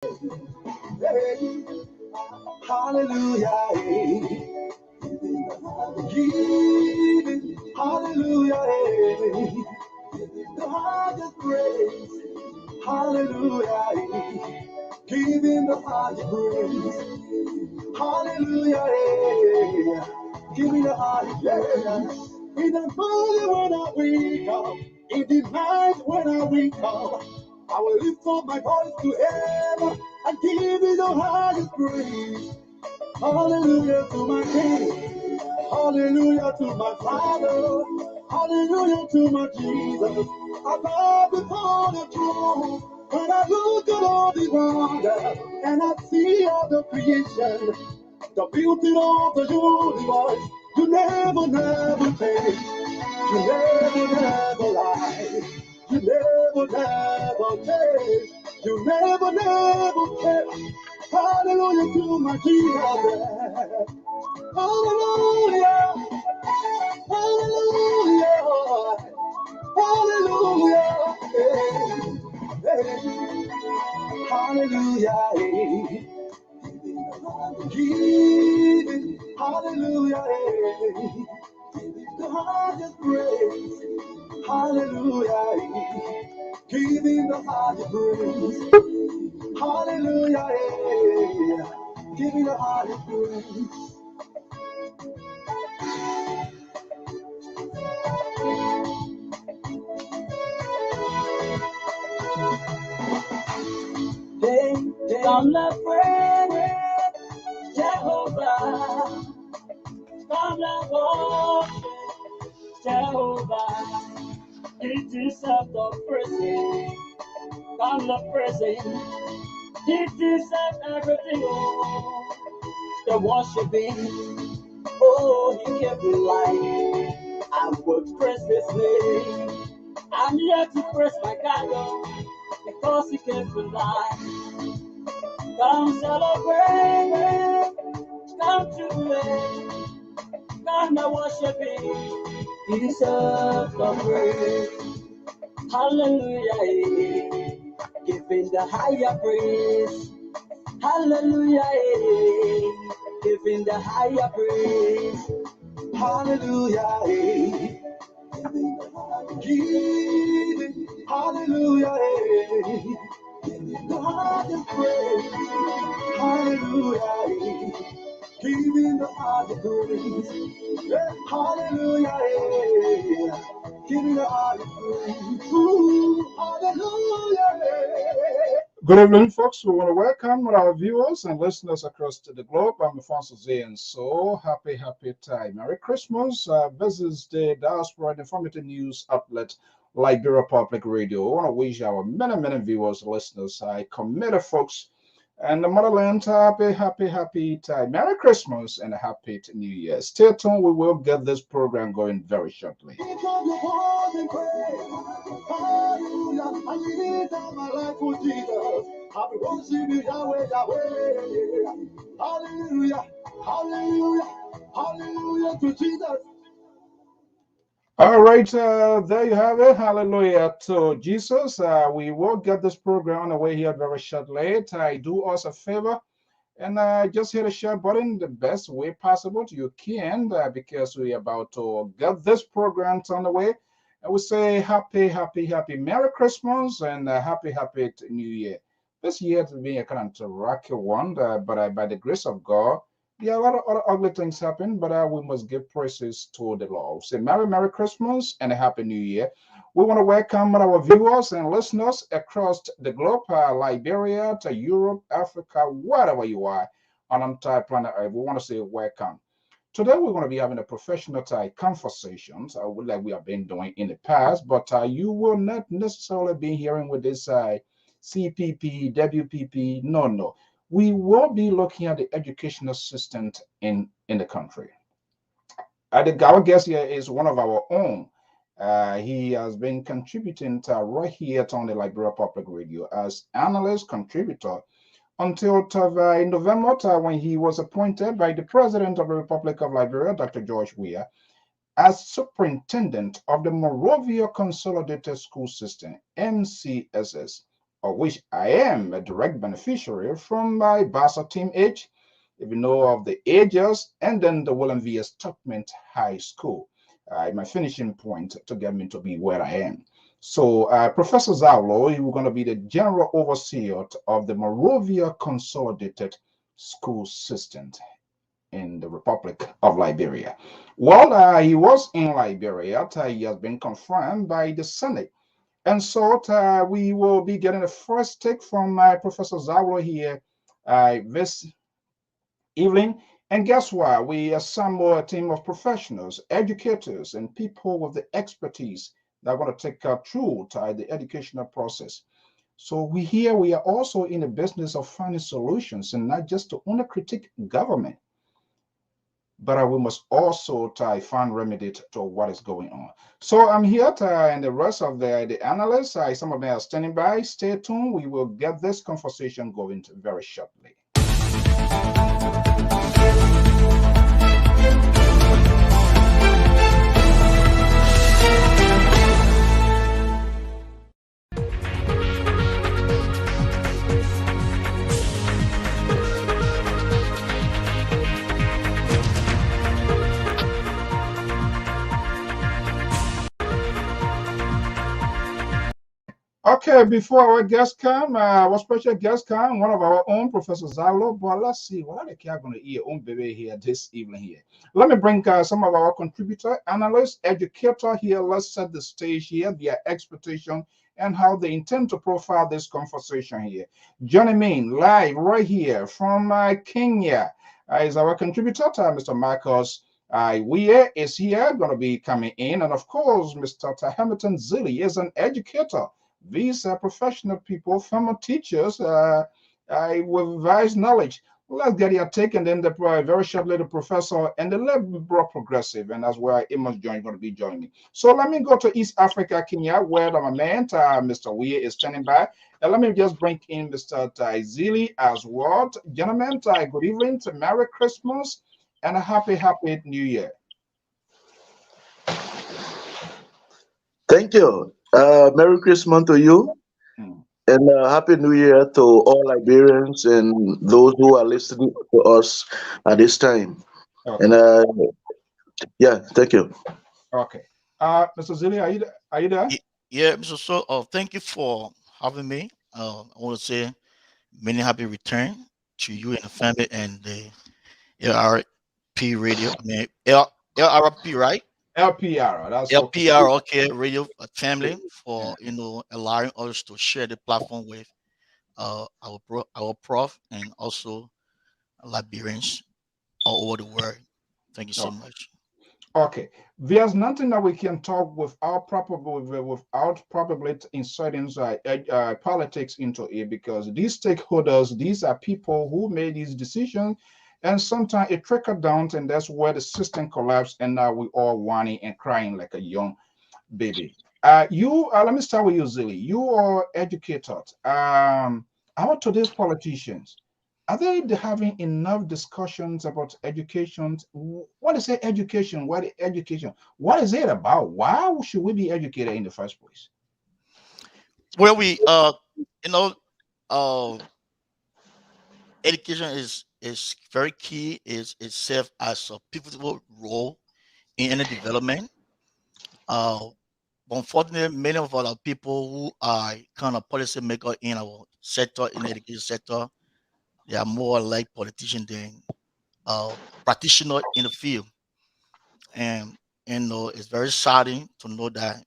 Hey, hallelujah. Giving, hallelujah. The highest praise, hallelujah. Giving the highest praise, hallelujah. Giving the highest praise. In the morning when I wake up, in the night when I wake up, I will lift up my voice to heaven and give you the highest praise. Hallelujah to my King. Hallelujah to my Father. Hallelujah to my Jesus. I bow before the throne. When I look at all the wonder and I see all the creation, the beauty of the universe, you never, never change. You never, never lie. You never, never change. You never, never change. Hallelujah to my Jesus. Hallelujah. Hallelujah. Hallelujah. Hey, hey. Hallelujah. Hey. Giving. Hallelujah. Hey. The highest praise. Hallelujah. Giving the highest praise. Hallelujah. Giving the highest praise. I'm not afraid, Jehovah. I'm not worship, Jehovah. You deserve the praise. I'm not praising. You deserve everything. Oh, the worshiping. Oh, he gave me life. I will praise his name. I'm here to praise my God because he gave me life. Come celebrate, come jubilate, come and worship him. He deserves the praise. Hallelujah, giving the higher praise. Hallelujah, giving the higher praise. Hallelujah, giving, hallelujah, giving the highest praise. Hallelujah, giving the highest praise. Yeah, hallelujah, giving the highest praise. Ooh, hallelujah. Good evening, folks. We want to welcome our viewers and listeners across the globe. I'm Mcss and so happy time. Merry Christmas. This is the Diaspora Informative News Outlet, Liberia Public Radio. I want to wish our many viewers, listeners, committed folks, and the motherland happy time. Merry Christmas and a happy New Year. Stay tuned. We will get this program going very shortly. Hallelujah, hallelujah, hallelujah to Jesus. All right, there you have it. Hallelujah to Jesus. We will get this program on the way here very shortly. I do us a favor and just hit the share button the best way possible you can because we're about to get this program on the way. And we say happy Merry Christmas and happy New Year. This year has been a kind of rocky one, but by the grace of God, yeah, a lot of other ugly things happen, but we must give praises to the Lord. Say Merry Christmas and a Happy New Year. We want to welcome our viewers and listeners across the globe, Liberia to Europe, Africa, wherever you are on entire planet Earth. We want to say welcome. Today we're going to be having a professional type conversations like we have been doing in the past, but you will not necessarily be hearing with this CPP, WPP. No. We will be looking at the educational system in the country. Our guest here is one of our own. He has been contributing right here on the Liberia Public Radio as analyst contributor until in November when he was appointed by the President of the Republic of Liberia, Dr. George Weah, as superintendent of the Monrovia Consolidated School System, MCSS. of which I am a direct beneficiary from my Bassa Team H, if you know of the ages, and then the William V. Stockment High School. My finishing point to get me to be where I am. So, Professor Zawolo, you are going to be the general overseer of the Monrovia Consolidated School System in the Republic of Liberia. Well, he was in Liberia. He has been confirmed by the Senate. And so we will be getting the first take from Professor Zawolo here this evening. And guess what? We assemble a team of professionals, educators, and people with the expertise that are going to take through the educational process. So we are also in the business of finding solutions and not just to only critique government, but we must also find remedy to what is going on. So I'm here and the rest of the analysts, some of them are standing by. Stay tuned. We will get this conversation going very shortly. Okay, before our guests come, our special guest come, one of our own, Professor Zawolo. But let's see, what are the kids going to hear on baby here this evening here? Let me bring some of our contributor, analysts, educator here. Let's set the stage here, their expectation, and how they intend to profile this conversation here. Joining me live right here from Kenya is our contributor, Mr. Marcos. Weir is here, going to be coming in, and of course, Mr. Hamilton Zilli is an educator. These are professional people, former teachers with vast knowledge. Let's get your take, and then very shortly the professor and the liberal progressive, and as well, Amos John going to be joining me. So let me go to East Africa, Kenya, where my man, Mr. Weir, is standing by. And let me just bring in Mr. Zili as well. Gentlemen, good evening, Merry Christmas, and a happy New Year. Thank you. Merry Christmas to you, and Happy New Year to all Liberians and those who are listening to us at this time. Okay. And yeah, thank you. Okay. Mr. Zilli, are you there? Yeah, Mr. So, thank you for having me. I want to say many happy return to you and the family and the LRP radio. I mean, LRP, right? LPR. That's LPR, okay, radio family for allowing us to share the platform with our prof and also Liberians all over the world. Thank you so much. Okay, there's nothing that we can talk without probably inserting politics into it, because these stakeholders, these are people who made these decisions, and sometimes it trickled down, and that's where the system collapsed, and now we all whining and crying like a young baby. Let me start with you, Zilli. You are educated. How to these politicians? Are they having enough discussions about education? What is it, education? What is education? What is it about? Why should we be educated in the first place? Well, education is very key. It serves as a pivotal role in any development. Unfortunately, many of our people who are kind of policymakers in our sector, in the education sector, they are more like politicians than practitioners in the field. And it's very saddening to know that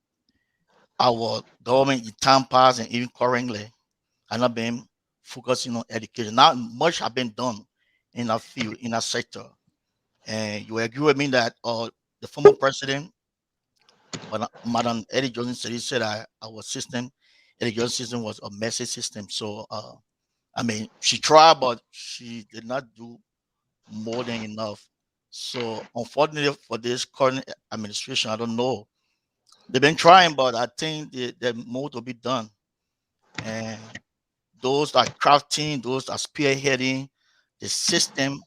our government in time past and even currently are not been focusing on education. Not much have been done in our field, in our sector. And you agree with me that the former president, Madam Eddie Johnson, said our system, Eddie Johnson system was a messy system. So, I mean, she tried, but she did not do more than enough. So, unfortunately for this current administration, I don't know. They've been trying, but I think the more to be done. And those that are crafting, those that are spearheading the system,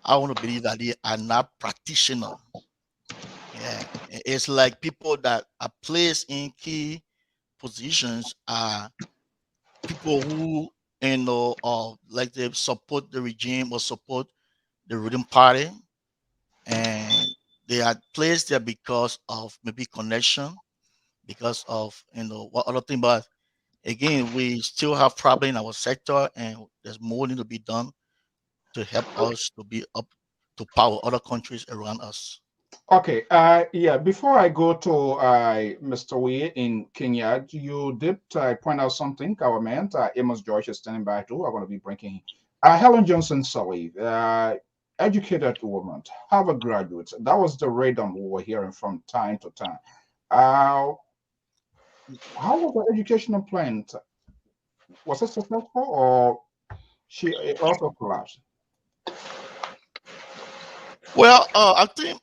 I want to believe that they are not practitioners. Yeah, it's like people that are placed in key positions are people who like they support the regime or support the ruling party, and they are placed there because of maybe connection, because of what other thing. But again, we still have problem in our sector, and there's more need to be done to help us to be up to power other countries around us. Okay, yeah, before I go to Mr. Wee in Kenya, you did point out something. Our man, Amos George, is standing by too. I'm going to be bringing Helen Johnson Sully, educated woman, Harvard graduate. That was the radar we were hearing from time to time. Uh, how was the educational plan? Was it successful or it also collapsed? Well, I think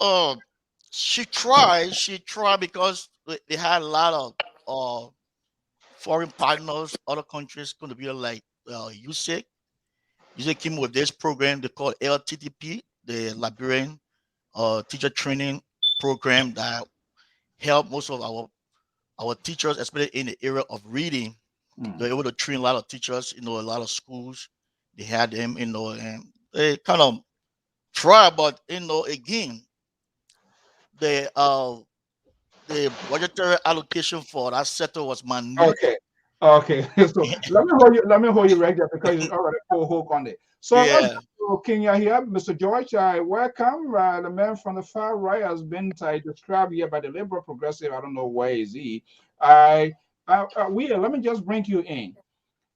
she tried. She tried because they had a lot of foreign partners, other countries contributed like USIC. USIC came with this program they call Lpr-Tv, the Liberian teacher training program that helped most of our teachers, especially in the area of reading. They're able to train a lot of teachers, a lot of schools. They had them, and they kind of try, but again, the budgetary allocation for that sector was minute. Okay. Okay. So let me hold you right there because it's already full hook on it. So let's Yeah. go to Kenya here. Mr. George, welcome. The man from the far right has been described here by the liberal progressive. I don't know where is he. Let me just bring you in.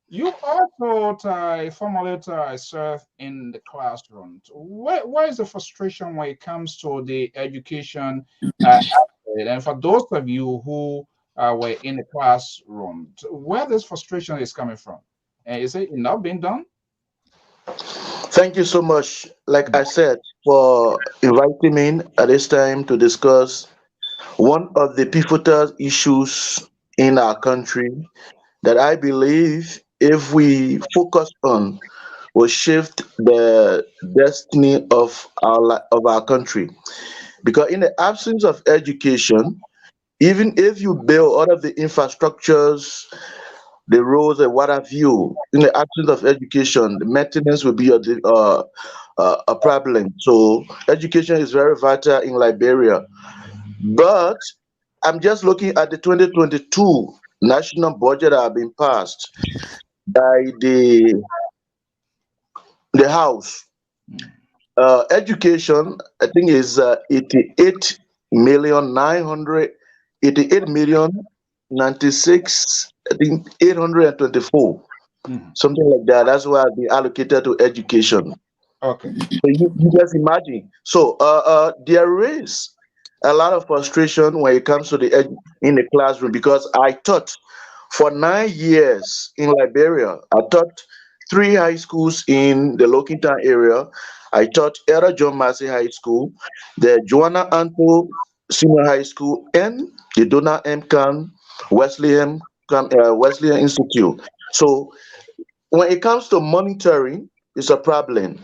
You also formerly serve in the classroom. Where is the frustration when it comes to the education aspect? And for those of you who were in the classroom, where this frustration is coming from? And is it not being done? Thank you so much, like I said, for inviting me in at this time to discuss one of the pivotal issues in our country that I believe if we focus on will shift the destiny of of our country. Because in the absence of education, even if you build all of the infrastructures, the roads and what have you, in the absence of education, the maintenance will be a problem. So education is very vital in Liberia. But I'm just looking at the 2022 national budget that have been passed by the House. Education, I think, is 88,996, I think 824, something like that. That's what have been allocated to education. Okay. So you just imagine. So there is a lot of frustration when it comes to in the classroom because I taught for 9 years in Liberia. I taught three high schools in the Lokintown area. I taught Era John Massey High School, the Joanna Anto Senior High School, and the Donna M. Khan Wesleyan Institute. So when it comes to monitoring, it's a problem.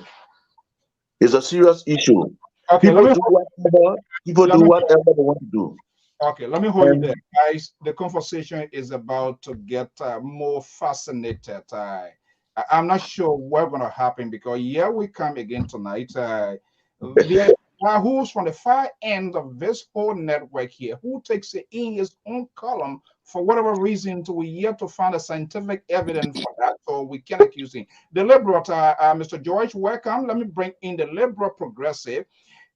It's a serious issue. Okay. People do whatever people Let do me whatever they want to do. Okay, let me hold you there, And guys. The conversation is about to get more fascinated. I'm not sure what's going to happen because here we come again tonight. There are who's from the far end of this whole network here who takes it in his own column for whatever reason. We yet to find a scientific evidence for that, so we can accuse him. The liberal, Mr. George, welcome. Let me bring in the liberal progressive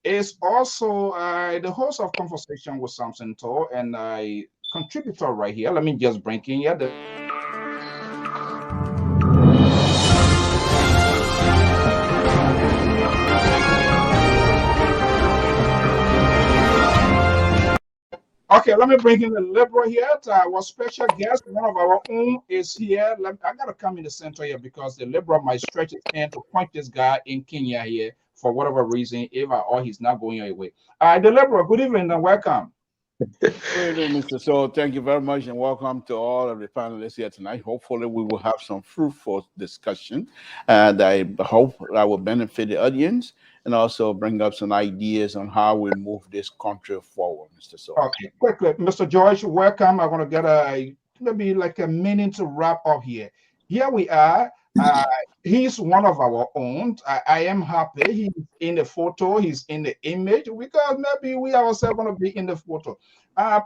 is also the host of Conversation with Samson Tour and a contributor right here. Let me just bring in here. Okay, let me bring in the liberal here. Our special guest, one of our own, is here. I gotta come in the center here because the liberal might stretch his hand to point this guy in Kenya here for whatever reason, if or he's not going your way. The liberal, good evening and welcome. Good evening, Mr. So thank you very much and welcome to all of the panelists here tonight. Hopefully we will have some fruitful discussion and I hope that will benefit the audience and also bring up some ideas on how we move this country forward, Mr. So. Okay, quickly, Mr. George, welcome. I want to get maybe like a minute to wrap up here. here we are. Uh, he's one of our own. I am happy. He's in the photo. He's in the image because maybe we ourselves want to be in the photo.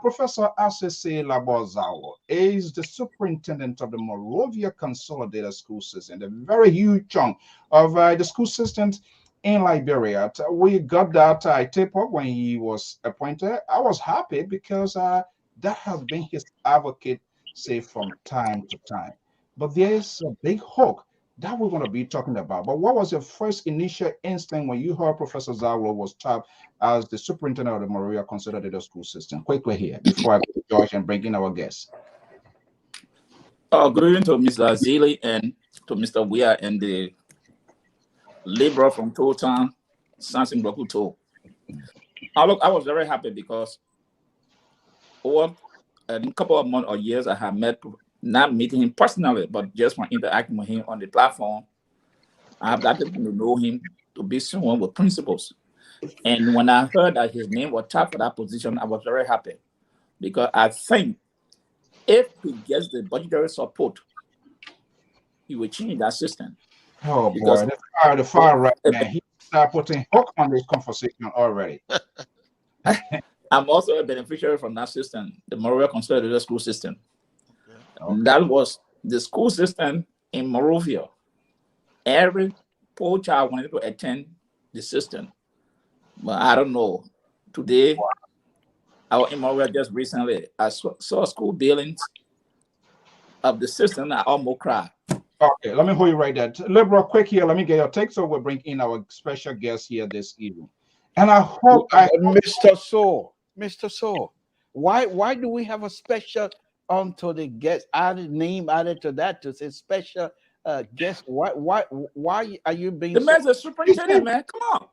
Professor Mcss Liberia is the superintendent of the Monrovia Consolidated School System, the very huge chunk of the school systems in Liberia. We got that tip up when he was appointed. I was happy because that has been his advocate, say, from time to time. But there's a big hook that we're going to be talking about. But what was your first initial instinct when you heard Professor Zawolo was tapped as the superintendent of the Maria Consolidated School System? Quickly here, before I go to George and bring in our guests. Good evening to Mr. Zili and to Mr. Weir and the laborer from Town, Sansin Brokuto. I was very happy because over a couple of months or years I have met, not meeting him personally, but just from interacting with him on the platform, I have gotten to know him to be someone with principles. And when I heard that his name was tapped for that position, I was very happy because I think if he gets the budgetary support, he will change that system. Oh boy, the far right man, he start putting hook on this conversation already. I'm also a beneficiary from that system, the Monrovia Consolidated School System. Okay. That was the school system in Monrovia. Every poor child wanted to attend the system. But I don't know. Today, I was in Monrovia just recently. I saw school buildings of the system. I almost cried. Okay, let me hold you right there. Liberal, quick here. Let me get your take. So we'll bring in our special guest here this evening. And I hope Mr. So, why do we have a special onto the guest name added to that to say special guest? Why are you being the man's a superintendent, man? Come on.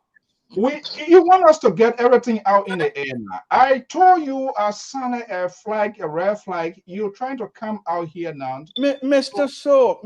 You want us to get everything out in the air now. I told you I signed a flag, a red flag. You're trying to come out here now. Mr. So,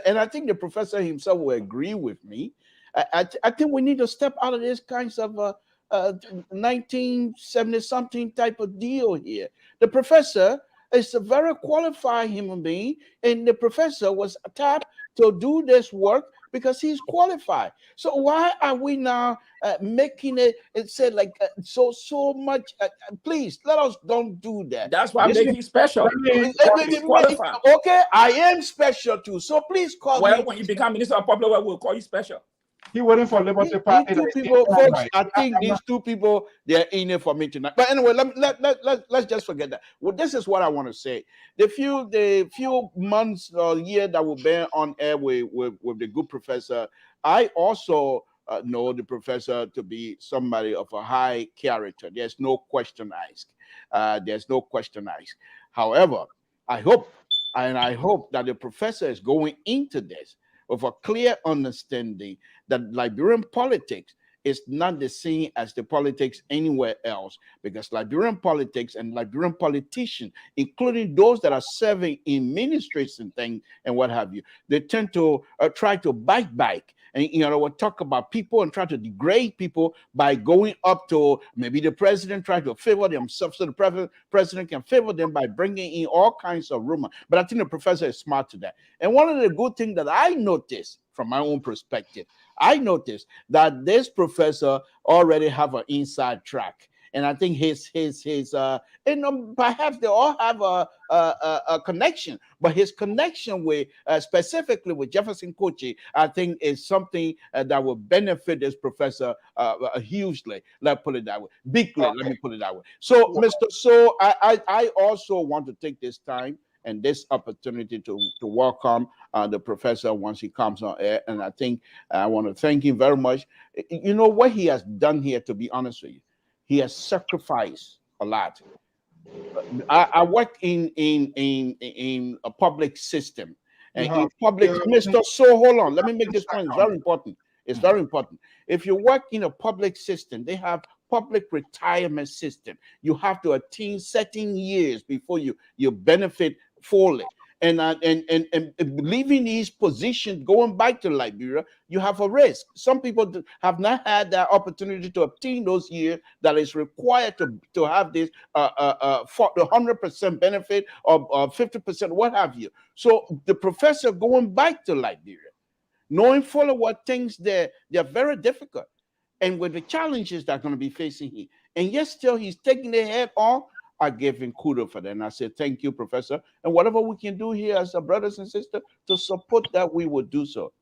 and I think the professor himself will agree with me. I think we need to step out of this kinds of 1970 something type of deal here. The professor is a very qualified human being, and the professor was tapped to do this work because he's qualified. So why are we now making it said like so much? Please let us don't do that. That's why I'm making you special. Okay, I am special too. So please call me. Well, when you become minister of public work, we'll call you special. He waiting for Liberty Party. Two people, folks, I think these two people, they're in it for me tonight. But anyway, let's just forget that. Well, this is what I want to say. The few months or year that we've been on air with the good professor, I also know the professor to be somebody of a high character. There's no question asked. However, I hope that the professor is going into this with a clear understanding that Liberian politics is not the same as the politics anywhere else, because Liberian politics and Liberian politicians, including those that are serving in ministries and things and what have you, they tend to try to bite back. And, we'll talk about people and try to degrade people by going up to maybe the president, try to favor themselves so the president can favor them by bringing in all kinds of rumors. But I think the professor is smart to that. And one of the good things that I noticed from my own perspective, I noticed that this professor already have an inside track. And I think his perhaps they all have a connection, but his connection with specifically with Jefferson Kochi, I think is something that will benefit this professor hugely. Let's put it that way, bigly. Let me put it that way. So, Mr. So, I also want to take this time and this opportunity to welcome the professor once he comes on air. And I think I want to thank him very much. You know what he has done here, to be honest with you. He has sacrificed a lot. I work in a public system. And in public, Mr. So, hold on. Let me make this point. It's very important. It's very important. If you work in a public system, they have public retirement system. You have to attain certain years before you benefit fully. and leaving these positions, going back to Liberia, you have a risk. Some people have not had that opportunity to obtain those years that is required to have this for the 100% benefit or 50%, what have you. So the professor going back to Liberia, knowing fully what things they're very difficult, and with the challenges that are going to be facing here, and yet still he's taking their head on. I give him kudos for that. And I said, thank you, Professor. And whatever we can do here as a brothers and sisters to support that, we will do so.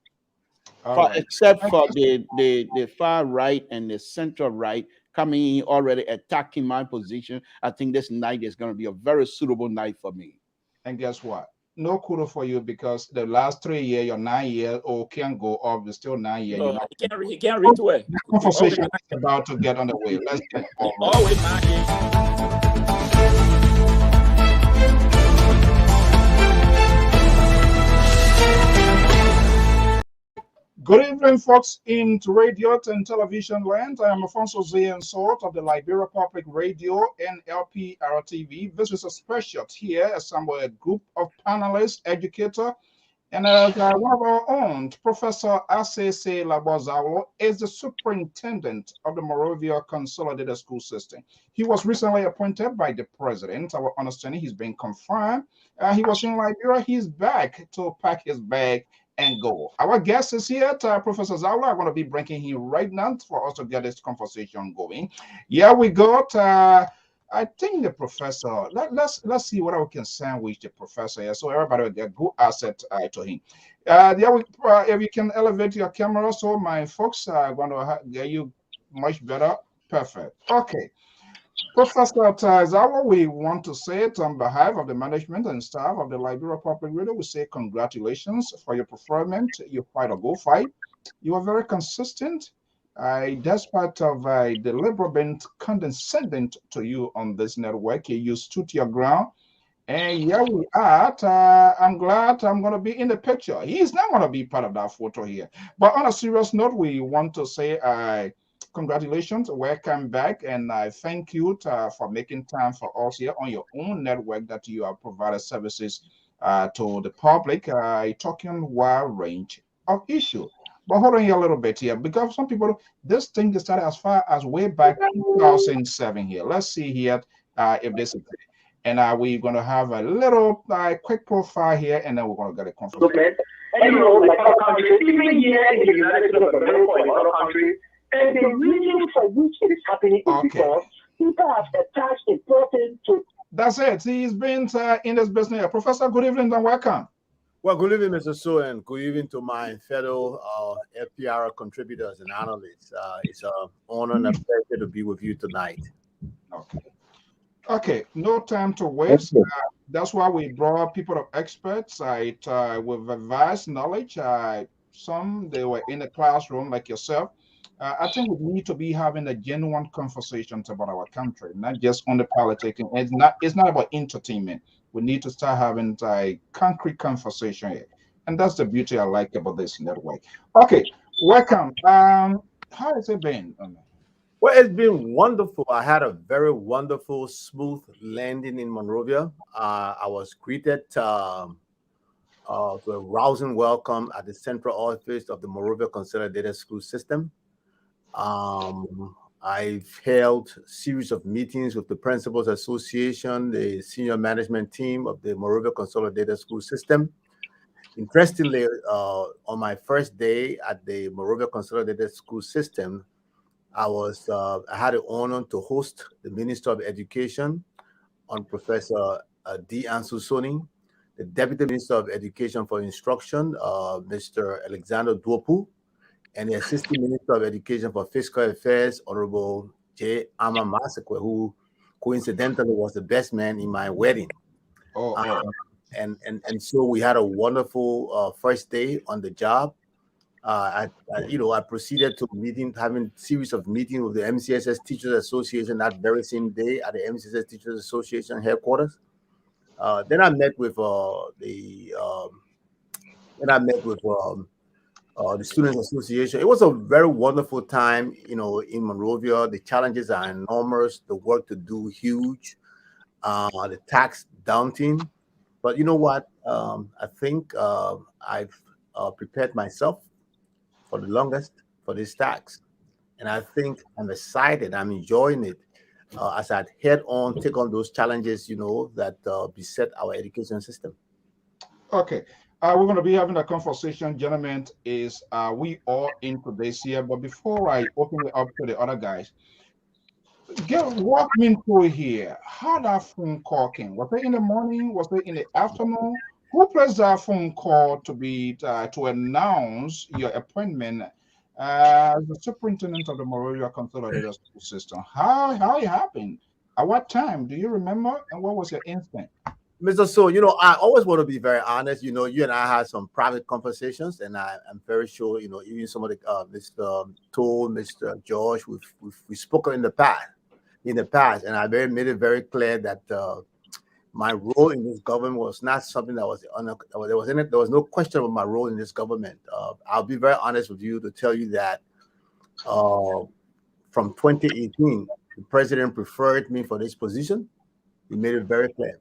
Right. Except for the far right and the central right coming in already attacking my position. I think this night is going to be a very suitable night for me. And guess what? No kudos for you, because the last 3 years, your 9 years, can go up. It's still 9 years. No, he can't read to it. The conversation is about to get underway. Let's get always 9 years. Good evening, folks, into radio and television land. I am Alfonso Sort of the Liberia Public Radio and Lpr-Tv. This is a special here, a group of panelists, educators, and one of our own, Professor Mcss Liberia, is the superintendent of the Monrovia Consolidated School System. He was recently appointed by the president. Our understanding, he's been confirmed. He was in Liberia. He's back to pack his bag and go. Our guest is here, Professor Zawolo. I'm going to be bringing him right now for us to get this conversation going. Yeah, we got, I think the professor, let's see what we can sandwich the professor here, so everybody will get good asset to him. Yeah, if you can elevate your camera, so my folks are going to get you much better. Perfect. Okay. Professor Zawolo, we want to say it on behalf of the management and staff of the Liberia Public Radio. We say congratulations for your performance. You fight a good fight. You are very consistent. Despite of the Liberal being condescending to you on this network, you stood your ground. And here we are. I'm glad I'm going to be in the picture. He's not going to be part of that photo here. But on a serious note, we want to say congratulations, welcome back, and I thank you for making time for us here on your own network that you have provided services to the public, talking wide range of issues. But hold on here a little bit here, because some people, this thing started as far as way back 2007 here. Let's see here if this is it. And we're going to have a little quick profile here, and then we're going to get a conversation. And you know, like our country, even here in the United States of America or in other countries, and the reason for which it is happening is because people have attached importance to. That's it. He's been in this business. Professor, good evening and welcome. Well, good evening, Mr. So, and good evening to my fellow FPR contributors and analysts. It's an honor and a pleasure to be with you tonight. Okay, no time to waste. That's why we brought people of experts with vast knowledge. Some, they were in the classroom like yourself. I think we need to be having a genuine conversation about our country, not just on the politicking. It's not about entertainment. We need to start having a concrete conversation here. And that's the beauty I like about this network. Okay, welcome. How has it been? Well, it's been wonderful. I had a very wonderful, smooth landing in Monrovia. I was greeted to a rousing welcome at the central office of the Monrovia Consolidated School System. I've held a series of meetings with the Principals Association, the senior management team of the Monrovia Consolidated School System. Interestingly, on my first day at the Monrovia Consolidated School System, I had the honor to host the Minister of Education on Professor D. Ansusoni, the Deputy Minister of Education for Instruction, Mr. Alexander Dwopu, and the Assistant Minister of Education for Fiscal Affairs, Honorable J. Ama Masekwe, who coincidentally was the best man in my wedding. And so we had a wonderful first day on the job. I proceeded to having series of meetings with the MCSS Teachers Association that very same day at the MCSS Teachers Association headquarters. Then I met with the Students Association. It was a very wonderful time, in Monrovia. The challenges are enormous, the work to do huge, the tax daunting. But you know what? I think I've prepared myself for the longest for this tax. And I think I'm excited. I'm enjoying it as I head on, take on those challenges, that beset our education system. Okay. We're going to be having a conversation, gentlemen. Is we all into this here? But before I open it up to the other guys, walk me through here. How that phone call came? Was it in the morning? Was it in the afternoon? Who pressed that phone call to announce your appointment as the superintendent of the Moravia Consolidated School System? How it happened? At what time? Do you remember? And what was your instinct? Mr. So, I always want to be very honest. You and I had some private conversations, and I'm very sure, even some of the Mr. Toll, Mr. George, we've spoken in the past, and I made it very clear that my role in this government was not something that was there was no question about my role in this government. I'll be very honest with you to tell you that from 2018, the president preferred me for this position. He made it very clear.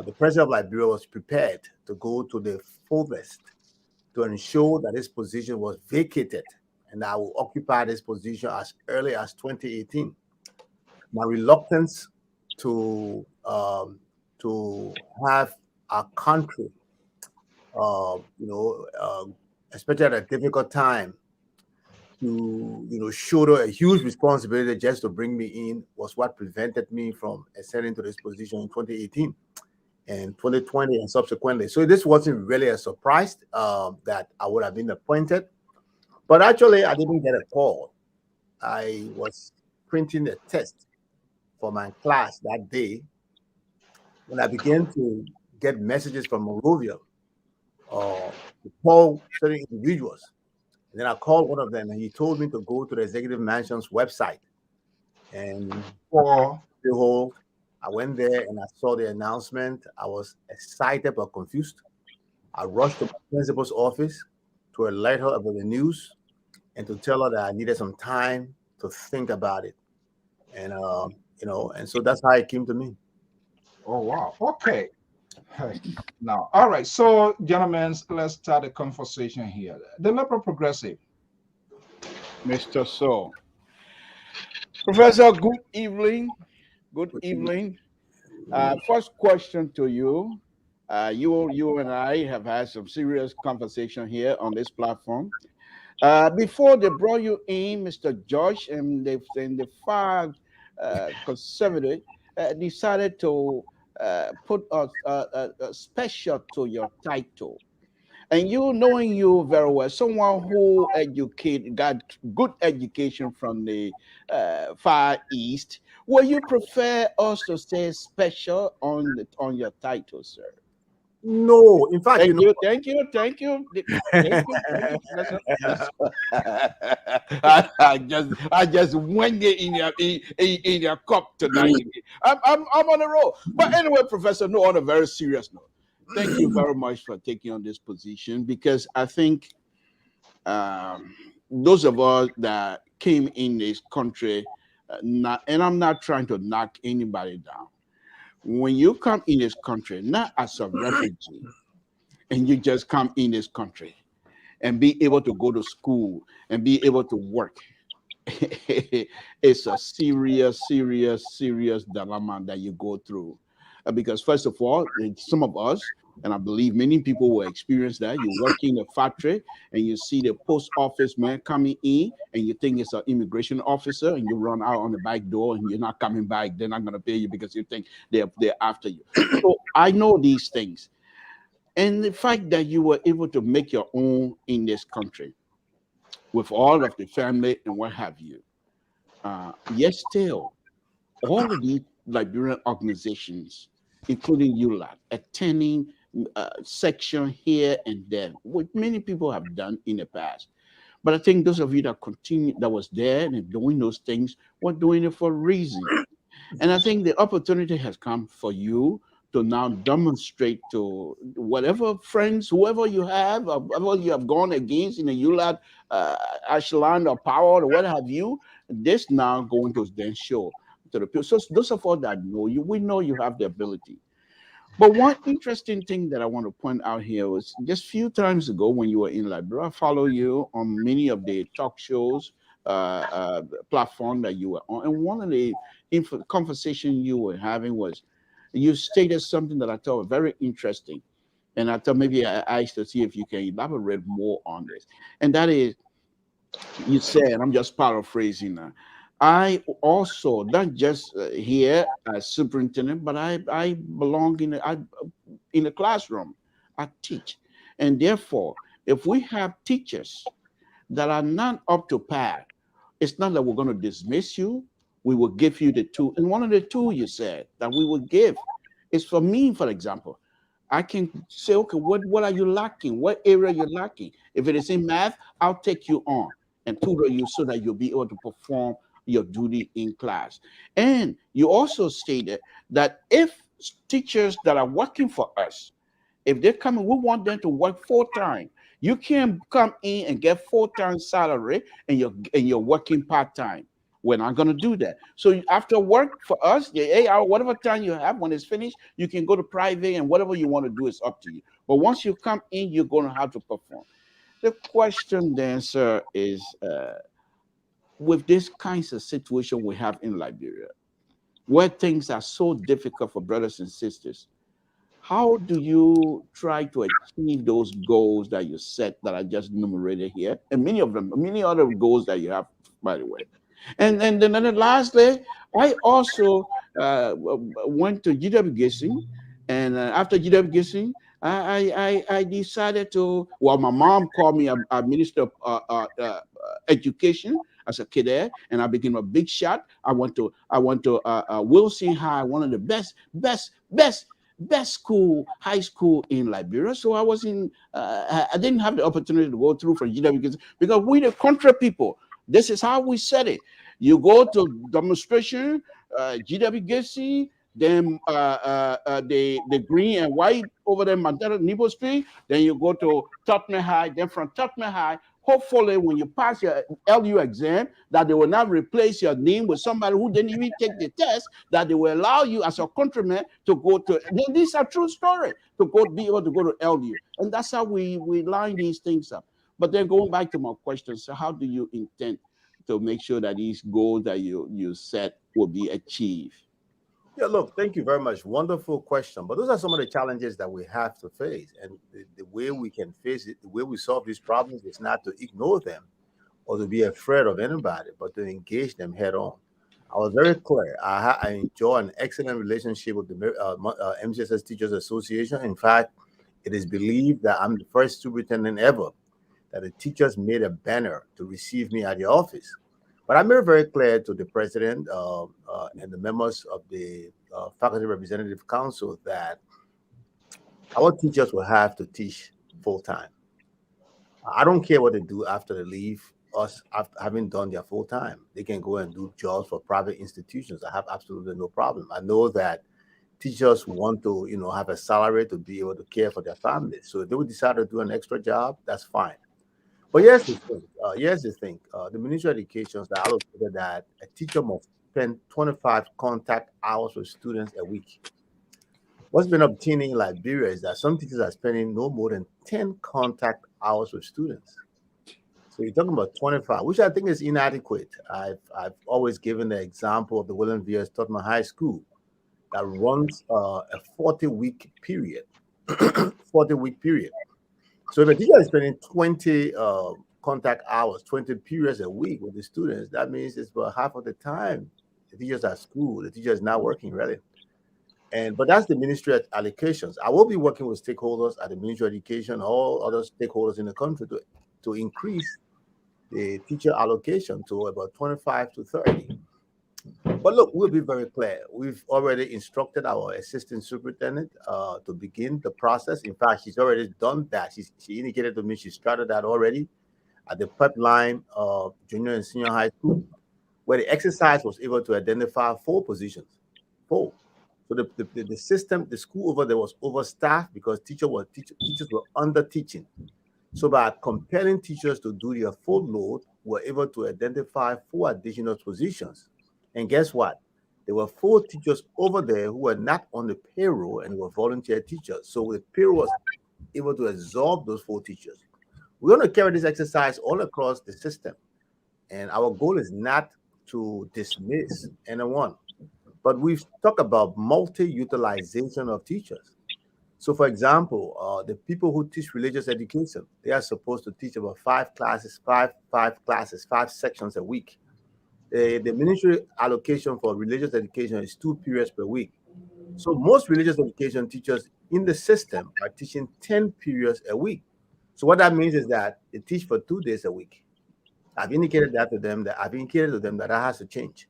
The president of Liberia was prepared to go to the fullest to ensure that this position was vacated, and I will occupy this position as early as 2018. My reluctance to have our country, especially at a difficult time, to shoulder a huge responsibility just to bring me in was what prevented me from ascending to this position in 2018 and 2020 and subsequently. So this wasn't really a surprise that I would have been appointed. But actually, I didn't get a call. I was printing a test for my class that day when I began to get messages from Moravia to call certain individuals. And then I called one of them, and he told me to go to the Executive Mansion's website. And behold, I went there and I saw the announcement. I was excited but confused. I rushed to my principal's office to alert her about the news and to tell her that I needed some time to think about it. And and so that's how it came to me. Oh wow. Okay. Now, all right. So, gentlemen, let's start the conversation here. The Liberal Progressive. Mr. So. Professor, good evening. Good evening. First question to you. You and I have had some serious conversation here on this platform. Before they brought you in, Mr. George, and the far conservative decided to put a special to your title. And you, knowing you very well, someone who got good education from the Far East, will you prefer us to say special on your title, sir? No, in fact, thank you. I just went there in your cup tonight. I'm on the road. But anyway, Professor, no, on a very serious note, thank you very much for taking on this position, because I think those of us that came in this country, and I'm not trying to knock anybody down. When you come in this country, not as a refugee, and you just come in this country and be able to go to school and be able to work, it's a serious dilemma that you go through. Because first of all, some of us, and I believe many people will experience that, you work in a factory and you see the post office man coming in and you think it's an immigration officer, and you run out on the back door and you're not coming back. They're not going to pay you because you think they're after you. So I know these things. And the fact that you were able to make your own in this country with all of the family and what have you, yet still, all of these Liberian organizations, including ULAT, attending section here and there, what many people have done in the past. But I think those of you that was there and doing those things were doing it for a reason. And I think the opportunity has come for you to now demonstrate to whatever friends, whoever you have, whoever you have gone against in the ULAT echelon or power or what have you, this now going to then show to the people. So those of us that know you, we know you have the ability. But one interesting thing that I want to point out here was just a few times ago when you were in Liberia, I follow you on many of the talk shows platform that you were on, and one of the conversation you were having was you stated something that I thought was very interesting, and I thought maybe I asked to see if you can elaborate more on this, and that is you said, I'm just paraphrasing now. I also not just here as superintendent, but I belong in the classroom. I teach, and therefore, if we have teachers that are not up to par, it's not that we're going to dismiss you. We will give you the tool, and one of the tools you said that we will give is for me, for example. I can say, okay, what are you lacking? What area you're lacking? If it is in math, I'll take you on and tutor you so that you'll be able to perform your duty in class. And you also stated that if teachers that are working for us, if they're coming, we want them to work full time. You can't come in and get full time salary and you're working part time. We're not going to do that. So after work for us, the 8 hour, whatever time you have, when it's finished, you can go to private and whatever you want to do is up to you. But once you come in, you're going to have to perform. The question then, sir, is with this kinds of situation we have in Liberia, where things are so difficult for brothers and sisters, how do you try to achieve those goals that you set that I just enumerated here, and many of them, many other goals that you have, by the way? And then lastly, I also went to GW, and after GW, I decided to. Well, my mom called me a minister of education as a kid there, and I became a big shot. I went to Wilson High, one of the best school, high school in Liberia. So I was in. I didn't have the opportunity to go through for GW because we the country people. This is how we said it. You go to demonstration, GWGC, then the green and white over there, Mandela Nebo Street. Then you go to Tottenham High. Then from Tottenham High, hopefully when you pass your LU exam, that they will not replace your name with somebody who didn't even take the test, that they will allow you as a countryman to go to, these are true story, to go be able to go to LU. And that's how we line these things up. But then going back to my question, so how do you intend to make sure that these goals that you set will be achieved? Yeah, look, thank you very much. Wonderful question. But those are some of the challenges that we have to face. And the way we can face it, the way we solve these problems is not to ignore them or to be afraid of anybody, but to engage them head on. I was very clear. I enjoy an excellent relationship with the MCSS Teachers Association. In fact, it is believed that I'm the first superintendent ever that the teachers made a banner to receive me at the office. But I made it very clear to the president and the members of the Faculty Representative Council that our teachers will have to teach full time. I don't care what they do after they leave us after having done their full time. They can go and do jobs for private institutions. I have absolutely no problem. I know that teachers want to, have a salary to be able to care for their families. So if they would decide to do an extra job, that's fine. But here's the thing. The Ministry of Education has allocated that a teacher must spend 25 contact hours with students a week. What's been obtaining in Liberia is that some teachers are spending no more than 10 contact hours with students. So you're talking about 25, which I think is inadequate. I've always given the example of the William V.S. Tottenham High School that runs a 40-week period. 40-week period. So if a teacher is spending 20 contact hours, 20 periods a week with the students, that means it's about half of the time the teacher's at school. The teacher is not working, really. But that's the ministry allocations. I will be working with stakeholders at the Ministry of Education, all other stakeholders in the country to increase the teacher allocation to about 25 to 30. But look, we'll be very clear. We've already instructed our assistant superintendent to begin the process. In fact, she's already done that. She indicated to me she started that already at the pipeline of junior and senior high school, where the exercise was able to identify 4 positions. 4. So the system, the school over there was overstaffed because teachers were under teaching. So by compelling teachers to do their full load, we're able to identify 4 additional positions. And guess what? there were 4 teachers over there who were not on the payroll and were volunteer teachers. So the payroll was able to absorb those 4 teachers. We're going to carry this exercise all across the system. And our goal is not to dismiss anyone, but we've talked about multi-utilization of teachers. So, for example, the people who teach religious education, they are supposed to teach about 5 classes, classes, 5 sections a week. The ministry allocation for religious education is 2 periods per week. So most religious education teachers in the system are teaching 10 periods a week. So what that means is that they teach for 2 days a week. I've indicated to them that that has to change.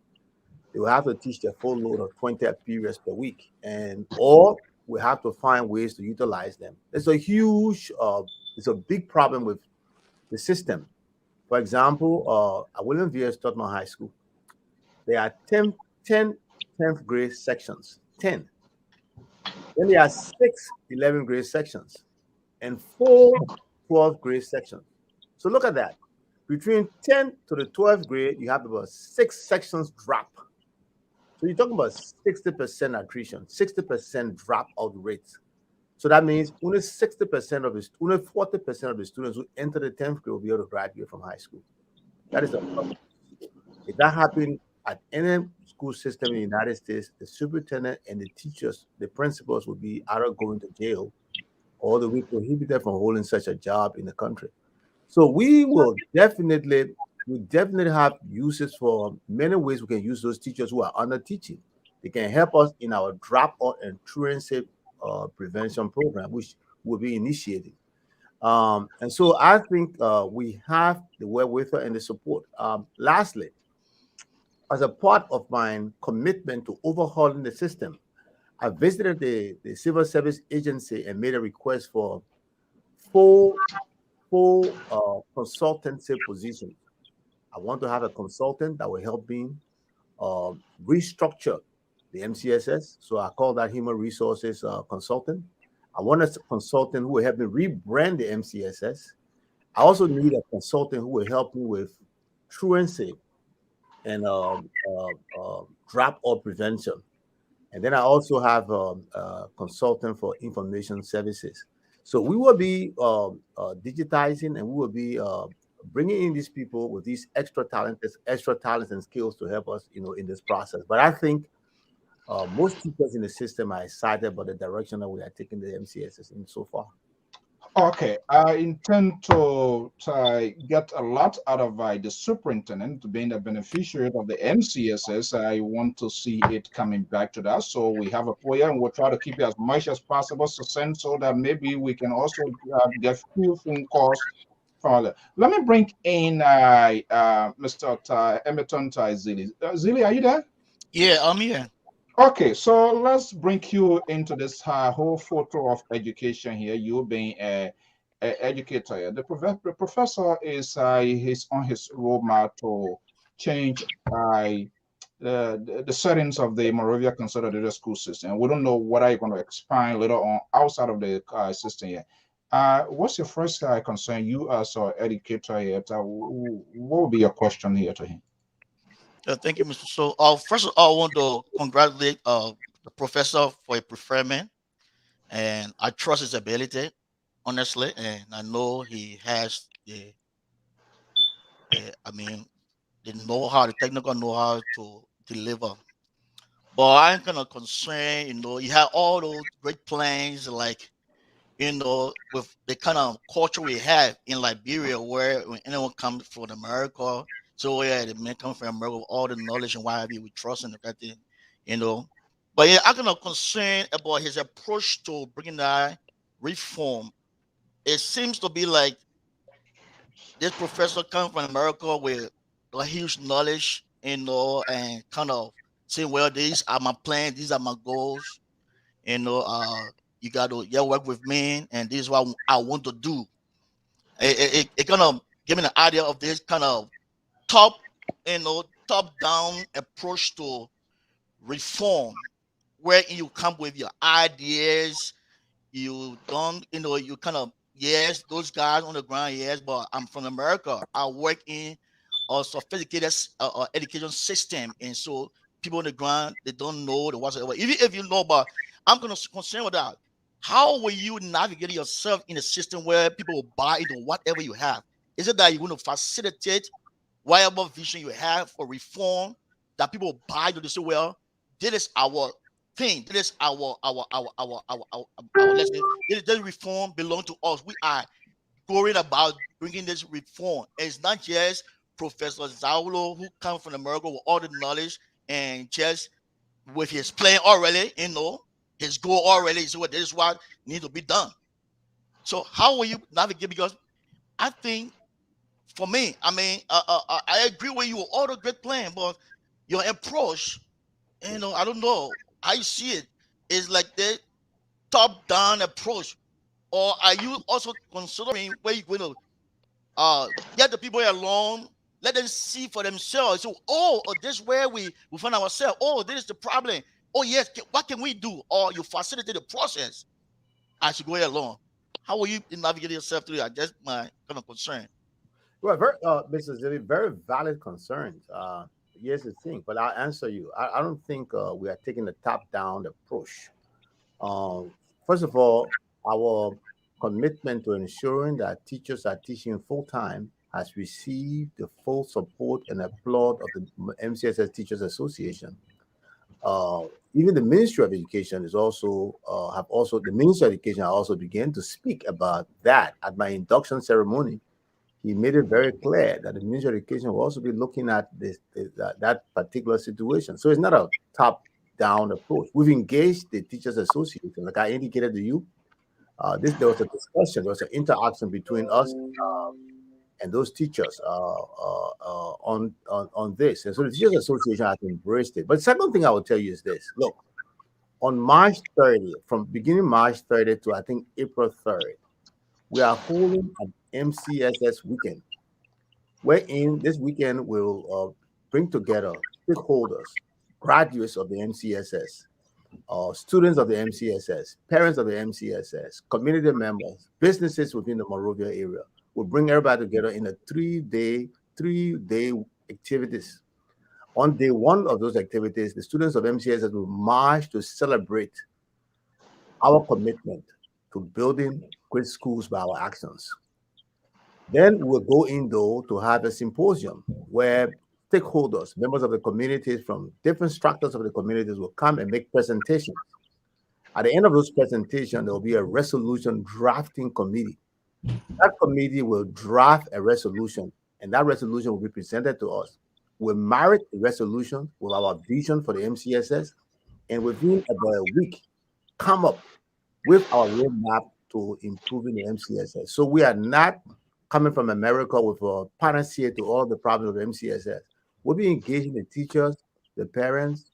They will have to teach their full load of 20 periods per week, or we have to find ways to utilize them. It's a huge, it's a big problem with the system. For example, at William V.S. Tottenham High School, there are 10 10th grade sections, 10. Then there are 6 11th grade sections and 4 12th grade sections. So look at that. Between 10th to the 12th grade, you have about 6 sections drop. So you're talking about 60% attrition, 60% drop out rates. So that means only 60% of the, only 40% of the students who enter the 10th grade will be able to graduate from high school. That is a problem. If that happened at any school system in the United States, the superintendent and the teachers, the principals would be either going to jail or they will be prohibited from holding such a job in the country. So we definitely have uses for many ways we can use those teachers who are under teaching. They can help us in our dropout and truancy prevention program, which we'll be initiating. And so I think we have the wherewithal and the support. Lastly, as a part of my commitment to overhauling the system, I visited the Civil Service Agency and made a request for full consultancy positions. I want to have a consultant that will help me restructure the MCSS. So I call that human resources consultant. I want a consultant who will help me rebrand the MCSS. I also need a consultant who will help me with truancy and drop-off prevention. And then I also have a consultant for information services. So we will be digitizing, and we will be bringing in these people with these extra talents and skills to help us, in this process. But I think most teachers in the system are excited about the direction that we are taking the MCSS in so far. Okay, I intend to get a lot out of the superintendent being the beneficiary of the MCSS. I want to see it coming back to that. So we have a prayer, and we'll try to keep it as much as possible succinct so that maybe we can also get few phone calls. Let me bring in Mr. Emerton Zili. Zili, are you there? Yeah, I'm here. Okay, so let's bring you into this whole photo of education here. You being a educator. The professor is he's on his roadmap to change the settings of the Moravia Consolidated School System. We don't know what are you going to expand later on outside of the system here. What's your first concern? You as an educator here, what would be your question here to him? Thank you, Mr. So, first of all, I want to congratulate the professor for a preferment, and I trust his ability, honestly, and I know he has the know-how, the technical know-how to deliver. But I'm kind of concerned, you have all those great plans, like, with the kind of culture we have in Liberia, where when anyone comes from America, so yeah, the men come from America with all the knowledge and why have you, we trust and everything, But yeah, I'm kind of concerned about his approach to bringing that reform. It seems to be like this professor comes from America with a huge knowledge, and kind of saying, well, these are my plans, these are my goals, you got to work with me, and this is what I want to do. It kind of give me an idea of this kind of top down approach to reform, where you come with your ideas. You don't, you kind of, yes, those guys on the ground, yes, but I'm from America. I work in a sophisticated education system, and so people on the ground, they don't know the whatsoever. Even if you know, but I'm gonna concern with that. How will you navigate yourself in a system where people will buy into whatever you have? Is it that you're going to facilitate whatever vision you have for reform that people will buy into? They say, well, this is our thing. This is our lesson. This reform belong to us. We are worried about bringing this reform. And it's not just Professor Zawolo who comes from America with all the knowledge and just with his plan already, his goal already is what this is what needs to be done. So how will you navigate? Because I think, for me, I mean, I agree with you, all the great plan, but your approach, I don't know how you see it, is like the top-down approach, or are you also considering where you're going to get the people along, let them see for themselves? So, this is where we find ourselves. Oh, this is the problem. Oh, yes, what can we do? Or you facilitate the process as you go along. How will you navigate yourself through that? That's my kind of concern. Well, Mr. Zilli, very valid concerns. Here's the thing, but I'll answer you. I don't think we are taking a top-down approach. First of all, our commitment to ensuring that teachers are teaching full-time has received the full support and applaud of the MCSS Teachers Association. Even the Ministry of Education is also the Ministry of Education also began to speak about that at my induction ceremony. He made it very clear that the Ministry of Education will also be looking at that particular situation. So it's not a top-down approach. We've engaged the Teachers Association, like I indicated to you. There was a discussion, there was an interaction between us and those teachers on this. And so the Teachers Association has embraced it. But the second thing I will tell you is this. Look, on March 30th, from beginning March 30th to I think April 3rd, we are holding an MCSS weekend, wherein this weekend will bring together stakeholders, graduates of the MCSS, students of the MCSS, parents of the MCSS, community members, businesses within the Monrovia area. We'll bring everybody together in a three-day activities. On day one of those activities, the students of MCSS will march to celebrate our commitment to building great schools by our actions. Then we'll go indoor to have a symposium where stakeholders, members of the communities from different structures of the communities will come and make presentations. At the end of those presentations, there will be a resolution drafting committee. That committee will draft a resolution, and that resolution will be presented to us. We'll marry the resolution with our vision for the MCSS, and within about a week, come up with our roadmap to improving the MCSS. So we are not coming from America with a panacea to all the problems of the MCSS. We'll be engaging the teachers, the parents,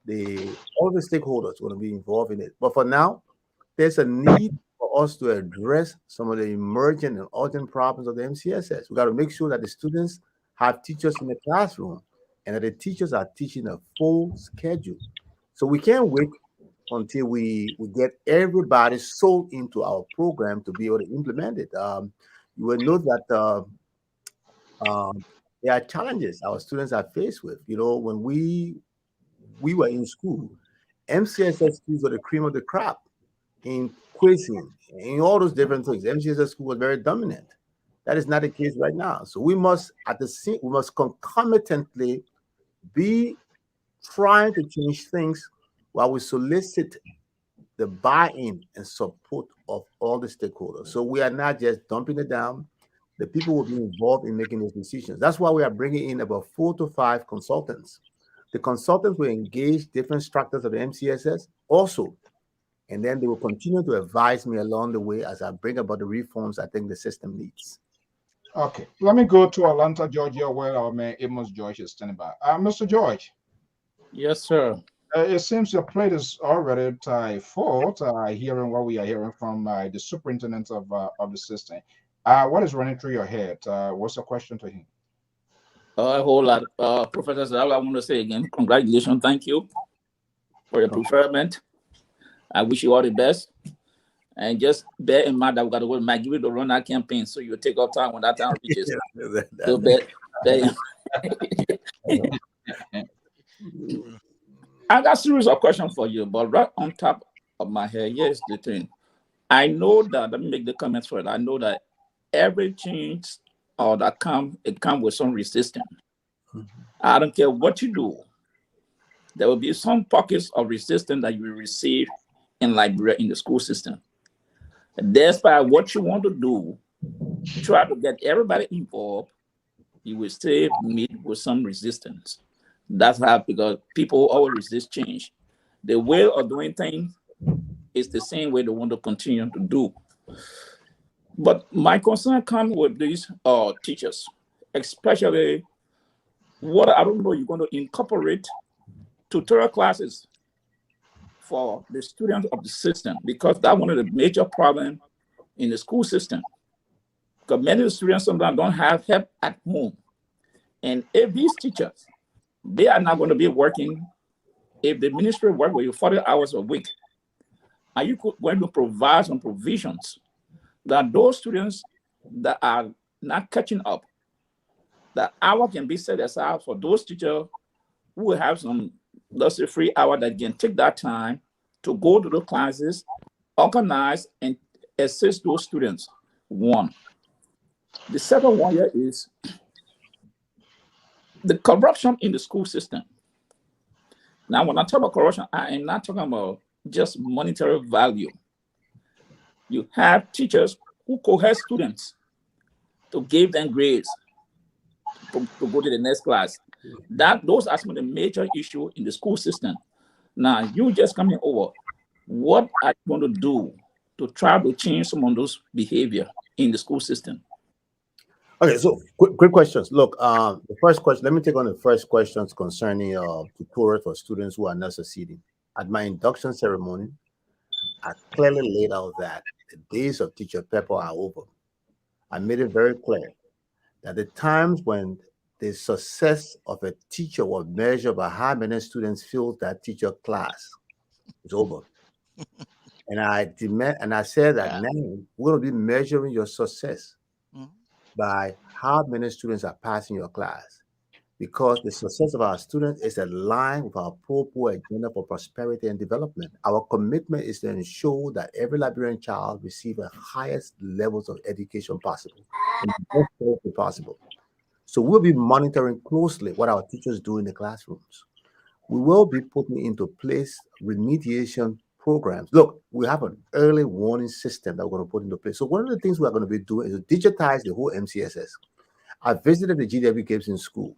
all the stakeholders going to be involved in it. But for now, there's a need for us to address some of the emergent and urgent problems of the MCSS. We got to make sure that the students have teachers in the classroom and that the teachers are teaching a full schedule. So we can't wait until we get everybody sold into our program to be able to implement it. You will note that there are challenges our students are faced with. When we were in school, MCSS schools were the cream of the crop in quizzing, in all those different things. MCSS school was very dominant. That is not the case right now. So we must concomitantly be trying to change things while we solicit the buy-in and support of all the stakeholders. So we are not just dumping it down. The people will be involved in making those decisions. That's why we are bringing in about 4 to 5 consultants. The consultants will engage different structures of the MCSS also, and then they will continue to advise me along the way as I bring about the reforms I think the system needs. Okay, let me go to Atlanta, Georgia, where our man Amos George is standing by. Mr. George. Yes, sir. It seems your plate is already full. Hearing what we are hearing from the superintendent of the system. What is running through your head? What's your question to him? A whole lot. Professor Zawolo, I want to say again, congratulations. Thank you for your preferment. I wish you all the best. And just bear in mind that we got to go to McGill to run that campaign, so you take up time when that time reaches. So I got a series of questions for you, but right on top of my head, here's the thing. I know that, let me make the comments for it. I know that every change or that it comes with some resistance. I don't care what you do. There will be some pockets of resistance that you will receive in Liberia in the school system. Despite what you want to do, try to get everybody involved, you will still meet with some resistance. That's how, because people always resist change. The way of doing things is the same way they want to continue to do. But my concern comes with these teachers, especially what I don't know you're going to incorporate tutorial classes for the students of the system, because that's one of the major problems in the school system. Because many of the students sometimes don't have help at home. And if these teachers, they are not going to be working, if the ministry work with you 40 hours a week, and you going to provide some provisions that those students that are not catching up, that hour can be set aside for those teachers who will have some, let's say, free hour that can take that time to go to the classes, organize, and assist those students. One. The second one here is the corruption in the school system. Now, when I talk about corruption, I am not talking about just monetary value. You have teachers who coerce students to give them grades to go to the next class. Those are some of the major issues in the school system. Now, you just coming over, what are you going to do to try to change some of those behavior in the school system? Okay, so quick questions. Look, the first question, let me take on the first questions concerning tutorials for students who are not succeeding. At my induction ceremony, I clearly laid out that the days of teacher pepper are over. I made it very clear that the times when the success of a teacher was measured by how many students filled that teacher class is over. And I said that now we're going to be measuring your success by how many students are passing your class, because the success of our students is aligned with our pro agenda for prosperity and development. Our commitment is to ensure that every Liberian child receives the highest levels of education possible and the best quality possible. So we'll be monitoring closely what our teachers do in the classrooms. We will be putting into place remediation programs. Look, we have an early warning system that we're going to put into place. So one of the things we're going to be doing is to digitize the whole MCSS. I visited the GW Gibson School.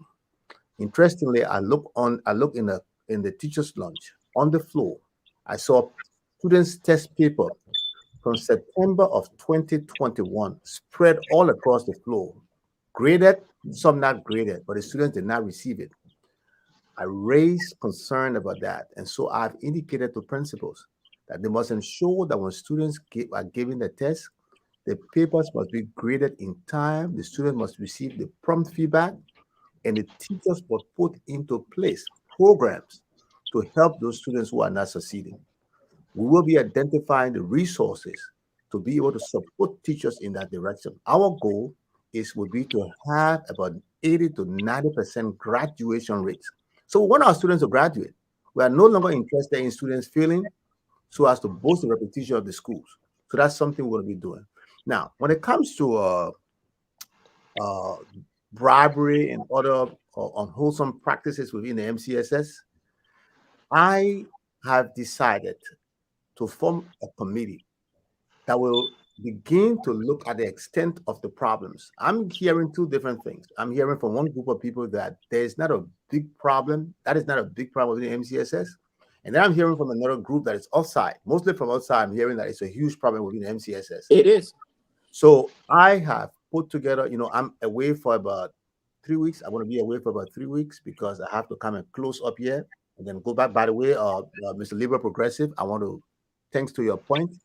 Interestingly, I look in the teachers' lounge on the floor. I saw students' test paper from September of 2021 spread all across the floor, graded, some not graded, but the students did not receive it. I raised concern about that, and so I've indicated to principals that they must ensure that when students are given the test, the papers must be graded in time, the student must receive the prompt feedback, and the teachers must put into place programs to help those students who are not succeeding. We will be identifying the resources to be able to support teachers in that direction. Our goal would be to have about 80 to 90% graduation rates. So we want our students to graduate. We are no longer interested in students failing so as to boost the reputation of the schools. So that's something we're going to be doing. Now, when it comes to bribery and other unwholesome practices within the MCSS, I have decided to form a committee that will begin to look at the extent of the problems. I'm hearing two different things. I'm hearing from one group of people that there's not a big problem. That is not a big problem in the MCSS. And then I'm hearing from another group that is outside. Mostly from outside, I'm hearing that it's a huge problem within the MCSS. It is. So I have put together, I'm away for about 3 weeks. I'm going to be away for about 3 weeks because I have to come and close up here and then go back. By the way, Mr. Liberia Progressive, thanks to your point,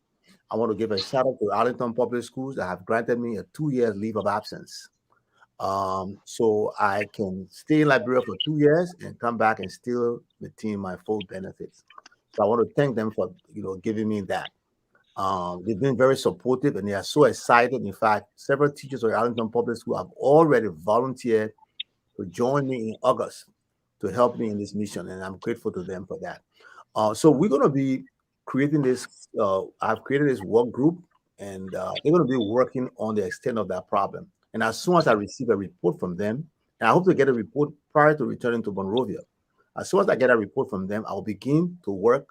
I want to give a shout out to Arlington Public Schools that have granted me a 2-year leave of absence. So I can stay in Liberia for 2 years and come back and still retain my full benefits. So I want to thank them for, giving me that. They've been very supportive and they are so excited. In fact, several teachers of Arlington Public School have already volunteered to join me in August to help me in this mission, and I'm grateful to them for that. So we're going to be creating this. I've created this work group, and they're going to be working on the extent of that problem. And as soon as I receive a report from them, and I hope to get a report prior to returning to Monrovia, as soon as I get a report from them, I'll begin to work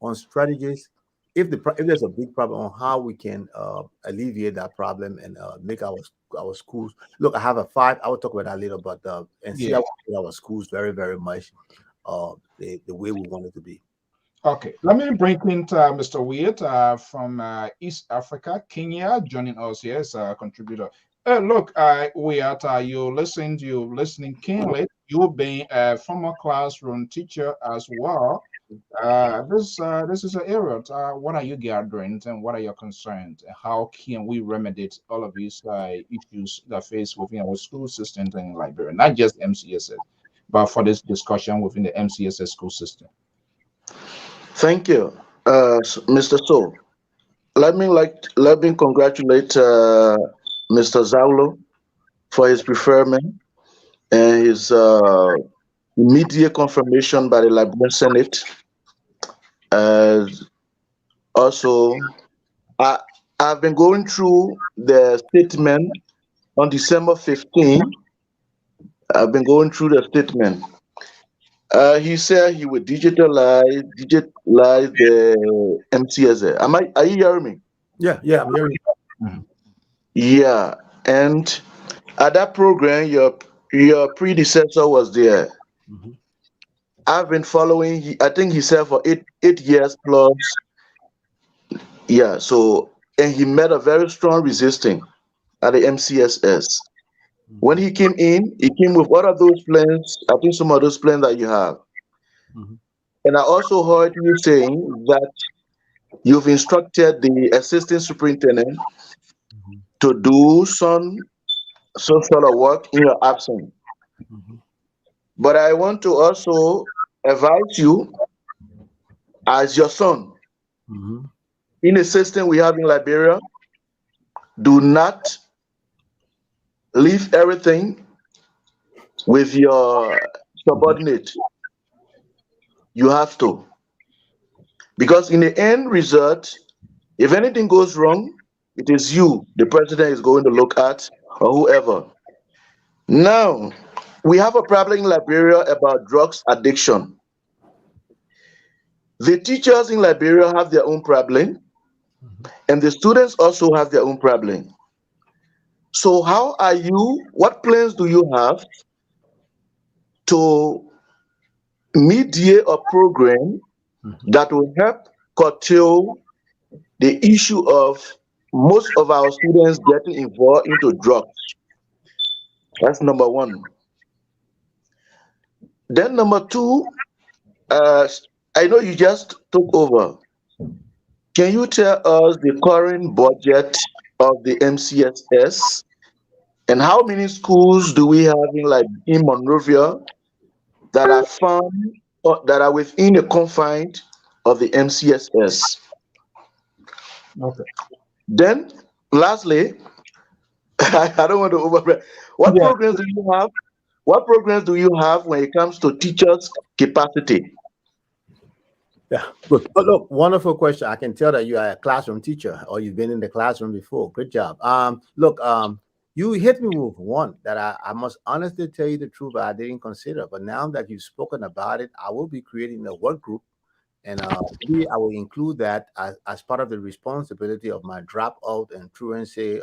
on strategies. If there's a big problem, on how we can alleviate that problem and make our schools. Look, I have a 5. I will talk about that later, but and see our schools very, very much the way we want it to be. Okay, let me bring in Mr. Weird from East Africa, Kenya, joining us here as a contributor. Look, Weird, you're listening keenly. You've been a former classroom teacher as well. This is an area. What are you gathering, and what are your concerns? How can we remedy all of these issues that face within our school systems in Liberia, not just MCSS, but for this discussion within the MCSS school system? Thank you, Mr. So. Let me congratulate Mr. Zawolo for his preferment and his immediate confirmation by the Liberian Senate. Also, I've been going through the statement on December 15. I've been going through the statement. He said he would digitalize the MCSS. Are you hearing me? Yeah, I'm hearing you. Yeah, and at that program, your predecessor was there. I've been following. I think he said for eight years plus. Yeah, so and he met a very strong resistance at the MCSS. When he came in, he came with what are those plans? I think some of those plans that you have. And I also heard you saying that you've instructed the assistant superintendent to do some sort of work in your absence. But I want to also advise you as your son in a system we have in Liberia, do not leave everything with your subordinate. You have to. Because in the end result, if anything goes wrong, it is you, the president is going to look at, or whoever. Now, we have a problem in Liberia about drugs addiction. The teachers in Liberia have their own problem, and the students also have their own problem. So what plans do you have to mediate a program that will help curtail the issue of most of our students getting involved into drugs? That's number one. Then number two, I know you just took over. Can you tell us the current budget of the MCSS and how many schools do we have in Monrovia that are found or that are within the confines of the MCSS? Okay. Then, lastly, I don't want to overplay. What programs do you have? What programs do you have when it comes to teachers' capacity? Yeah, good. But look, wonderful question. I can tell that you are a classroom teacher or you've been in the classroom before. Good job. You hit me with one that I must honestly tell you the truth, I didn't consider. But now that you've spoken about it, I will be creating a work group, and I will include that as part of the responsibility of my dropout and truancy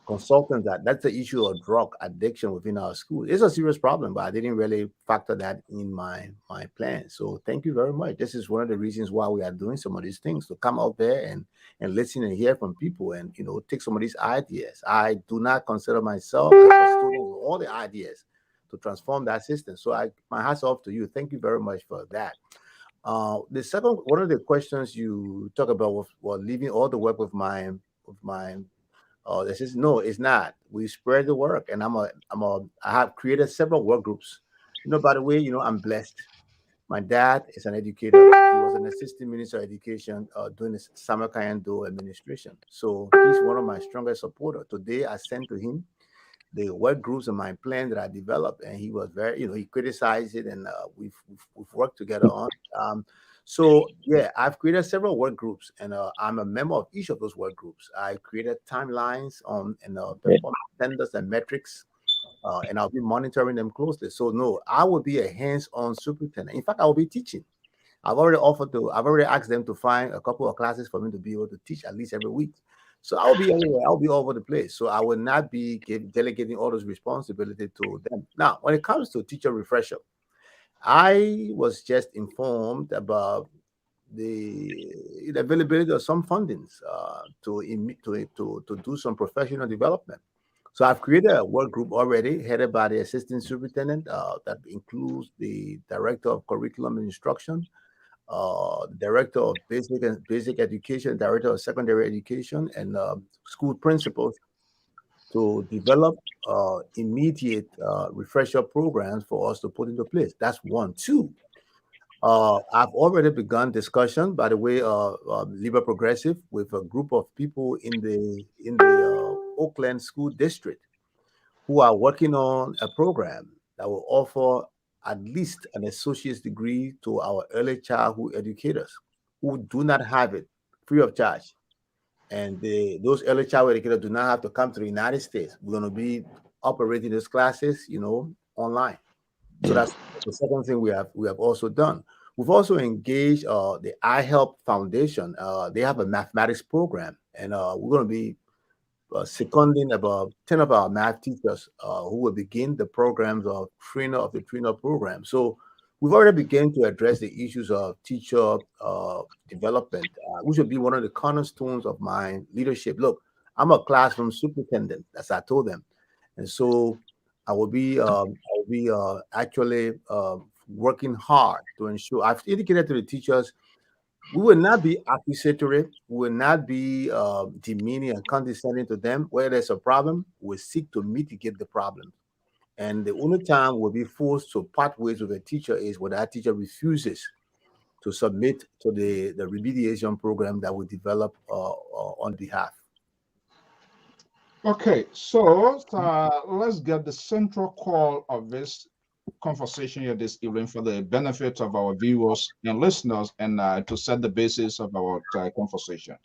consultants. That's the issue of drug addiction within our school. It's a serious problem, but I didn't really factor that in my plan. So thank you very much. This is one of the reasons why we are doing some of these things, to come out there and listen and hear from people and take some of these ideas. I do not consider myself as a student with all the ideas to transform that system. So my hats off to you. Thank you very much for that. The second one of the questions you talk about was leaving all the work with my this is no, it's not. We spread the work, and I have created several work groups. By the way, I'm blessed. My dad is an educator. He was an assistant minister of education during the Summer Kayando administration. So he's one of my strongest supporters. Today, I sent to him the work groups and my plan that I developed, and he was very, he criticized it, and we've worked together on. So yeah, I've created several work groups, and I'm a member of each of those work groups. I created timelines on and performance standards and metrics, and I'll be monitoring them closely. So no, I will be a hands-on superintendent. In fact, I will be teaching. I've already asked them to find a couple of classes for me to be able to teach at least every week. So I'll be everywhere. I'll be all over the place. So I will not be delegating all those responsibility to them. Now, when it comes to teacher refresher, I was just informed about the availability of some fundings to do some professional development. So I've created a work group already, headed by the assistant superintendent, that includes the director of curriculum and instruction, director of basic education, director of secondary education, and school principals to develop immediate refresher programs for us to put into place. That's one. Two, I've already begun discussion, by the way, Libre Progressive, with a group of people in the Oakland School District who are working on a program that will offer at least an associate's degree to our early childhood educators who do not have it free of charge. And those early childhood educators do not have to come to the United States. We're going to be operating those classes, online. So that's the second thing we have also done. We've also engaged the iHelp Foundation. They have a mathematics program, and we're going to be seconding about 10 of our math teachers who will begin the programs of the trainer program. So we've already begun to address the issues of teacher development, which will be one of the cornerstones of my leadership. Look, I'm a classroom superintendent, as I told them, and so I will be actually working hard to ensure. I've indicated to the teachers, we will not be accusatory, we will not be demeaning and condescending to them. Where there's a problem, we'll seek to mitigate the problem. And the only time we'll be forced to part ways with a teacher is when that teacher refuses to submit to the remediation program that we develop on behalf. Okay, so let's get the central call of this conversation here this evening for the benefit of our viewers and listeners, and to set the basis of our conversation.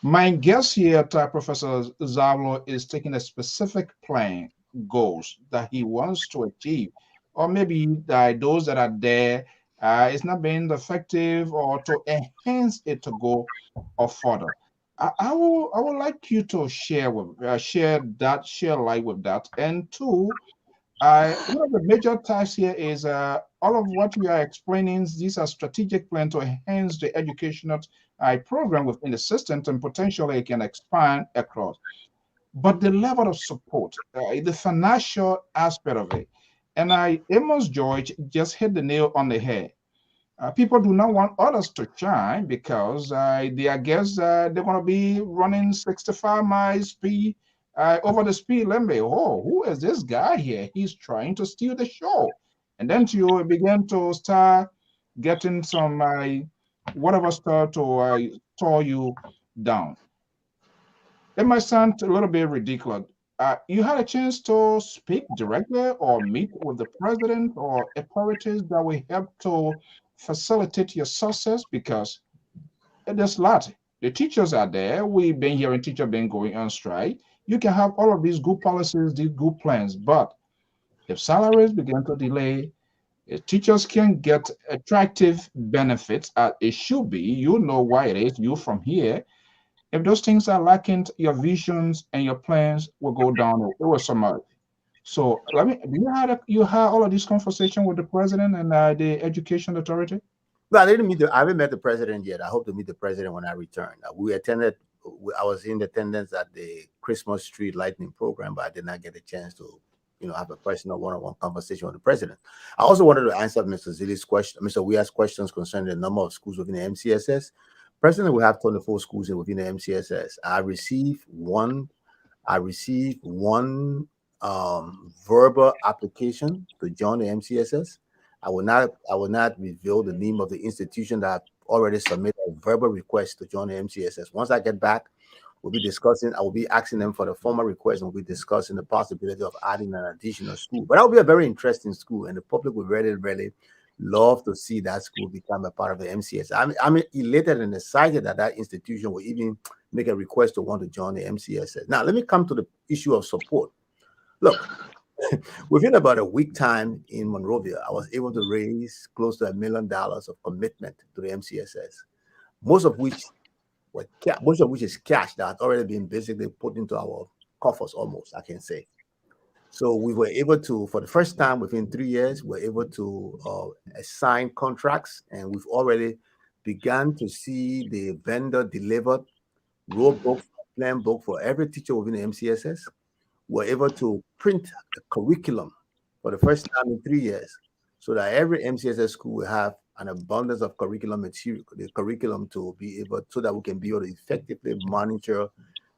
My guest here, Professor Zawolo, is taking a specific plan, goals that he wants to achieve, or maybe those that are there, it's not being effective, or to enhance it to go or further. I would like you to share light with that. And two, one of the major tasks here is all of what we are explaining. These are strategic plans to enhance the educational program within the system, and potentially it can expand across. But the level of support, the financial aspect of it, and Amos George just hit the nail on the head. People do not want others to shine because they, I guess, they're going to be running 65 miles speed over the speed limit. Oh, who is this guy here? He's trying to steal the show. And then you begin to start getting some whatever stuff to tore you down. It might sound a little bit ridiculous. You had a chance to speak directly or meet with the president or authorities that will help to facilitate your success, because there's a lot. The teachers are there. We've been hearing teachers been going on strike. You can have all of these good policies, these good plans, but if salaries begin to delay, teachers can get attractive benefits as it should be. You know why it is. You from here. If those things are lacking, your visions and your plans will go down. It will submerge. So let me. Do you had all of this conversation with the president and the education authority? No, I haven't met the president yet. I hope to meet the president when I return. I was in attendance at the Christmas tree lighting program, but I did not get a chance to, have a personal one-on-one conversation with the president. I also wanted to answer Mr. Weah's questions concerning the number of schools within the MCSS. Presently, we have 24 schools within the MCSS. I received one verbal application to join the MCSS. I will not reveal the name of the institution that already submitted a verbal request to join the MCSS. Once I get back, We'll be discussing, I will be asking them for the formal request, and we'll be discussing the possibility of adding an additional school. But that will be a very interesting school, and the public will really, really love to see that school become a part of the MCS. I'm elated and excited that that institution will even make a request to want to join the MCSS. Now, let me come to the issue of support. Look, within about a week time in Monrovia, I was able to raise close to $1 million of commitment to the MCSS, most of which is cash that had already been basically put into our coffers, almost, I can say. So we were able to, for the first time within 3 years, we're able to assign contracts, and we've already begun to see the vendor delivered rule book, plan book for every teacher within the MCSS. We're able to print a curriculum for the first time in 3 years, so that every MCSS school will have an abundance of curriculum material, the curriculum to be able, so that we can be able to effectively monitor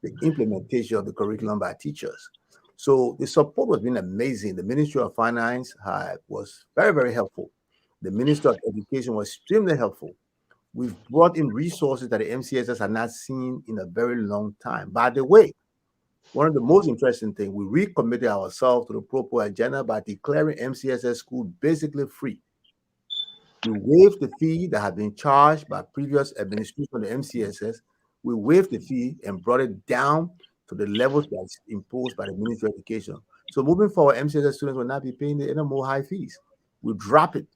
the implementation of the curriculum by teachers. So the support has been amazing. The Ministry of Finance was very, very helpful. The Ministry of Education was extremely helpful. We've brought in resources that the MCSS had not seen in a very long time. By the way, one of the most interesting things, we recommitted ourselves to the proper agenda by declaring MCSS school basically free. We waived the fee that had been charged by previous administration of the MCSS. We waived the fee and brought it down to the levels that's imposed by the Ministry of Education. So moving forward, MCSS students will not be paying any more high fees. We drop it.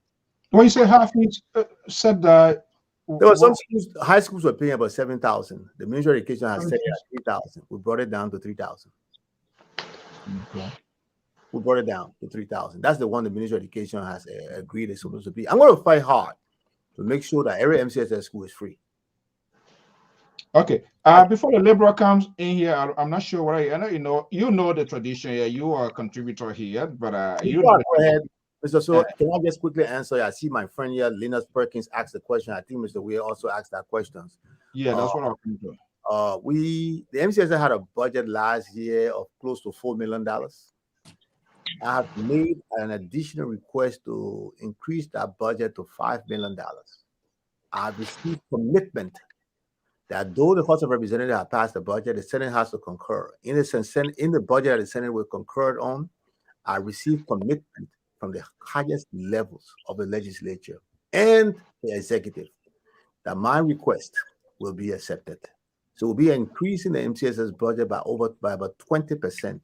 When you say high fees, said that there were some schools, high schools were paying about $7,000. The Ministry of Education has set it at $3,000. We brought it down to $3,000. Okay. We brought it down to $3,000. That's the one the Ministry of Education has agreed is supposed to be. I'm going to fight hard to make sure that every MCSS school is free. Okay. Before the Liberia comes in here, I'm not sure what I know. You know the tradition here. You are a contributor here, but you know. Go ahead, Mr. So. Can I just quickly answer? I see my friend here, Linus Perkins, asked the question. I think Mr. Weir also asked that question. Yeah, that's what I'm doing. The MCSS had a budget last year of close to $4 million. I have made an additional request to increase that budget to $5 million. I have received commitment that though the House of Representatives have passed the budget, the Senate has to concur. In the budget that the Senate will concur on, I received commitment from the highest levels of the legislature and the executive that my request will be accepted. So we'll be increasing the MCSS budget by about 20%,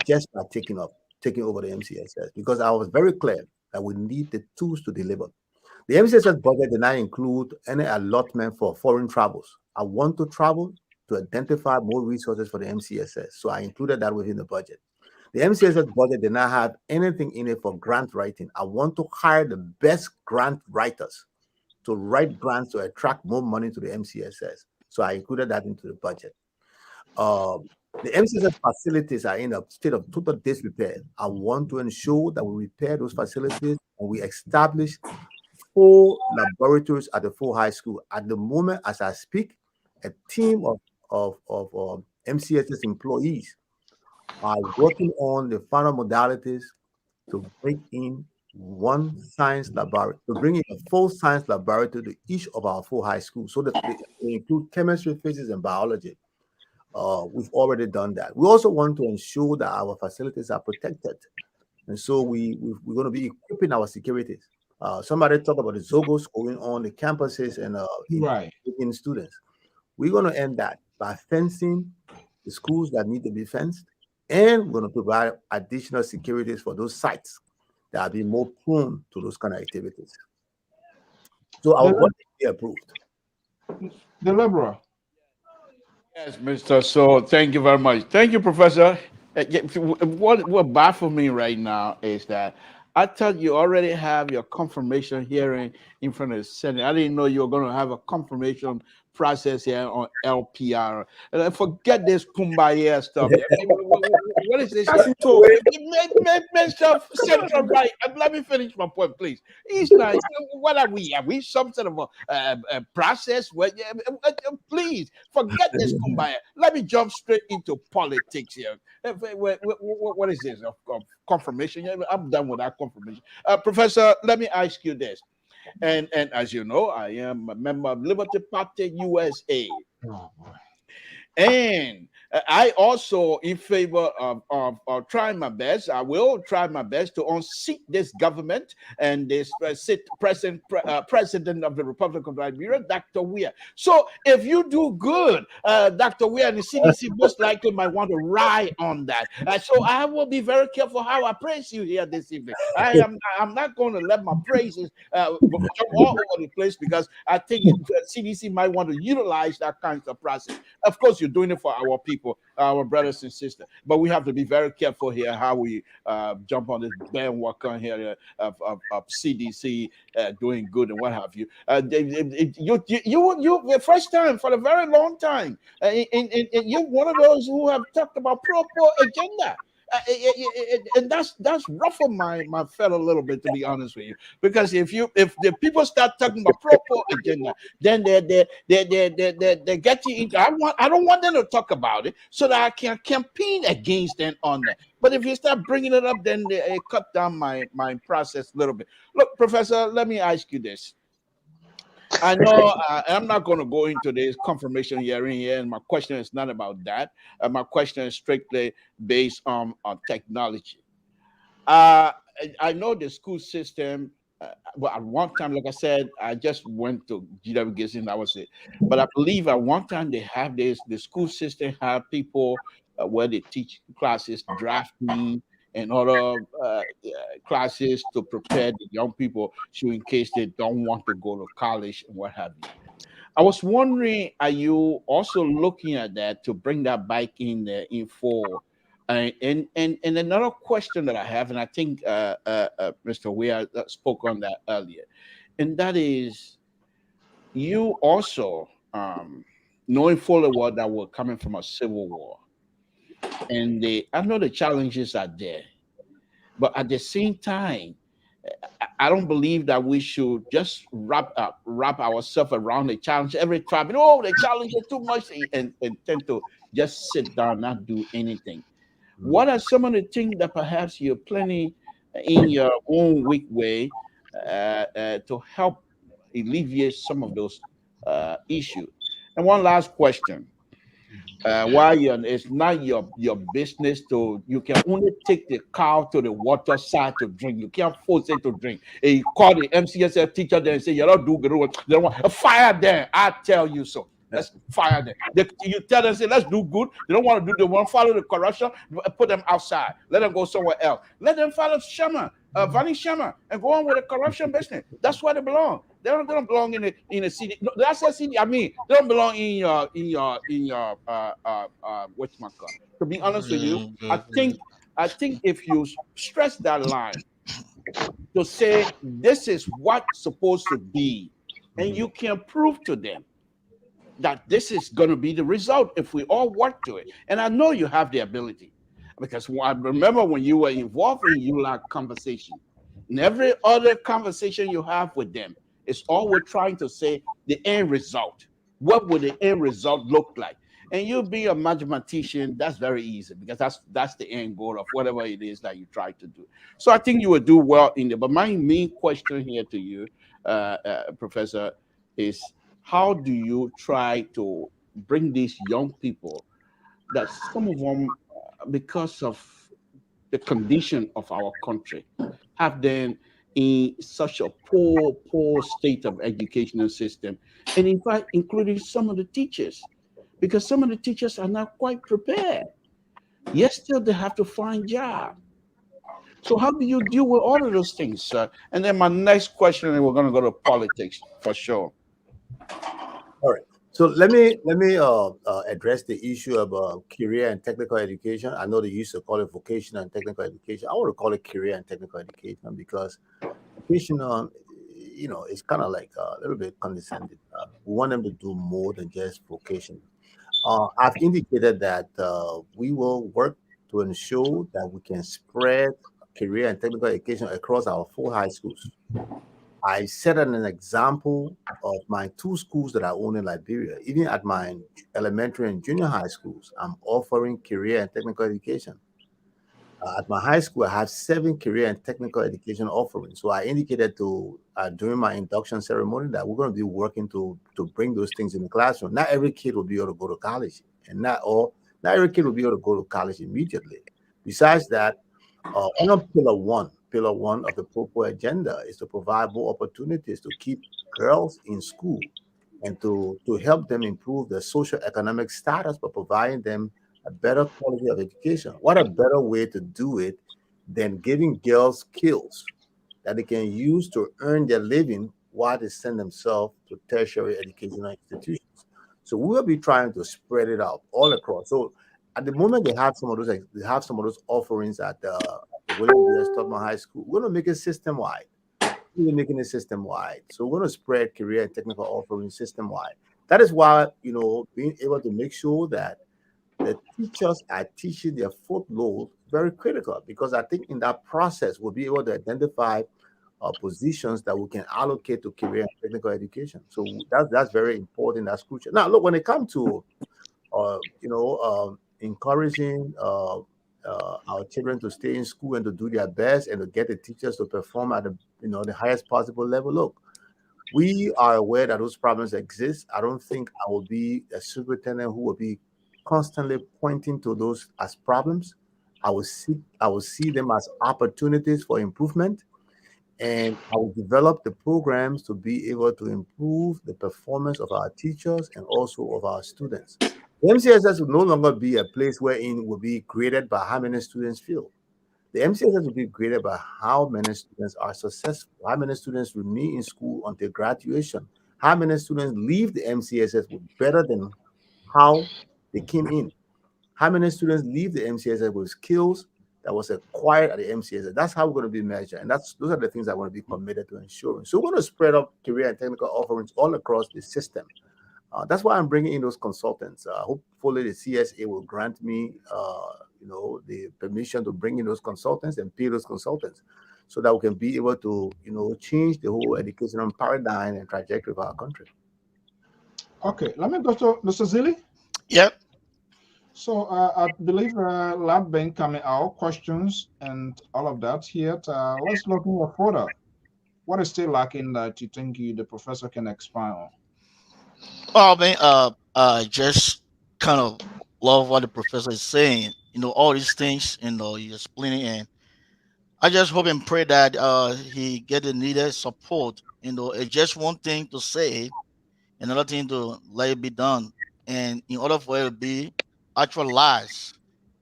just by taking over the MCSS, because I was very clear that we need the tools to deliver. The MCSS budget did not include any allotment for foreign travels. I want to travel to identify more resources for the MCSS, so I included that within the budget. The MCSS budget did not have anything in it for grant writing. I want to hire the best grant writers to write grants to attract more money to the MCSS, so I included that into the budget. The MCSS facilities are in a state of total disrepair. I want to ensure that we repair those facilities and we establish 4 laboratories at the 4 high school. At the moment, as I speak, a team of MCSS employees are working on the final modalities to bring in one science laboratory, to bring in a full science laboratory to each of our 4 high schools, so that they include chemistry, physics, and biology. We've already done that. We also want to ensure that our facilities are protected, and so we're going to be equipping our securities. Somebody talked about the Zogos going on the campuses and in students. We're going to end that by fencing the schools that need to be fenced, and we're going to provide additional securities for those sites that are being more prone to those kind of activities. So our budget be approved. The Liberia. Yes, Mr. So thank you very much. Thank you, Professor. What baffles me right now is that I thought you already have your confirmation hearing in front of the Senate. I didn't know you were going to have a confirmation process here on LPR. And forget this kumbaya stuff. What is this? Mr. Central Right. Let me finish my point, please. He's not. What are we? Are we some sort of a process? Please forget this kumbaya. Let me jump straight into politics here. What is this? Confirmation? I'm done with that confirmation. Professor, let me ask you this. And as you know, I am a member of Liberty Party USA. And I also in favor of trying my best. I will try my best to unseat this government and this president of the Republic of Liberia, Dr. Weir. So if you do good, Dr. Weir and the CDC most likely might want to ride on that. So I will be very careful how I praise you here this evening. I'm not going to let my praises jump all over the place, because I think CDC might want to utilize that kind of process. Of course, you're doing it for our people, our brothers and sisters, but we have to be very careful here how we jump on this bandwagon here of CDC doing good and what have you. You the first time for a very long time, and you're one of those who have talked about pro-poor agenda. And that's ruffled my fellow a little bit, to be honest with you, because if the people start talking about pro-poor agenda, then they get you into. I don't want them to talk about it so that I can campaign against them on that. But if you start bringing it up, then they cut down my process a little bit. Look, Professor, let me ask you this. I know I'm not going to go into this confirmation hearing here, and my question is not about that. My question is strictly based on technology. I know the school system. Well, at one time, like I said, I just went to GWGC and that was it. But I believe at one time they have this. The school system have people where they teach classes, drafting, and other classes to prepare the young people, so in case they don't want to go to college and what have you. I was wondering, are you also looking at that to bring that back in the info? And another question that I have, and I think Mr. Weir spoke on that earlier, and that is, you also knowing fully well that we're coming from a civil war, and I know the challenges are there, but at the same time, I don't believe that we should just wrap ourselves around the challenge every time. The challenge is too much, and tend to just sit down, not do anything. What are some of the things that perhaps you're planning in your own weak way to help alleviate some of those issues? And one last question. It's not your business you can only take the cow to the water side to drink. You can't force it to drink. And you call the MCSF teacher there and say, you don't do good. They don't want fire them. I tell you so. Let's fire them. You tell them, say, let's do good. They don't want to do. They want to follow the corruption. Put them outside. Let them go somewhere else. Let them follow Vani Shama, and go on with the corruption business. That's where they belong. They don't belong in the city. No, that's a city. I mean, they don't belong in your whatchamacallit. To be honest with you, I think if you stress that line to say this is what's supposed to be, and you can prove to them that this is going to be the result if we all work to it. And I know you have the ability, because I remember when you were involved in ULAC conversation, and every other conversation you have with them, it's always trying to say the end result. What would the end result look like? And you being a mathematician, that's very easy, because that's the end goal of whatever it is that you try to do. So I think you would do well in there. But my main question here to you, Professor, is how do you try to bring these young people, that some of them, because of the condition of our country, have them in such a poor state of educational system, and in fact, including some of the teachers, because some of the teachers are not quite prepared. Yes, still they have to find jobs. So how do you deal with all of those things, sir? And then my next question, and we're going to go to politics for sure. All right. So let me address the issue of career and technical education. I know they used to call it vocational and technical education. I want to call it career and technical education, because vocational, it's kind of like a little bit condescending. We want them to do more than just vocation. I've indicated that we will work to ensure that we can spread career and technical education across our 4 high schools. I set an example of my 2 schools that I own in Liberia. Even at my elementary and junior high schools, I'm offering career and technical education. At my high school, I have 7 career and technical education offerings. So I indicated during my induction ceremony that we're going to be working to bring those things in the classroom. Not every kid will be able to go to college, and not every kid will be able to go to college immediately. Besides that, under pillar one of the Popo agenda is to provide more opportunities to keep girls in school and to help them improve their social economic status by providing them a better quality of education. What a better way to do it than giving girls skills that they can use to earn their living while they send themselves to tertiary educational institutions. So we will be trying to spread it out all across. So at the moment they have some of those offerings at the William B. S. Tubman High School. We're going to make it system wide. We're making it system wide. So we're going to spread career and technical offerings system wide. That is why being able to make sure that the teachers are teaching their foot load very critical, because I think in that process we'll be able to identify positions that we can allocate to career and technical education. So that's very important. That's crucial. Now, look, when it comes to encouraging our children to stay in school and to do their best and to get the teachers to perform at the highest possible level. Look, we are aware that those problems exist. I don't think I will be a superintendent who will be constantly pointing to those as problems. I will see them as opportunities for improvement, and I will develop the programs to be able to improve the performance of our teachers and also of our students. The MCSS will no longer be a place wherein it will be graded by how many students feel. The MCSS will be graded by how many students are successful, how many students remain in school until graduation, how many students leave the MCSS with better than how they came in, how many students leave the MCSS with skills that was acquired at the MCSS. That's how we're going to be measured, and those are the things I want to be committed to ensuring. So we're going to spread up career and technical offerings all across the system. That's why I'm bringing in those consultants. Hopefully, the CSA will grant me, the permission to bring in those consultants and pay those consultants, so that we can be able to, change the whole educational paradigm and trajectory of our country. Okay, let me go to Mr. Zilli. Yep. So I believe lab been coming out questions and all of that here. Let's look more further. What is still lacking that you think the professor can expand on? Well, I just kind of love what the professor is saying. All these things, he's explaining, and I just hope and pray that he get the needed support. It's just one thing to say, another thing to let it be done. And in order for it to be actualized,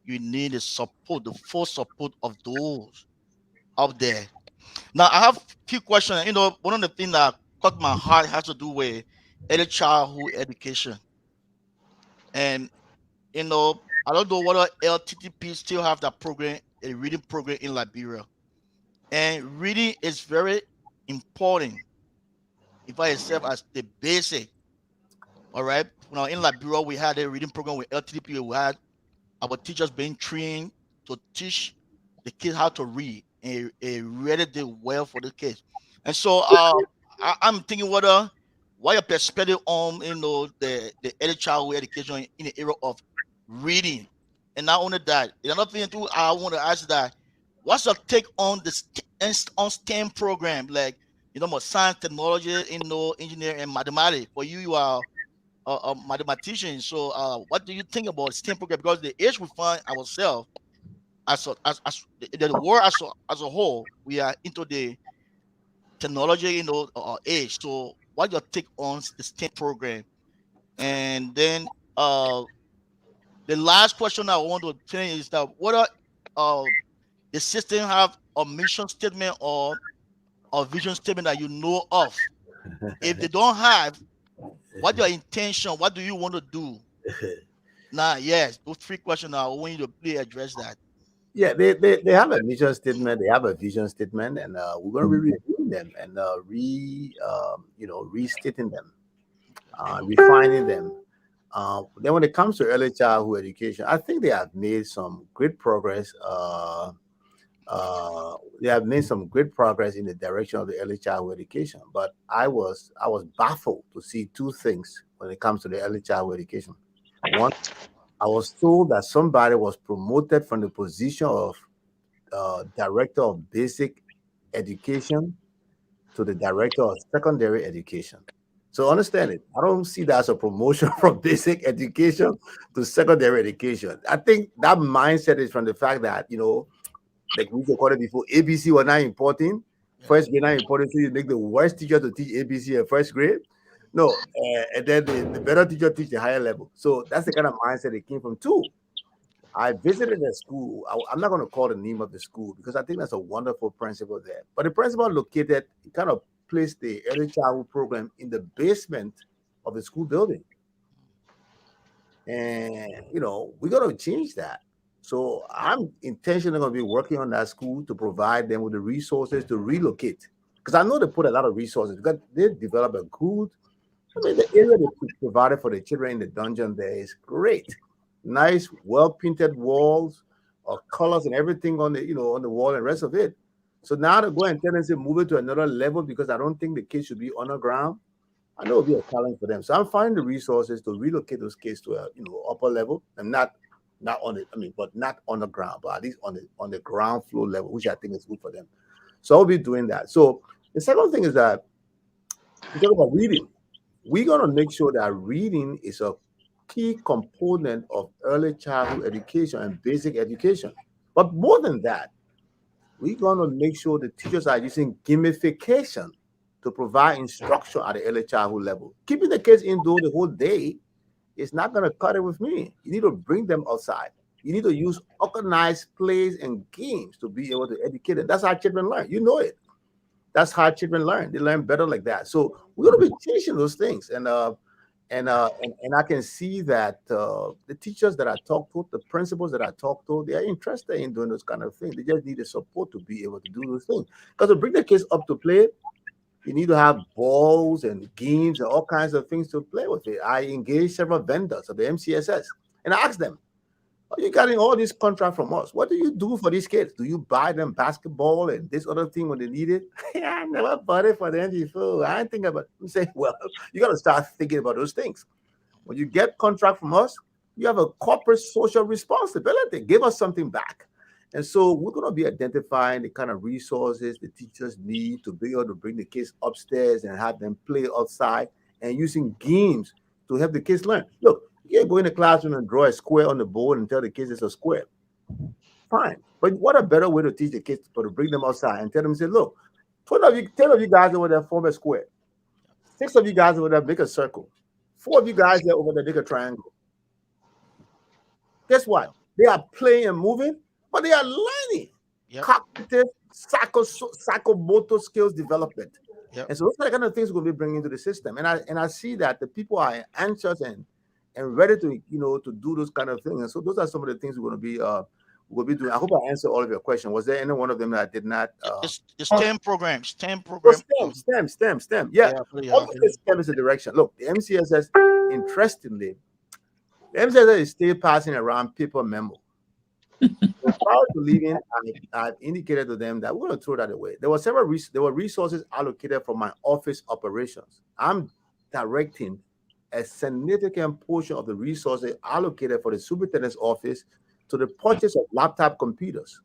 you need the support, the full support of those out there. Now, I have a few questions. One of the things that caught my heart has to do with early childhood education. And, I don't know whether LTTP still have that program, a reading program in Liberia. And reading is very important, if I itself as the basic. All right. Now in Liberia, we had a reading program with LTTP. We had our teachers being trained to teach the kids how to read, and read it well for the kids. And so I'm thinking what your perspective on the early childhood education in the era of reading. And not only that, another thing too, I want to ask that what's your take on on STEM program, like more science, technology, engineering and mathematics? For you are a mathematician. So what do you think about STEM program? Because the age we find ourselves as the world as a whole, we are into the technology, age. So what your take on the STEM program? And then the last question I want to finish is that whether the system have a mission statement or a vision statement that you know of. If they don't have, what your intention? What do you want to do? Now, yes, those three questions. I want you to please address that. Yeah, they have a mission statement, they have a vision statement, and we're going to be reviewing them and restating them, refining them. Then when it comes to early childhood education, I think they have made some great progress. They have made some great progress in the direction of the early childhood education. But I was baffled to see two things when it comes to the early childhood education. One, I was told that somebody was promoted from the position of director of basic education to the director of secondary education. So understand it. I don't see that as a promotion from basic education to secondary education. I think that mindset is from the fact that, like we called it before, ABC was not important. First grade not important, so you make the worst teacher to teach ABC in first grade. No, and then the better teacher teach the higher level. So that's the kind of mindset it came from too. I visited a school. I'm not going to call the name of the school because I think that's a wonderful principal there. But the principal located, kind of placed the early childhood program in the basement of the school building. And, we're going to change that. So I'm intentionally going to be working on that school to provide them with the resources to relocate. Because I know they put a lot of resources because they develop a good, the area they provided for the children in the dungeon there is great. Nice, well-painted walls, colors and everything on the, on the wall and the rest of it. So now to go and tell them to move it to another level because I don't think the kids should be underground. I know it'll be a challenge for them. So I'm finding the resources to relocate those kids to a, upper level and not on the, but not on the ground, but at least on the ground floor level, which I think is good for them. So I'll be doing that. So the second thing is that we talk about reading. We're going to make sure that reading is a key component of early childhood education and basic education. But more than that, we're going to make sure the teachers are using gamification to provide instruction at the early childhood level. Keeping the kids indoors the whole day is not going to cut it with me. You need to bring them outside. You need to use organized plays and games to be able to educate them. That's how children learn. You know it. That's how children learn. They learn better like that. So we're going to be teaching those things. And I can see that the teachers that I talk to, the principals that I talk to, they are interested in doing those kind of things. They just need the support to be able to do those things. Because to bring the kids up to play, you need to have balls and games and all kinds of things to play with it. I engaged several vendors of the MCSS, and I asked them, "Are you getting all this contract from us? What do you do for these kids? Do you buy them basketball and this other thing when they need it?" I never bought it for them before. I think about it. I'm saying, well, you got to start thinking about those things. When you get contract from us, you have a corporate social responsibility. Give us something back. And so we're going to be identifying the kind of resources the teachers need to be able to bring the kids upstairs and have them play outside and using games to help the kids learn. Look, you can't go in the classroom and draw a square on the board and tell the kids it's a square. Fine. But what a better way to teach the kids, but to bring them outside and tell them, say, look, 10 of you guys over there form a square. 6 of you guys over there make a circle. 4 of you guys there over there make a triangle. Guess what? They are playing and moving, but they are learning cognitive, psychomotor skills development. Yep. And so those are the kind of things we're going to be bringing into the system. And I see that the people are anxious and ready to to do those kind of things. And so those are some of the things we're going to be doing. I hope I answered all of your questions. Was there any one of them that I did not? It's STEM programs. STEM program. STEM. Yeah. STEM is the direction. Look, the MCSS, interestingly, the MCSS is still passing around paper memo. Prior to leaving, I've indicated to them that we're going to throw that away. There were resources allocated for my office operations. I'm directing a significant portion of the resources allocated for the superintendent's office to the purchase of laptop computers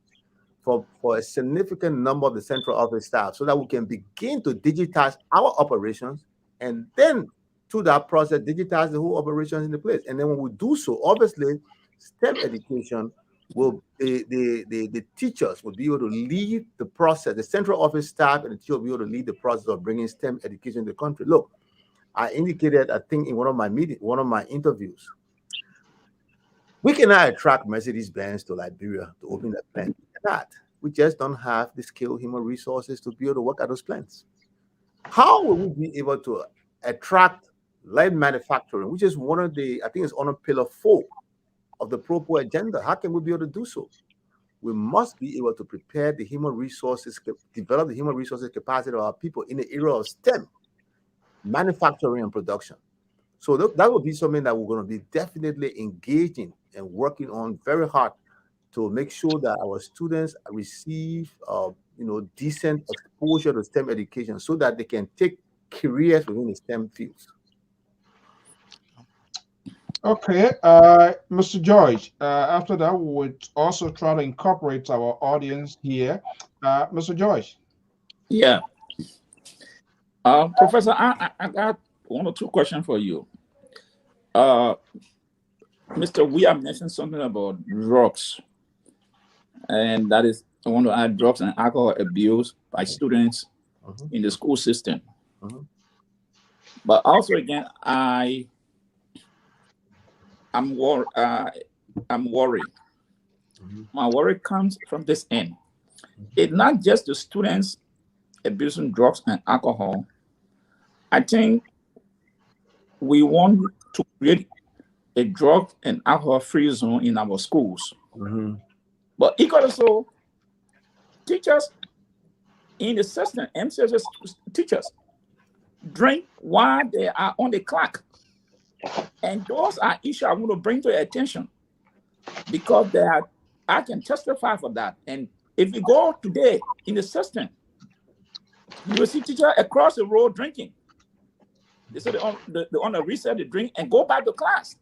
for a significant number of the central office staff so that we can begin to digitize our operations and then through that process digitize the whole operations in the place. And then when we do so, obviously STEM education will the teachers will be able to lead the process. The central office staff and the teacher will be able to lead the process of bringing STEM education to the country. Look, I indicated, I think in one of my interviews, we cannot attract Mercedes-Benz to Liberia to open that plant. We cannot. We just don't have the skilled human resources to be able to work at those plants. How will we be able to attract light manufacturing, which is one of the, I think it's on pillar 4 of the Pro agenda? How can we be able to do so? We must be able to prepare the human resources, develop the human resources capacity of our people in the area of STEM, manufacturing and production. So that will be something that we're going to be definitely engaging and working on very hard to make sure that our students receive, decent exposure to STEM education so that they can take careers within the STEM fields. Okay, Mr. George, after that, we would also try to incorporate our audience here. Mr. George. Yeah. Professor, I got one or two questions for you. Mr. We have mentioned something about drugs, and that is, I want to add drugs and alcohol abuse by students in the school system. But also, again, I'm worried. My worry comes from this end. It's not just the students abusing drugs and alcohol. I think we want to create a drug and alcohol-free zone in our schools. But equally so, teachers in the system, MCS teachers, drink while they are on the clock. And those are issues I want to bring to your attention, because I can testify for that. And if you go today in the system, you will see teachers across the road drinking. They say they on a reset, they drink and go back to class.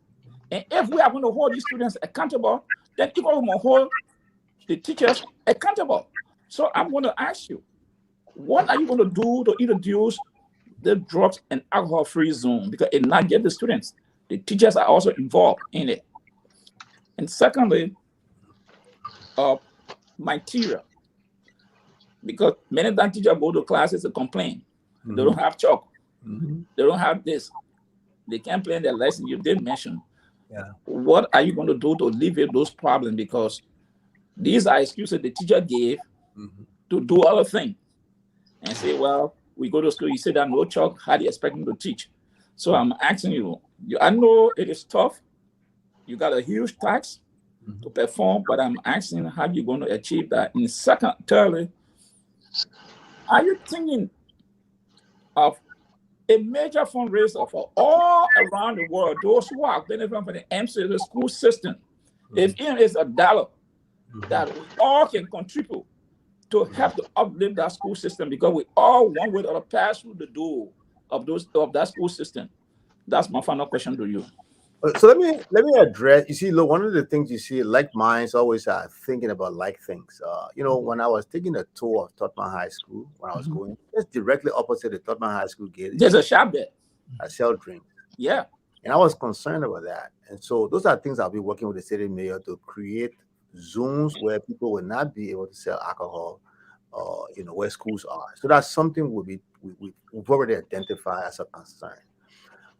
And if we are going to hold these students accountable, then people will hold the teachers accountable. So I'm going to ask you, what are you going to do to introduce the drugs and alcohol-free zone? Because it's not just the students, the teachers are also involved in it. And secondly, material. Because many times teachers go to classes to complain. They don't have chalk. They don't have this. They can't plan their lesson. You did mention. What are you going to do to alleviate those problems? Because these are excuses the teacher gave to do other things. And say, well, we go to school, you sit down, no chalk, how do you expect them to teach? So I'm asking you, I know it is tough. You got a huge tax to perform, but I'm asking how you going to achieve that. And thirdly, are you thinking of a major fundraiser for all around the world, those who are benefiting from the MCS school system? If even it's $1 that we all can contribute to help to uplift that school system, because we all one way or other pass through the door of that school system. That's my final question to you. So let me address. You see, look, one of the things you see, like minds always are thinking about like things. When I was taking a tour of Tottenham High School, when I was going, just directly opposite the Tottenham High School gate, there's a shop there. I sell drinks. Yeah, and I was concerned about that. And so those are things I'll be working with the city mayor to create zones where people will not be able to sell alcohol, where schools are. So that's something we've already identified as a concern.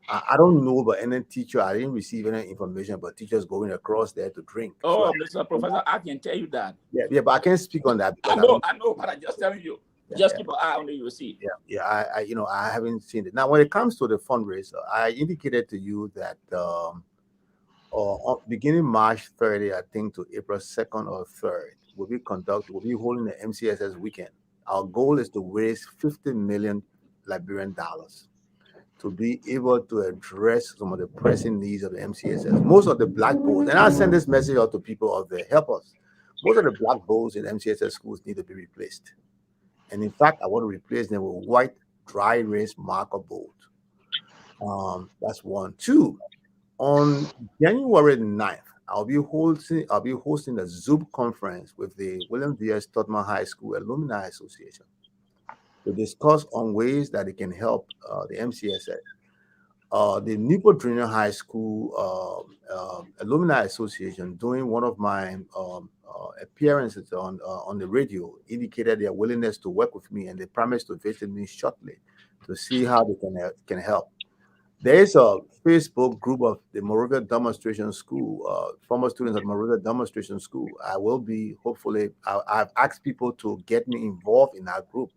I don't know about any teacher. I didn't receive any information about teachers going across there to drink. Oh, so Mr. Professor, I can tell you that. Yeah, but I can't speak on that. I know, but I'm just telling you. Just keep an eye on it, you will see. I haven't seen it. Now, when it comes to the fundraiser, I indicated to you that beginning March 30, I think, to April 2nd or 3rd, we'll be holding the MCSS weekend. Our goal is to raise 50 million Liberian dollars to be able to address some of the pressing needs of the MCSS. Most of the blackboards, and I'll send this message out to people out there, help us. Most of the blackboards in MCSS schools need to be replaced. And in fact, I want to replace them with white dry erase marker boards. That's one. Two, on January 9th, I'll be hosting a Zoom conference with the William D.S. Tottenham High School Alumni Association to discuss on ways that it can help the MCSS. The Newport Junior High School Alumni Association, during one of my appearances on the radio, indicated their willingness to work with me, and they promised to visit me shortly to see how they can help. There is a Facebook group of the Moravia Demonstration School, former students at Moravia Demonstration School. I've asked people to get me involved in that group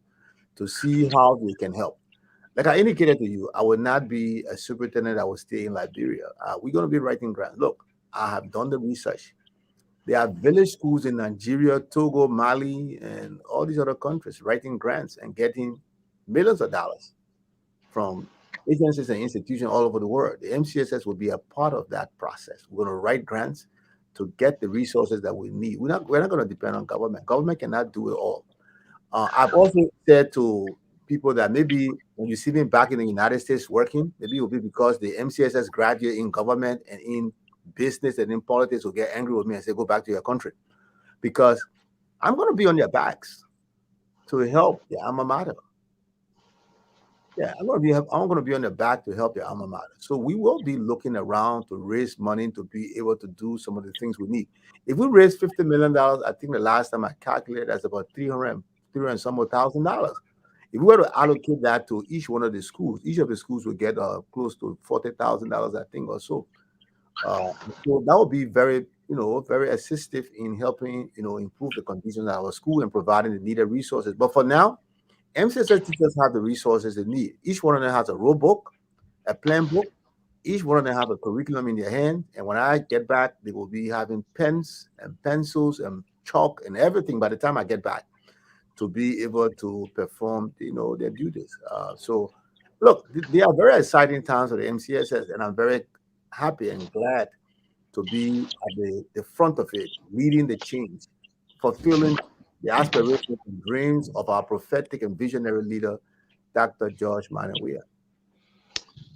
to see how they can help. Like I indicated to you, I will not be a superintendent. I will stay in Liberia. We're going to be writing grants. Look, I have done the research. There are village schools in Nigeria, Togo, Mali, and all these other countries writing grants and getting millions of dollars from agencies and institutions all over the world. The MCSS will be a part of that process. We're going to write grants to get the resources that we need. We're not going to depend on government. Government cannot do it all. I've also said to people that maybe when you see me back in the United States working, maybe it will be because the MCSS graduate in government and in business and in politics will get angry with me and say, go back to your country. Because I'm going to be on their backs to help the alma mater. Yeah, I'm gonna be on the back to help the alma mater. So we will be looking around to raise money to be able to do some of the things we need. If we raise $50 million, I think the last time I calculated that's about 300 some more $1,000. If we were to allocate that to each one of the schools, each of the schools would get close to $40,000, I think, or so. So that would be very, very assistive in helping, improve the conditions at our school and providing the needed resources. But for now, MCSS teachers have the resources they need. Each one of them has a rule book, a plan book. Each one of them have a curriculum in their hand. And when I get back, they will be having pens and pencils and chalk and everything by the time I get back to be able to perform, their duties. So, look, they are very exciting times for the MCSS, and I'm very happy and glad to be at the front of it, leading the change, fulfilling the aspirations and dreams of our prophetic and visionary leader, Dr. George Manawia.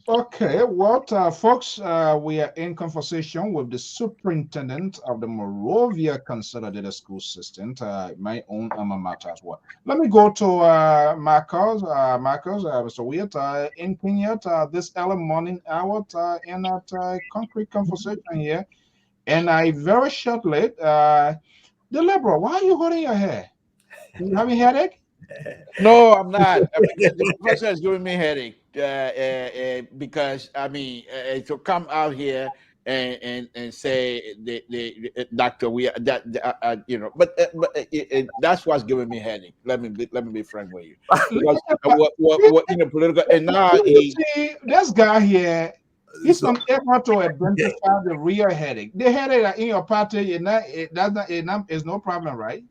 Okay, well, folks, we are in conversation with the superintendent of the Morovia Consolidated School System, my own alma mater as well. Let me go to Marcos, Mr. Weir, in Quinette this early morning hour in that concrete conversation here. And I very shortly, the Liberal, why are you holding your hair? You having headache? No, I'm not. I mean, the professor is giving me headache because to come out here and say the doctor but that's what's giving me headache. Let me be frank with you. Because what political and now see this guy here. He's unable to identify the real headache. The headache in your party, is no problem, right?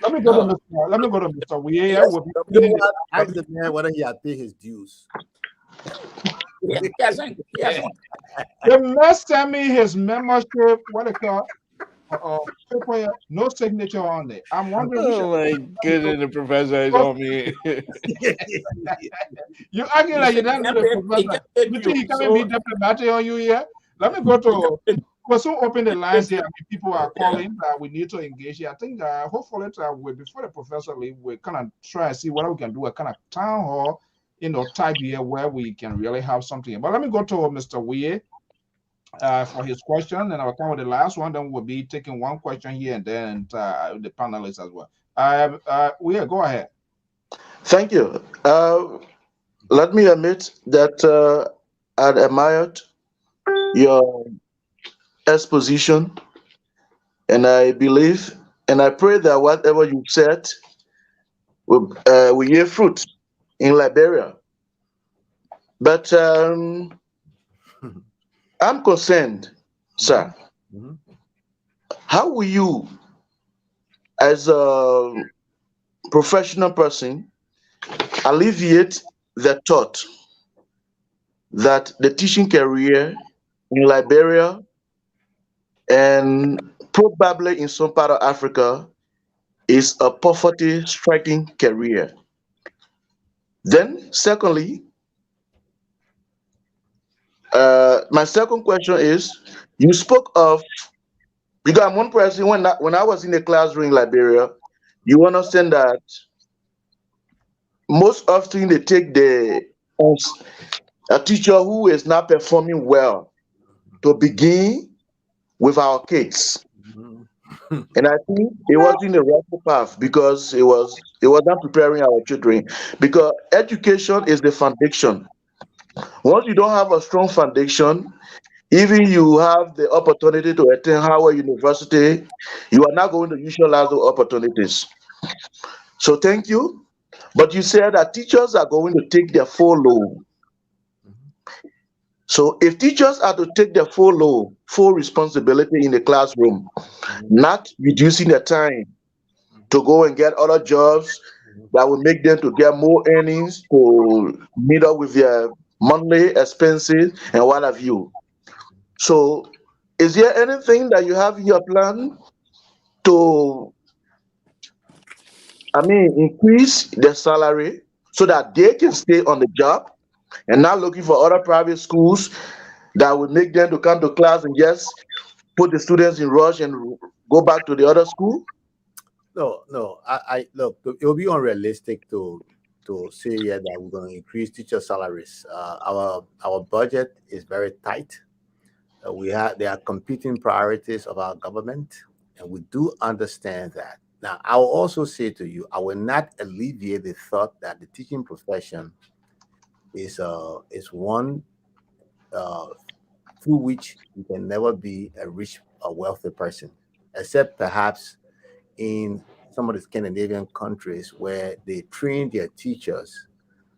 Let me go to Mr. Weir. Yes, ask the man whether he had paid his dues. Yes. He must send me his membership, what they call paper, no signature on it. I'm wondering. Oh my goodness, the professor is on me. You acting like you don't know the professor. You think he can't be diplomatic on you here? Let me go to. We're so open the lines here. I mean, people are calling. We need to engage here. I think hopefully before the professor leave, we kind of try and see what we can do. A kind of town hall, type here where we can really have something. But let me go to Mr. Weir for his question, and I'll come with the last one. Then we'll be taking one question here and then the panelists as well. Weir, go ahead. Thank you. Let me admit that I admired your exposition, and I believe and I pray that whatever you said will yield fruit in Liberia. But I'm concerned, sir. How will you, as a professional person, alleviate the thought that the teaching career in Liberia and probably in some part of Africa is a poverty-striking career? Then, secondly, my second question is, you spoke of, because I'm one person, when I was in the classroom in Liberia, you understand that most often they take a teacher who is not performing well to begin with our kids. And I think it wasn't the right path because it was not preparing our children, because education is the foundation. Once you don't have a strong foundation, even you have the opportunity to attend Howard University, you are not going to utilize those opportunities. So thank you. But you said that teachers are going to take their full load. So if teachers are to take their full responsibility in the classroom, not reducing their time to go and get other jobs that will make them to get more earnings to meet up with their monthly expenses and what have you. So is there anything that you have in your plan to, increase their salary so that they can stay on the job and not looking for other private schools that will make them to come to class and just put the students in rush and go back to the other school? No. I look, it will be unrealistic to to say yet that we're going to increase teacher salaries. Our budget is very tight. There are competing priorities of our government, and we do understand that. Now, I will also say to you, I will not alleviate the thought that the teaching profession is one through which you can never be a rich or wealthy person, except perhaps in some of the Scandinavian countries where they train their teachers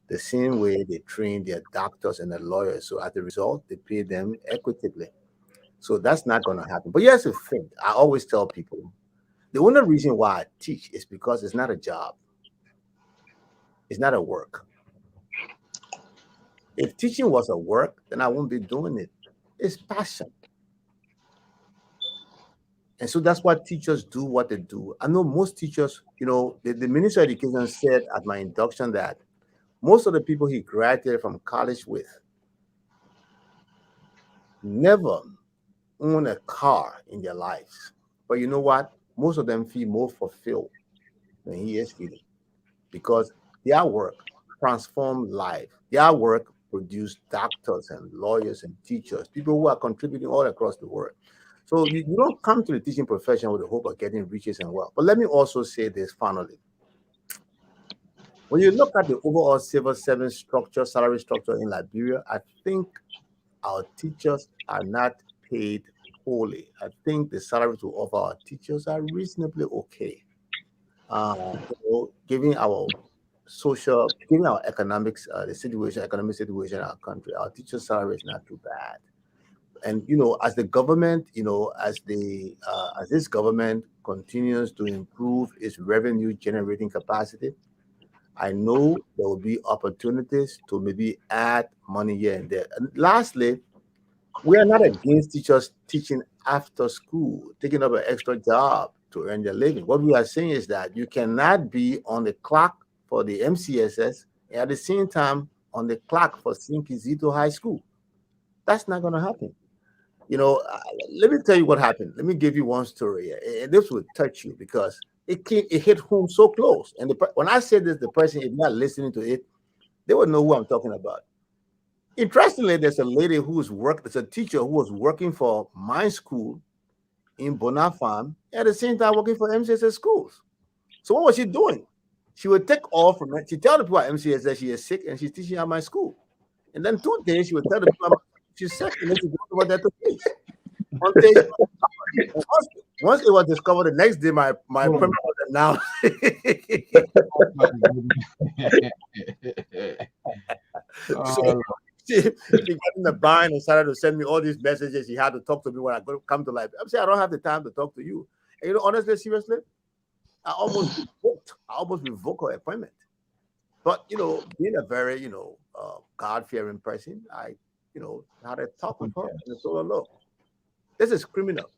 the same way they train their doctors and their lawyers. So as a result, they pay them equitably. So that's not going to happen. But here's the thing. I always tell people, the only reason why I teach is because it's not a job. It's not a work. If teaching was a work, then I wouldn't be doing it. It's passion. And so that's why teachers do what they do. I know most teachers, the Minister of Education said at my induction that most of the people he graduated from college with never own a car in their lives. But you know what? Most of them feel more fulfilled than he is feeling, because their work transformed life. Their work produced doctors and lawyers and teachers, people who are contributing all across the world. So you don't come to the teaching profession with the hope of getting riches and wealth. But let me also say this finally. When you look at the overall civil service structure, salary structure in Liberia, I think our teachers are not paid wholly. I think the salaries we offer our teachers are reasonably okay. Given our economic situation in our country, our teachers' salary is not too bad. And as the government, as this government continues to improve its revenue generating capacity, I know there will be opportunities to maybe add money here and there. And lastly, we are not against teachers teaching after school, taking up an extra job to earn their living. What we are saying is that you cannot be on the clock for the MCSS and at the same time on the clock for Sinkizito High School. That's not going to happen. Let me tell you what happened. Let me give you one story, and this will touch you because it hit home so close. And when I said this, the person is not listening to it, they would know who I'm talking about. Interestingly, there's a lady there's a teacher who was working for my school in Bonafam, at the same time working for MCSS schools. So what was she doing? She would take off from it. She tell the people at MCSS that she is sick and she's teaching at my school. And then 2 days she would tell the people she's sick and then she goes over there to teach. Once it was discovered, the next day my permit was announced. So she got in the bind and started to send me all these messages. She had to talk to me when I come to life. I'm saying I don't have the time to talk to you. And honestly, seriously, I almost revoked her appointment. But being a very God-fearing person, I had a talk with her and told her, look, this is criminal.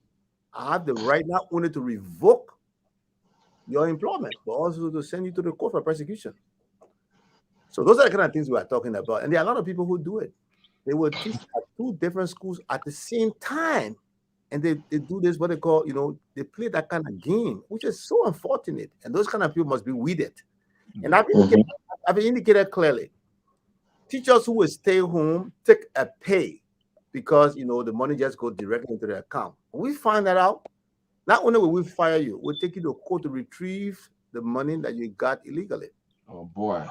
I have the right not only to revoke your employment, but also to send you to the court for persecution. So those are the kind of things we are talking about. And there are a lot of people who do it. They will teach at 2 different schools at the same time. And they do this, what they call, they play that kind of game, which is so unfortunate. And those kind of people must be weeded. And I've indicated clearly, teachers who will stay home take a pay because, the money just goes directly into their account. When we find that out, not only will we fire you, we'll take you to court to retrieve the money that you got illegally. Oh, boy.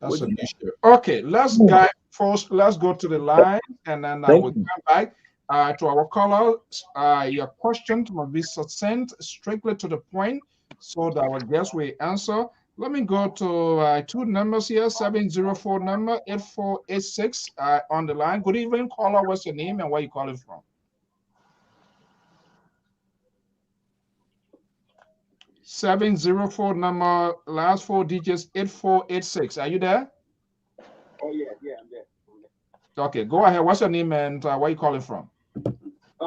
That's an issue. Okay, let's go to the line, and then I will come back to our callers. Your questions must be succinct, strictly to the point, so that our guests will answer. Let me go to 2 numbers here, 704 number 8486 on the line. Good evening, caller. What's your name and where you calling from? (704) number, last 4 digits 8486. Are you there? Oh yeah, I'm there. Okay, go ahead. What's your name and where you calling from? My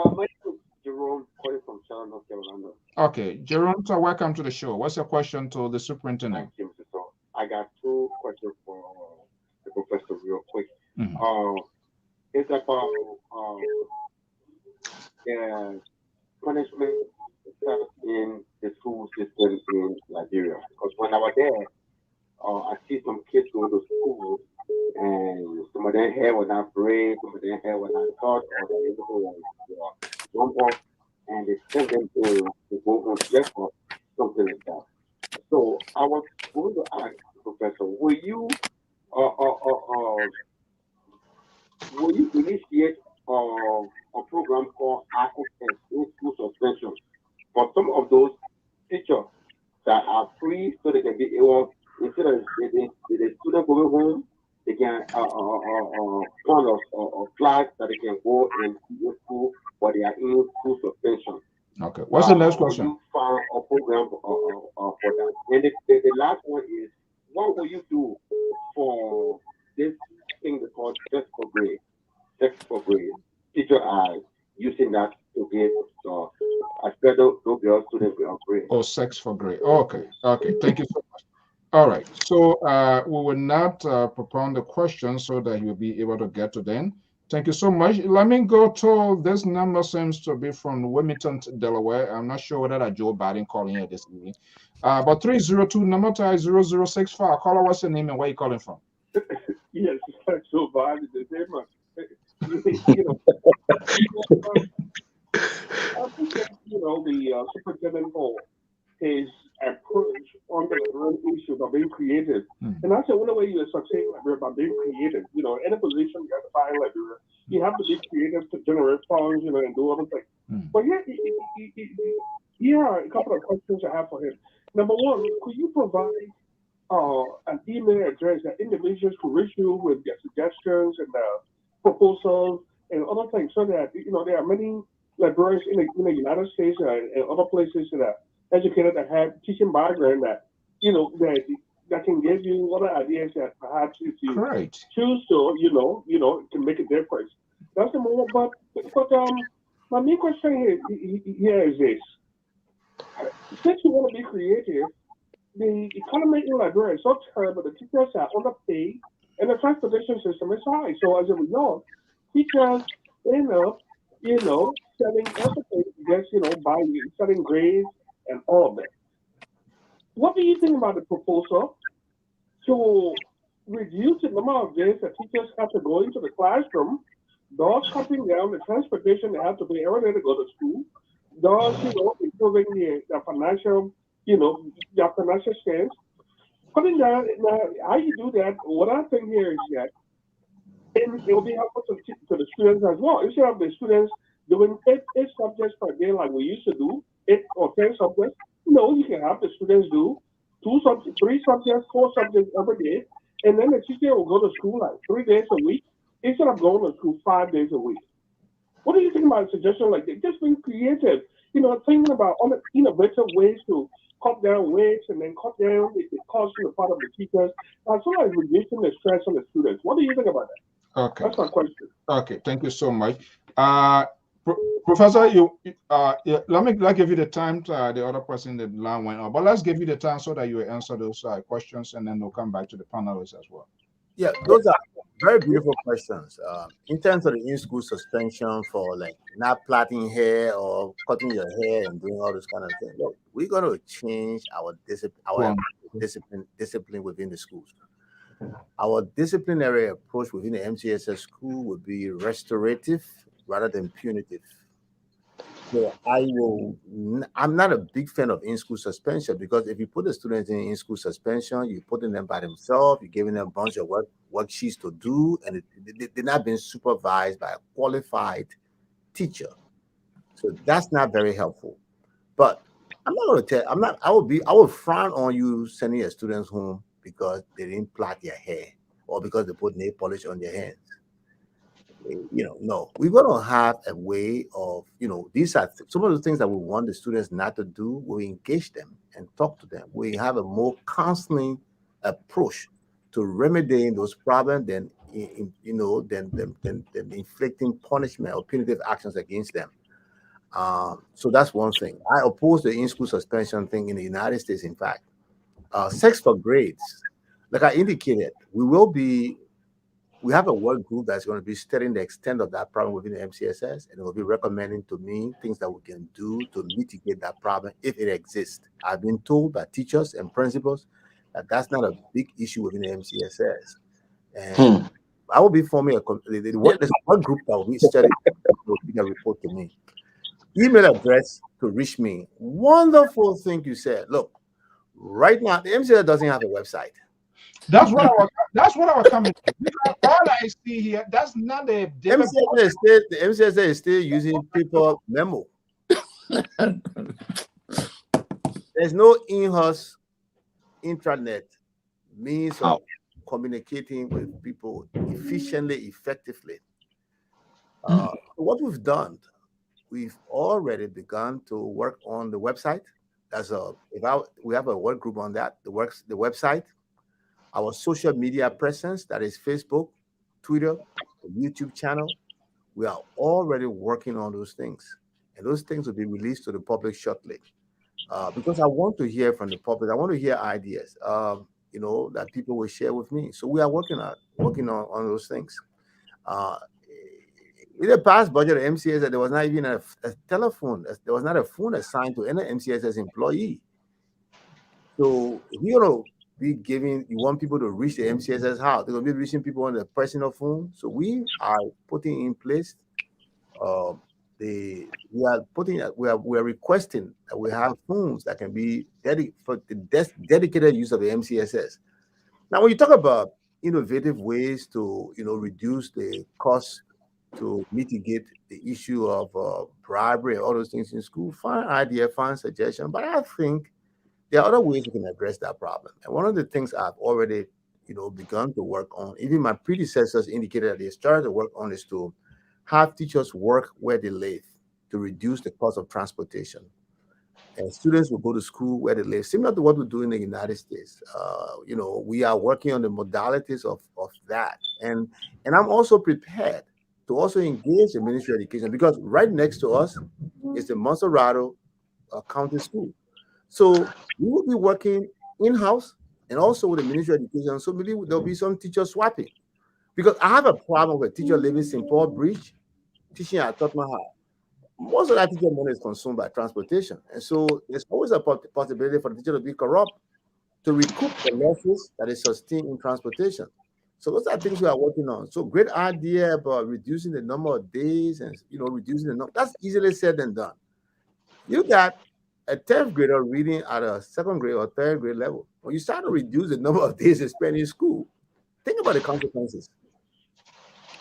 name is Jerome, calling from Charlotte, North Carolina. Okay, Jerome, so welcome to the show. What's your question to the superintendent? Thank you, Mr. So I got 2 questions for the professor real quick. It's about punishment in the school system in Liberia. Because when I was there, I see some kids hair will not braid, some of their hair will not cut, or the people will jump off, and they send them to go home just for something like that. So I was going to ask Professor, will you initiate a program called ISS, in-school suspension, for some of those teachers that are free, so they can be able, instead of the student going home, they can find a class that they can go in school, but they are in school suspension. Okay. What's the next Will question? you find a program for that? And the last one is, what will you do for this thing they call sex for grade? Sex for grade. Teacher are using that to get a schedule to girls students will grade. Oh, sex for grade. Okay. Okay. Thank you so much. All right. So we will not propound the question so that you'll be able to get to them. Thank you so much. Let me go to this number. Seems to be from Wilmington, Delaware. I'm not sure whether that Joe Biden calling here this evening. But 302 number tie 0065. Caller, what's your name and where you calling from? Yes, it's Joe Biden. I think that, the superintendent for his approach on the issue of being creative. And I said, one way you associate about being creative, in a position you have to find you have to be creative to generate funds, and do other things. But here are a couple of questions I have for him. Number one, could you provide an email address that individuals could reach you with their suggestions and proposals and other things, so that there are many librarians in the United States and other places that are educated that have teaching background that that can give you other ideas that perhaps if you choose to can make a difference. That's the moment. But my main question here is this: since you want to be creative, the economy in Liberia is so terrible. The teachers are underpaid, and the transportation system is high. So as a result, teachers end up, selling everything just, by selling grades and all of that. What do you think about the proposal to reduce the number of days that teachers have to go into the classroom, thus cutting down the transportation they have to pay every day to go to school, thus, improving their financial, their financial stance? Putting down, now, how you do that, what I think here is that it will be helpful to the students as well. Instead of the students doing eight subjects per day like we used to do, 8 or 10 subjects, you can have the students do 2 subjects, 3 subjects, 4 subjects every day, and then the teacher will go to school like 3 days a week instead of going to school 5 days a week. What do you think about a suggestion like that? Just being creative, thinking about other innovative ways to cut down weights and then cut down the cost on the part of the teachers, as well as reducing the stress on the students. What do you think about that? Okay. That's my question. Okay, thank you so much. Professor, let me give you the time to, the other person in the line went on, but let's give you the time so that you will answer those questions, and then we'll come back to the panelists as well. Yeah, those are very beautiful questions. In terms of the in-school suspension for not plaiting hair or cutting your hair and doing all this kind of thing, look, we're going to change our discipline within the schools. Our disciplinary approach within the MCSS school would be restorative rather than punitive. So I'm not a big fan of in-school suspension, because if you put the students in school suspension, you're putting them by themselves, you're giving them a bunch of worksheets to do, and they're not being supervised by a qualified teacher. So that's not very helpful. But I'm not going to tell, I would frown on you sending your students home because they didn't plait their hair or because they put nail polish on their hands. No, we're going to have a way of, these are some of the things that we want the students not to do. We engage them and talk to them. We have a more counseling approach to remedying those problems than inflicting punishment or punitive actions against them. So that's one thing. I oppose the in-school suspension thing in the United States. In fact, sex for grades, like I indicated, we have a work group that's going to be studying the extent of that problem within the MCSS, and it will be recommending to me things that we can do to mitigate that problem if it exists. I've been told by teachers and principals that that's not a big issue within the MCSS. And I will be forming there's one group that will be studying a report to me. Email address to reach me. Wonderful thing you said. Look, right now the MCS doesn't have a website. That's what I was coming to. Because all I see here, that's not a the MCS is still using paper memo. There's no in-house intranet means of communicating with people efficiently, effectively. What we've done, we've already begun to work on the website. We have a work group on that. The website, our social media presence, that is Facebook, Twitter, YouTube channel. We are already working on those things, and those things will be released to the public shortly. Because I want to hear from the public. I want to hear ideas, that people will share with me. So we are working on those things. In the past budget of MCS, there was not even a telephone. There was not a phone assigned to any MCSS employee. So if you want people to reach the MCSS house, they're going to be reaching people on the personal phone. So we are putting in place. We are requesting that we have phones that can be for the dedicated use of the MCSS. Now, when you talk about innovative ways to reduce the cost to mitigate the issue of bribery and all those things in school, fine idea, fine suggestion, but I think there are other ways we can address that problem. And one of the things I've already begun to work on, even my predecessors indicated that they started to work on, is to have teachers work where they live to reduce the cost of transportation. And students will go to school where they live, similar to what we do in the United States. We are working on the modalities of that. And I'm also prepared to also engage the Ministry of Education, because right next to us is the Monserrato County School. So we will be working in-house and also with the Ministry of Education. So maybe there'll be some teacher swapping. Because I have a problem with teacher living in St. Paul Bridge, teaching at Tottenham High. Most of that teacher money is consumed by transportation. And so there's always a possibility for the teacher to be corrupt, to recoup the losses that is sustained in transportation. So those are things we are working on. So great idea about reducing the number of days and reducing the number. That's easily said than done. You got a 10th grader reading at a 2nd grade or 3rd grade level. When you start to reduce the number of days they spend in school, think about the consequences.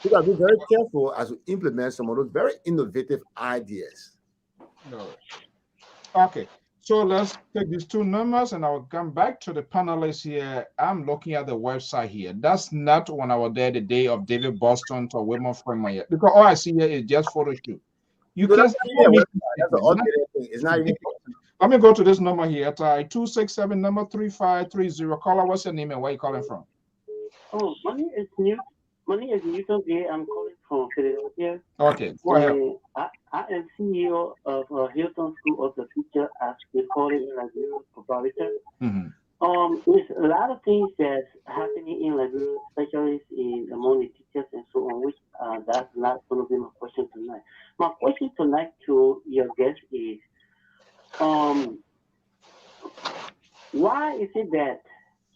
We got to be very careful as we implement some of those very innovative ideas. Okay, so let's take these two numbers and I'll come back to the panelists here. I'm looking at the website here. That's not when I was there the day of David Boston to Wilmot Freeman yet, because all I see here is just photo shoot. You can't see me. It's not even. Let me go to this number here. 267 number 3530. Caller, what's your name and where you calling from? Oh, my name is Newton J. I'm calling from Philadelphia. Okay, go ahead. I am CEO of Hilton School of the Future, as we call it in Liberia, proprietor. There's a lot of things that's happening in Liberia, especially among the teachers and so on, which that's not going to be my question tonight. My question tonight to your guest is, why is it that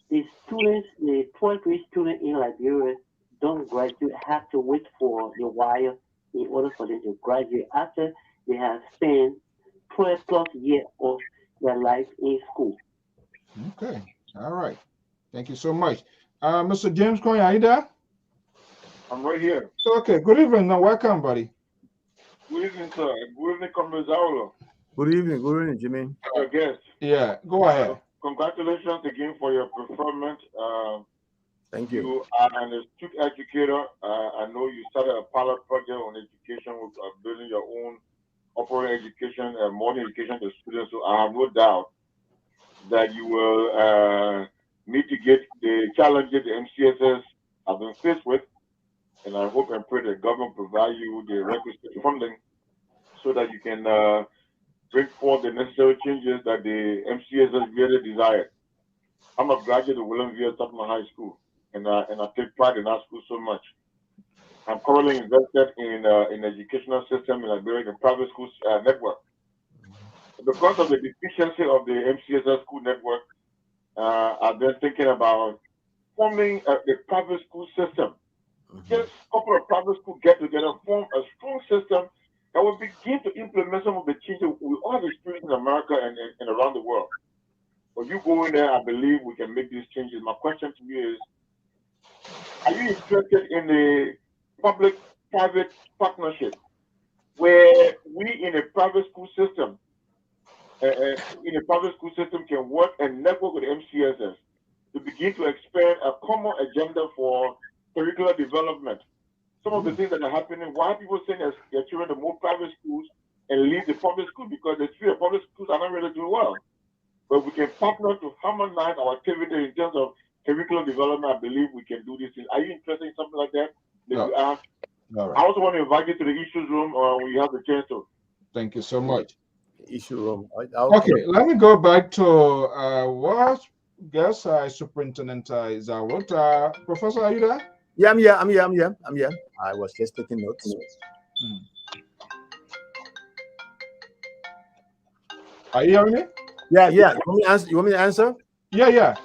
the 12th grade students in Liberia don't graduate, have to wait for the while in order for them to graduate after they have spent 12 plus years of their life in school? Okay, all right. Thank you so much. Mr. James Coyne, are you there? I'm right here. Okay, good evening. Now, welcome, buddy. Good evening, sir. Good evening, Comrade Zawolo. Good evening, Jimmy. Your guest. Yeah, go ahead. Congratulations again for your performance. Thank you. You are an astute educator. I know you started a pilot project on education with building your own operating education and modern education to students. So I have no doubt that you will mitigate the challenges the MCSS have been faced with. And I hope and pray that government provide you the requisite funding so that you can bring forth the necessary changes that the MCSS really desired. I'm a graduate of Williamsville Tottenham High School, and I take pride in our school so much. I'm currently invested in educational system in Liberia, the private schools network. Because of the deficiency of the MCSS school network, I've been thinking about forming the private school system get a couple of private schools get together, form a strong system that will begin to implement some of the changes we all have experienced in America and around the world. But you go in there, I believe we can make these changes. My question to you is, are you interested in a public-private partnership where we in a private school system, can work and network with MCSS to begin to expand a common agenda for curricular development? Some of the things that are happening, why people saying that their children to move private schools and leave the public school, because they feel public schools are not really doing well. But we can partner to harmonize our activity in terms of curriculum development. I believe we can do this. Are you interested in something like that? If you are, I also want to invite you to the issues room when you have the chance to. Thank you so much. Issue room. Okay, let me go back to what guess Superintendent Zawolo. Professor, are you there? Yeah, I'm here. I was just taking notes. Are you hearing me? Yeah. You want me to answer? Yeah.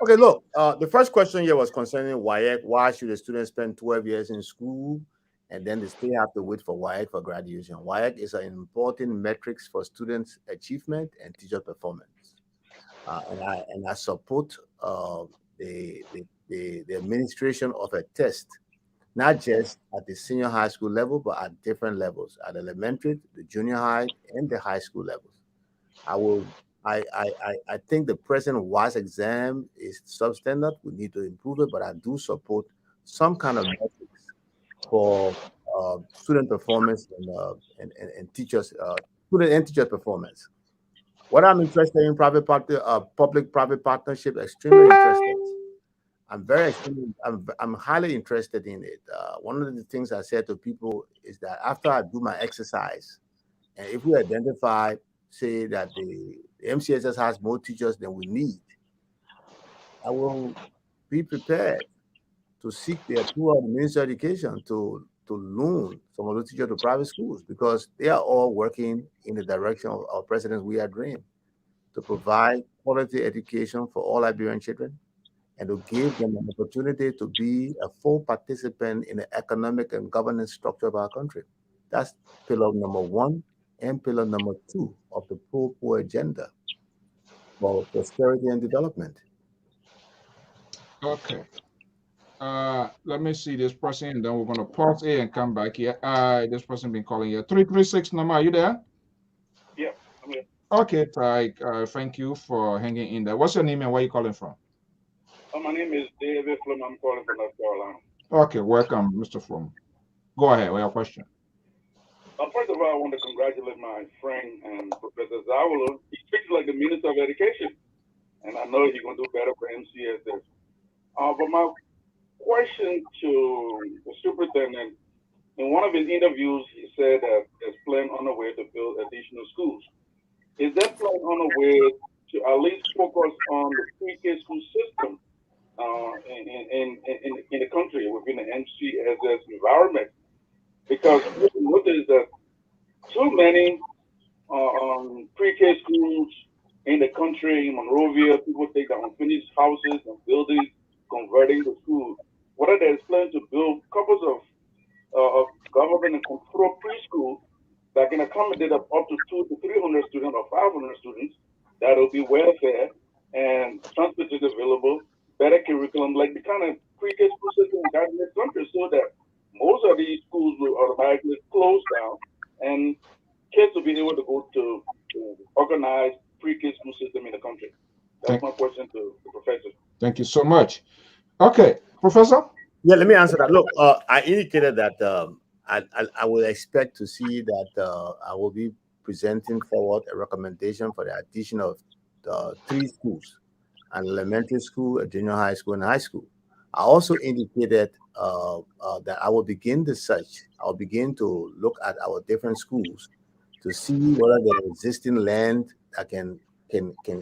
Okay, look, the first question here was concerning WAEC. Why should a student spend 12 years in school and then they still have to wait for WAEC for graduation? WAEC is an important metrics for students' achievement and teacher performance. And I support the administration of a test, not just at the senior high school level, but at different levels, at elementary, the junior high, and the high school levels. I think the present WAS exam is substandard. We need to improve it, but I do support some kind of metrics for student performance and teachers, student and teacher performance. What I'm interested in public-private partnership, extremely interested. I'm highly interested in it. One of the things I said to people is that after I do my exercise, and if we identify, say that the MCSS has more teachers than we need, I will be prepared to seek the approval of the Ministry of Education to loan some of the teachers to private schools, because they are all working in the direction of our President's We Are Dream, to provide quality education for all Liberian children and to give them an opportunity to be a full participant in the economic and governance structure of our country. That's pillar number 1 and pillar number 2 of the pro-poor agenda for prosperity and development. Okay. Let me see this person, and then we're going to pause it and come back here. This person been calling here. 336 number, are you there? Yeah, I'm here. Okay, thank you for hanging in there. What's your name and where are you calling from? My name is David Flynn. I'm calling from North Carolina. Okay, welcome, Mr. Flynn. Go ahead with your question. First of all, I want to congratulate my friend and Professor Zawolo. He speaks like the Minister of Education, and I know he's going to do better for MCSS. But my question to the superintendent, in one of his interviews, he said that there's plan on the way to build additional schools. Is that plan on the way to at least focus on the pre-K school system in the country within the MCSS environment? Because we noticed that too many pre-K schools in the country, in Monrovia, people take their unfinished houses and buildings, converting the schools. What are they planning to build couples of government and control preschool that can accommodate up to 200 to 300 students or 500 students? That will be welfare and transportation available, better curriculum, like the kind of pre-K school system we got in this country, so that most of these schools will automatically close down and kids will be able to go to organized pre-K school system in the country. That's my question to the professor. Thank you so much. Okay, Professor? Yeah, let me answer that. Look, I indicated that I will expect to see that I will be presenting forward a recommendation for the addition of 3 schools, an elementary school, a junior high school, and a high school. I also indicated that I will begin the search. I'll begin to look at our different schools to see whether there is existing land that can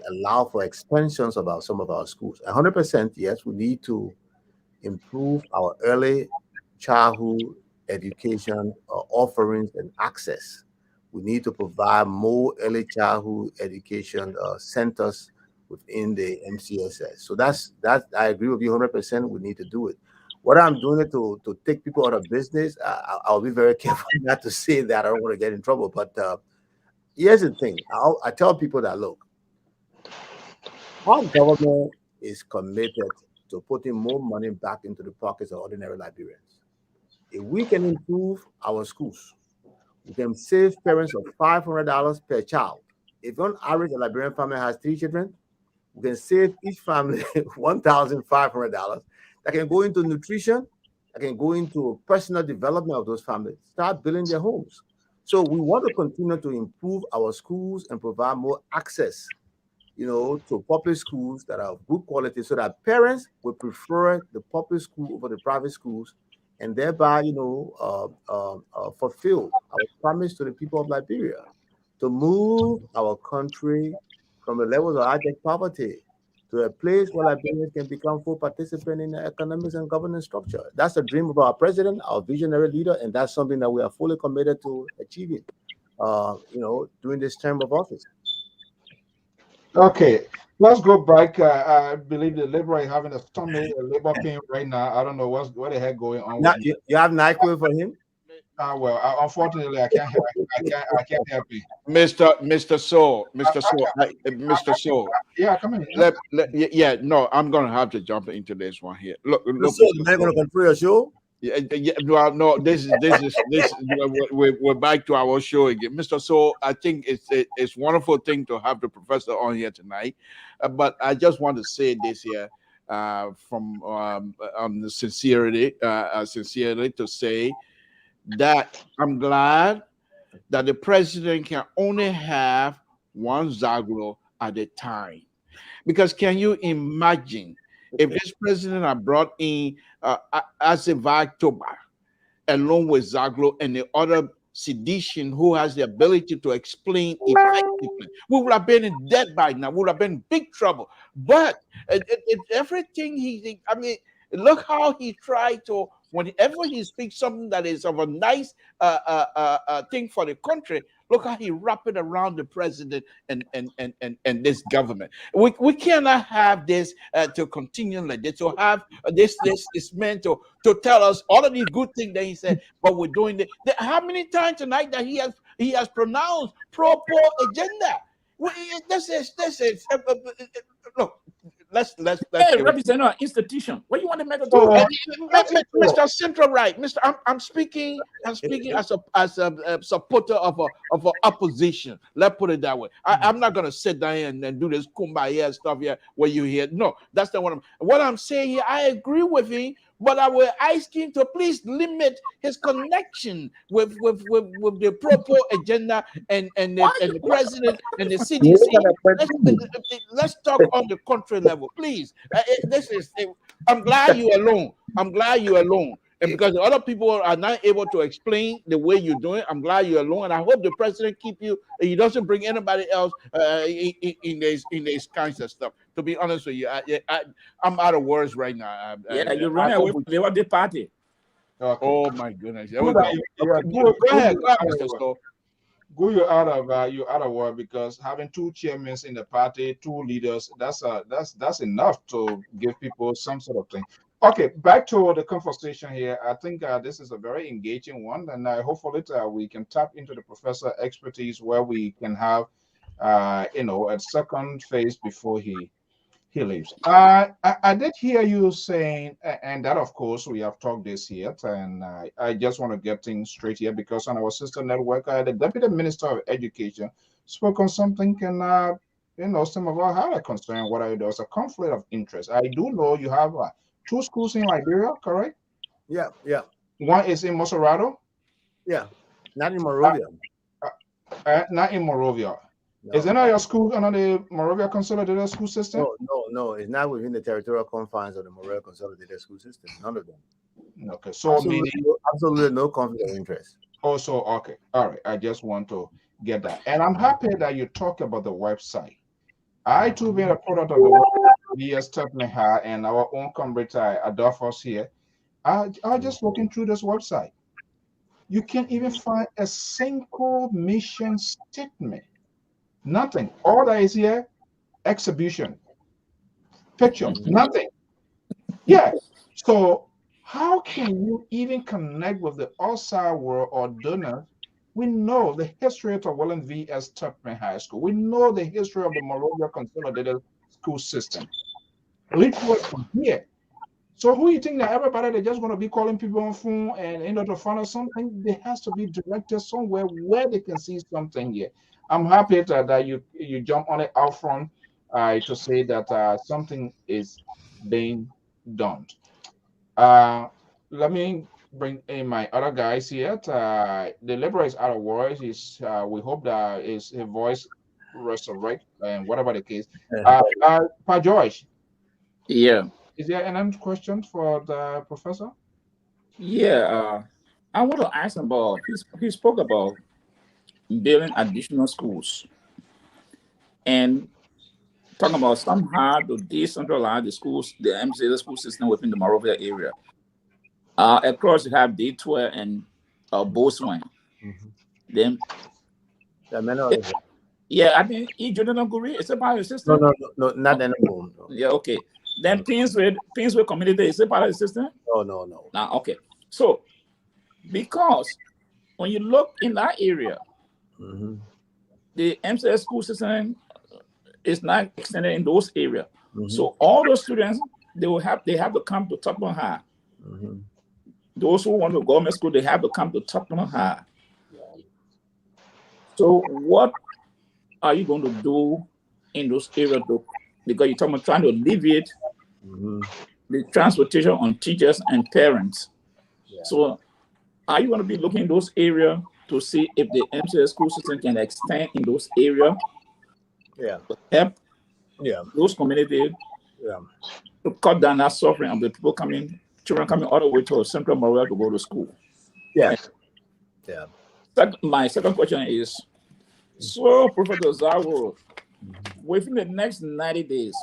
allow for expansions of some of our schools. 100%, yes, we need to improve our early childhood education offerings and access. We need to provide more early childhood education centers within the MCSS. So that's I agree with you 100%. We need to do it. what I'm doing it to take people out of business. I'll be very careful not to say that. I don't want to get in trouble. But here's the thing. I tell people that, look, our government is committed to putting more money back into the pockets of ordinary Liberians. If we can improve our schools, we can save parents of $500 per child. If on average a Liberian family has 3 children, we can save each family $1,500 that can go into nutrition, that can go into personal development of those families, start building their homes. So we want to continue to improve our schools and provide more access, to public schools that are of good quality, so that parents will prefer the public school over the private schools, and thereby, fulfill our promise to the people of Liberia to move our country from the levels of abject poverty to a place where Liberians can become full participants in the economics and governance structure. That's the dream of our president, our visionary leader, and that's something that we are fully committed to achieving, during this term of office. Okay, let's go back. I believe the Liberal is having a stomach labor pain right now. I don't know what the heck going on. Now, you have NyQuil for him? Well, unfortunately, I can't help you. Mr. Soul. Yeah, come in. No, I'm gonna have to jump into this one here. Look, so the man gonna control your show? Yeah, well, no, this is we're back to our show again, Mr. So I think it's wonderful thing to have the professor on here tonight, but I just want to say this here from the sincerely to say that I'm glad that the president can only have one Zawolo at a time, because can you imagine if this president had brought in as a October along with Zawolo and the other sedition who has the ability to explain effectively, we would have been in debt by now. We would have been in big trouble. But everything look how he tried to, whenever he speaks something that is of a nice thing for the country, look how he wrap it around the president and this government. We cannot have this to continue like this. To have this man to tell us all of these good things that he said, but we're doing it. How many times tonight that he has pronounced pro-poor agenda? This is look. Let's hey, represent our institution. What do you want to make a Mr. Central Right, Mr. I'm speaking as a supporter of a opposition. Let's put it that way. I'm not gonna sit down and do this kumbaya stuff here where you hear. No, that's not what I'm saying here. I agree with him, but I will ask him to please limit his connection with the pro-poor agenda and the president and the CDC. Let's talk on the country level, please. I'm glad you're alone. And because the other people are not able to explain the way you're doing, I'm glad you're alone. And I hope the president keep you. He doesn't bring anybody else in these kinds of stuff. To be honest with you, I'm out of words right now. You're running away from the party. Okay. Oh my goodness! Go ahead, Mr. Stowe. You're out of work, because having 2 chairmen in the party, 2 leaders, that's enough to give people some sort of thing. Okay, back to the conversation here. I think this is a very engaging one, and hopefully we can tap into the professor expertise where we can have a second phase before he leaves. I did hear you saying, and that of course we have talked this here, and I just want to get things straight here, because on our sister network, the Deputy Minister of Education spoke on something, and some of us had a concern whether there was a conflict of interest. I do know you have 2 schools in Liberia, correct? Yeah. One is in Moserado? Yeah, not in Monrovia. Not in Monrovia. No. Is any of your schools under the Monrovia Consolidated School System? No, it's not within the territorial confines of the Monrovia Consolidated School System. None of them. Okay, so absolutely no conflict of interest. Also, okay, all right. I just want to get that, and I'm happy that you talk about the website. I too, being a product of the website, BS Technical and our own comrade Adolphus here, I just looking through this website. You can't even find a single mission statement. Nothing. All that is here, exhibition, picture, nothing. Yeah. So How can you even connect with the outside world or donors? We know the history of Wallen V.S. Tubman High School. We know the history of the Monrovia Consolidated School System. Literally from here. So who you think that everybody they're just going to be calling people on phone and in order to find out something, there has to be directed somewhere where they can see something here. I'm happy that you jump on it out front to say that something is being done. Let me bring in my other guys here. The Liberia is out of words. We hope that his voice resurrect and whatever the case. Pa George. Yeah. Is there any question for the professor? Yeah. I want to ask about, he spoke about building additional schools and talking about somehow to decentralize the schools, the MCS school system within the Monrovia area. Of course, you have D12 and Boswan. Then, yeah, I think each Jonathan Guri is a part of the system. No, not anymore. No. Yeah, okay. Then Pinsway community is a part of the system. No. Now, okay. So, because when you look in that area, the MCS school system is not extended in those areas. So all those students they have to come to Tubman High. Those who want to go government school, they have to come to Tubman High. So what are you going to do in those areas because you're talking about trying to alleviate the transportation on teachers and parents. So are you going to be looking in those areas to see if the MCS school system can extend in those areas? To help those communities to cut down that suffering of the children coming all the way to Central Monrovia to go to school. My second question is, so Professor Zawolo, within the next 90 days,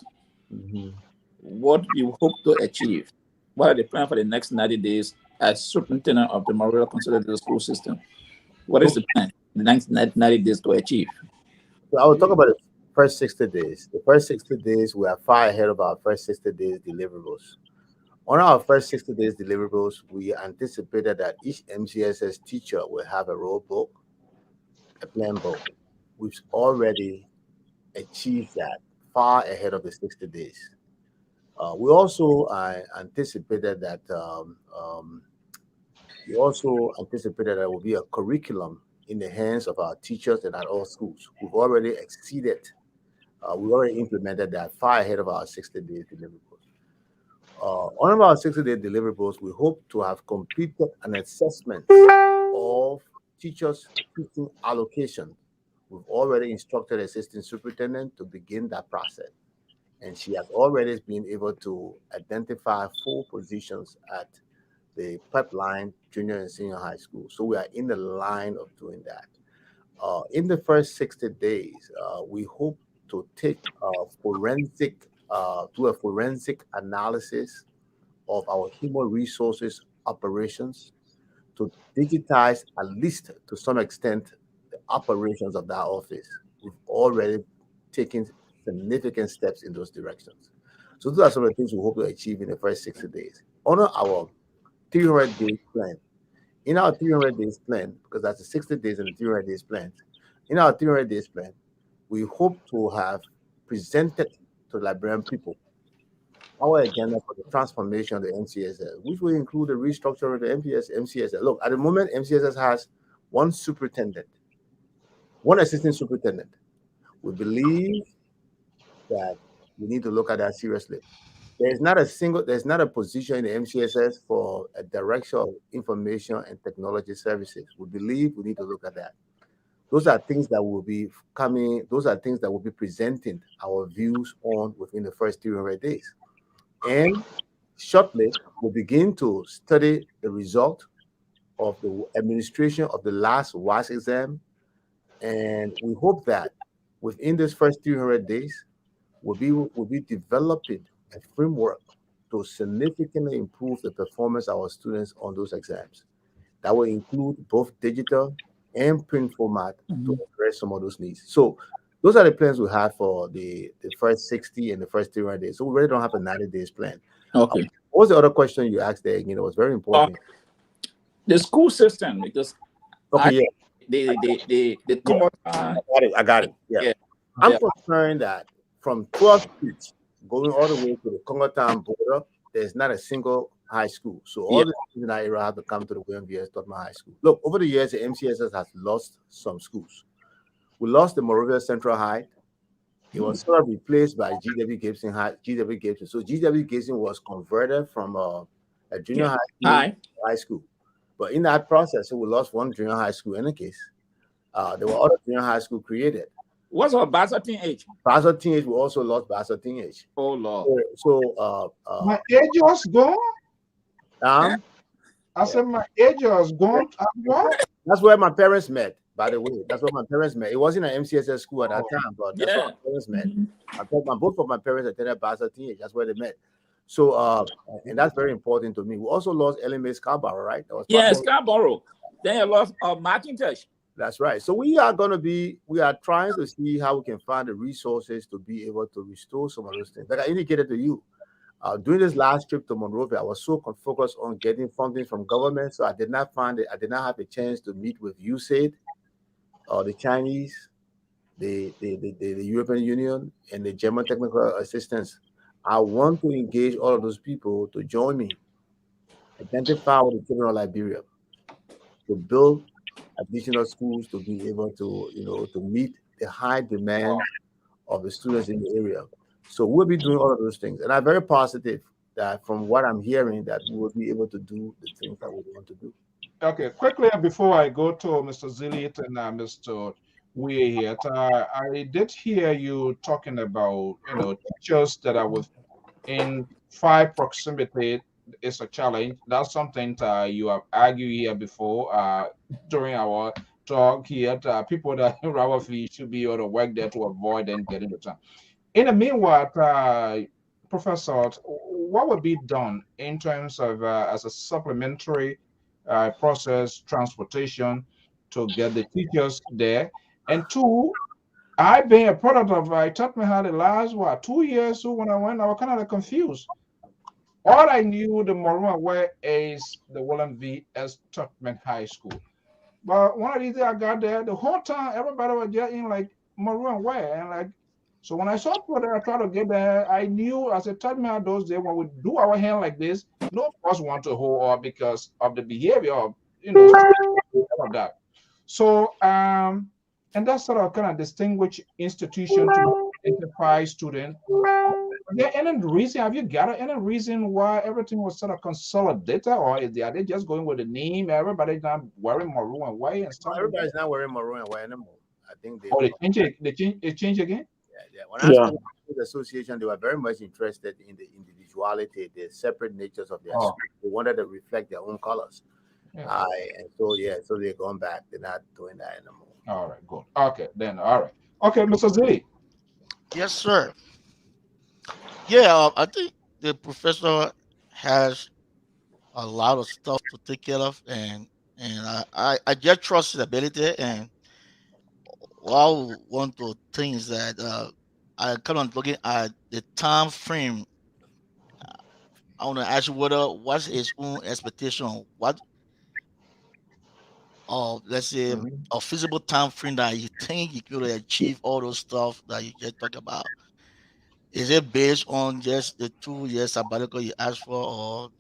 what do you hope to achieve? What are the plans for the next 90 days as superintendent of the Monrovia Consolidated School System? What is the plan the next 90 days to achieve? So I will talk about the first 60 days. The first 60 days, we are far ahead of our first 60 days deliverables. On our first 60 days deliverables, we anticipated that each MCSS teacher will have a role book, a plan book. We've already achieved that far ahead of the 60 days. We also anticipated that there will be a curriculum in the hands of our teachers and at all schools. We've already exceeded. We've already implemented that far ahead of our 60-day deliverables. On our 60-day deliverables, we hope to have completed an assessment of teachers' teaching allocation. We've already instructed assistant superintendent to begin that process, and she has already been able to identify 4 positions at the pipeline junior and senior high school. So we are in the line of doing that. In the first 60 days, we hope to take do a forensic analysis of our human resources operations to digitize, at least to some extent, the operations of that office. We've already taken significant steps in those directions. So those are some of the things we hope to achieve in the first 60 days. On our 300-day plan. In our 300 days plan, because that's the 60 days and the 300 days plan, in our 300 days plan, we hope to have presented to Liberian people our agenda for the transformation of the MCSS, which will include the restructuring of the MCSS. Look, at the moment, MCSS has 1 superintendent, 1 assistant superintendent. We believe that we need to look at that seriously. There's not a position in the MCSS for a director of information and technology services. We believe we need to look at that. Those are things that will be coming. Those are things that will be presenting our views on within the first 300 days. And shortly, we'll begin to study the result of the administration of the last WAS exam. And we hope that within this first 300 days, we'll be developing a framework to significantly improve the performance of our students on those exams. That will include both digital and print format to address some of those needs. So those are the plans we have for the first 60 and the first 300 days. So we really don't have a 90 days plan. Okay. What was the other question you asked there? You know, it was very important. The school system, because okay, the common. I got it. Yeah. I'm concerned that from 12th Street going all the way to the Congo Town border, there's not a single high school. So all the students in that area have to come to the William V.S. Tottenham High School. Look, over the years, the MCSS has lost some schools. We lost the Monrovia Central High. It was sort of replaced by GW Gibson High. GW Gibson. So GW Gibson was converted from a junior high school to high school. But in that process, we lost one junior high school in the case. There were other junior high school created. What's our Basel Teenage? Basel Teenage, we also lost Basel Teenage. Oh, Lord. So my age was gone? I said my age was gone as well? That's where my parents met, by the way. That's where my parents met. It wasn't an MCSS school at that time, but that's where my parents met. Both of my parents attended Basel Teenage. That's where they met. So, and that's very important to me. We also lost LMA Scarborough, right? That was Scarborough. Then you lost Macintosh. That's right. So we are trying to see how we can find the resources to be able to restore some of those things. Like I indicated to you, during this last trip to Monrovia, I was so focused on getting funding from government, so I did not have a chance to meet with USAID, the Chinese, the European Union, and the German technical assistance. I want to engage all of those people to join me, identify with the children of Liberia, to build additional schools to be able to, to meet the high demand of the students in the area. So we'll be doing all of those things. And I'm very positive that from what I'm hearing that we will be able to do the things that we want to do. Okay, quickly before I go to Mr. Zilliot and Mr. Weir here, I did hear you talking about, teachers that are within fire proximity is a challenge. That's something you have argued here before during our talk here. People that rather should be able to work there to avoid and get into town. In the meanwhile, Professor, what would be done in terms of as a supplementary process transportation to get the teachers there? And two, I've been a product of, I taught me how the last, 2 years, so when I went, I was kind of confused. All I knew the Maroon way is the William V.S. Tubman High School. But one of these days I got there, the whole time everybody was just in like Maroon way. And so when I saw people there, I tried to get there, I knew as a Tubman those days when we do our hand like this, no of us want to hold up because of the behavior of, all of that. So, and that's sort of kind of distinguished institution to identify students. Is there any reason, have you got any reason why everything was sort of consolidated, or are they just going with the name? Everybody's not wearing maroon and white and stuff? Everybody's not wearing maroon and white anymore. I think they change again? Yeah. When I started the association, they were very much interested in the individuality, the separate natures of their school. They wanted to reflect their own colors. Yeah. So they're going back. They're not doing that anymore. All right, good. Okay, then, all right. Okay, Mr. Z. Yes, sir. Yeah, I think the professor has a lot of stuff to take care of, and I just trust his ability. And one of the things that I kind of looking at the time frame. I want to ask you what's his own expectation? What, let's say, a feasible time frame that you think you could achieve all those stuff that you just talked about? Is it based on just the 2 years sabbatical you asked for, or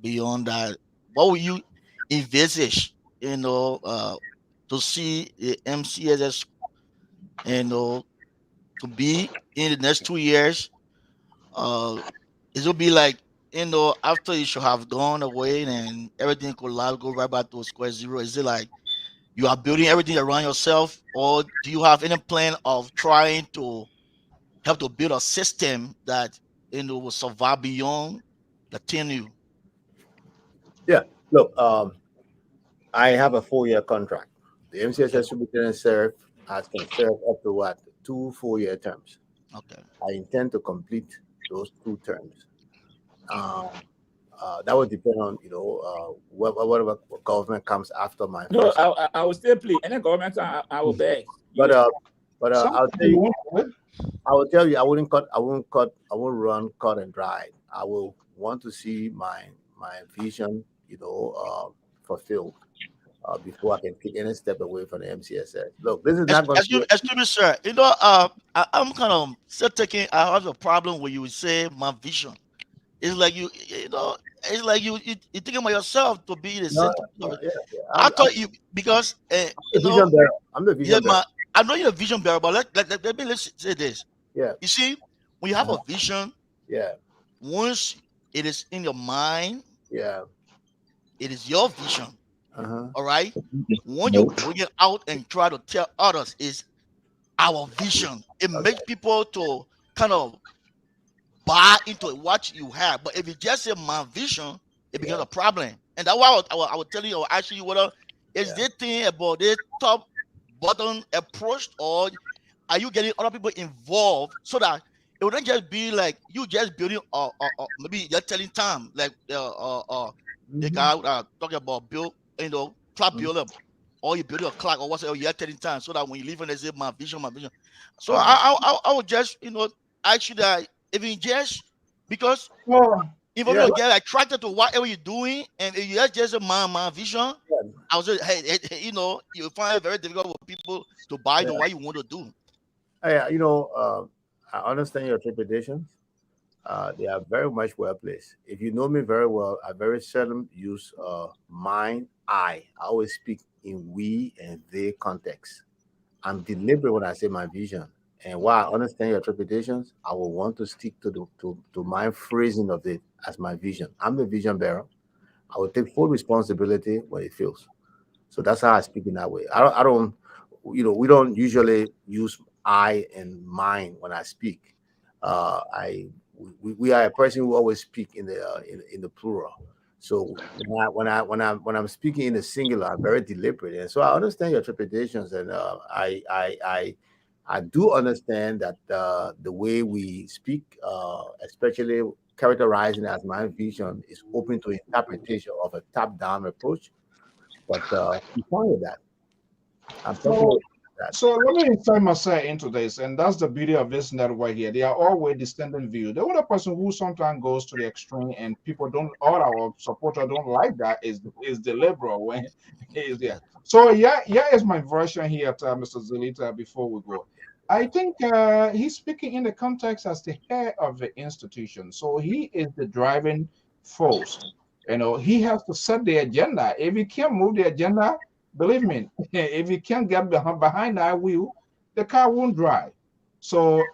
beyond that? What will you envisage, to see the MCSS, to be in the next 2 years? It will be like, after you should have gone away and everything could go right back to square zero. Is it like you are building everything around yourself, or do you have any plan of trying to help to build a system that will survive beyond the tenure? Yeah, look, I have a 4-year contract. The MCSS superintendent can serve up to 2 4-year terms. Okay. I intend to complete those 2 terms. That would depend on whatever government comes after my. No, I will still plead. Any government, I will beg. But I'll tell you. I will tell you, I won't run cut and dry. I will want to see my vision, fulfilled before I can take any step away from the MCSS. Look, this is not going to be. Excuse me, sir. I'm kind of still taking. I have a problem when you say my vision. It's like it's like you thinking about yourself to be the center of it. I thought you because I'm the vision bearer. I'm the vision bearer. I know you're a vision bearer, but let's say this. Yeah. You see, when you have a vision, yeah, once it is in your mind, yeah, it is your vision. All right. When you bring it out and try to tell others, is our vision. It makes people to kind of buy into what you have. But if you just say my vision, it becomes a problem. And that's why I was telling you, or asking you whether is this thing about this top button approach, or are you getting other people involved so that it wouldn't just be like you just building maybe you're telling time like the guy talking about build clock builder, or you build a clock or whatever, you're telling time so that when you leave and they say my vision. So I would just ask you that even just because if you get attracted to whatever you're doing, and if you just my vision, I was just you find it very difficult for people to buy the what you want to do. I understand your interpretations. They are very much well placed. If you know me very well, I very seldom use mine, I always speak in we and they context. I'm deliberate when I say my vision. And while I understand your interpretations, I will want to stick to my phrasing of it as my vision. I'm the vision bearer. I will take full responsibility when it fails. So that's how I speak in that way. I don't we don't usually use I and mine when I speak. We are a person who always speak in the plural. So when I'm speaking in the singular, I'm very deliberate, and so I understand your interpretations, and I do understand that the way we speak, especially characterizing as my vision, is open to interpretation of a top-down approach. But I'm fine with that. I'm talking about that. So let me insert myself into this, and that's the beauty of this network here. They are always distant view. The other person who sometimes goes to the extreme, and people don't, all our supporters don't like that, is the liberal when he is there. So yeah, is my version here, Mr. Zelita. Before we go, I think he's speaking in the context as the head of the institution. So he is the driving force. He has to set the agenda. If he can't move the agenda, believe me, if you can't get behind that wheel, the car won't drive. So,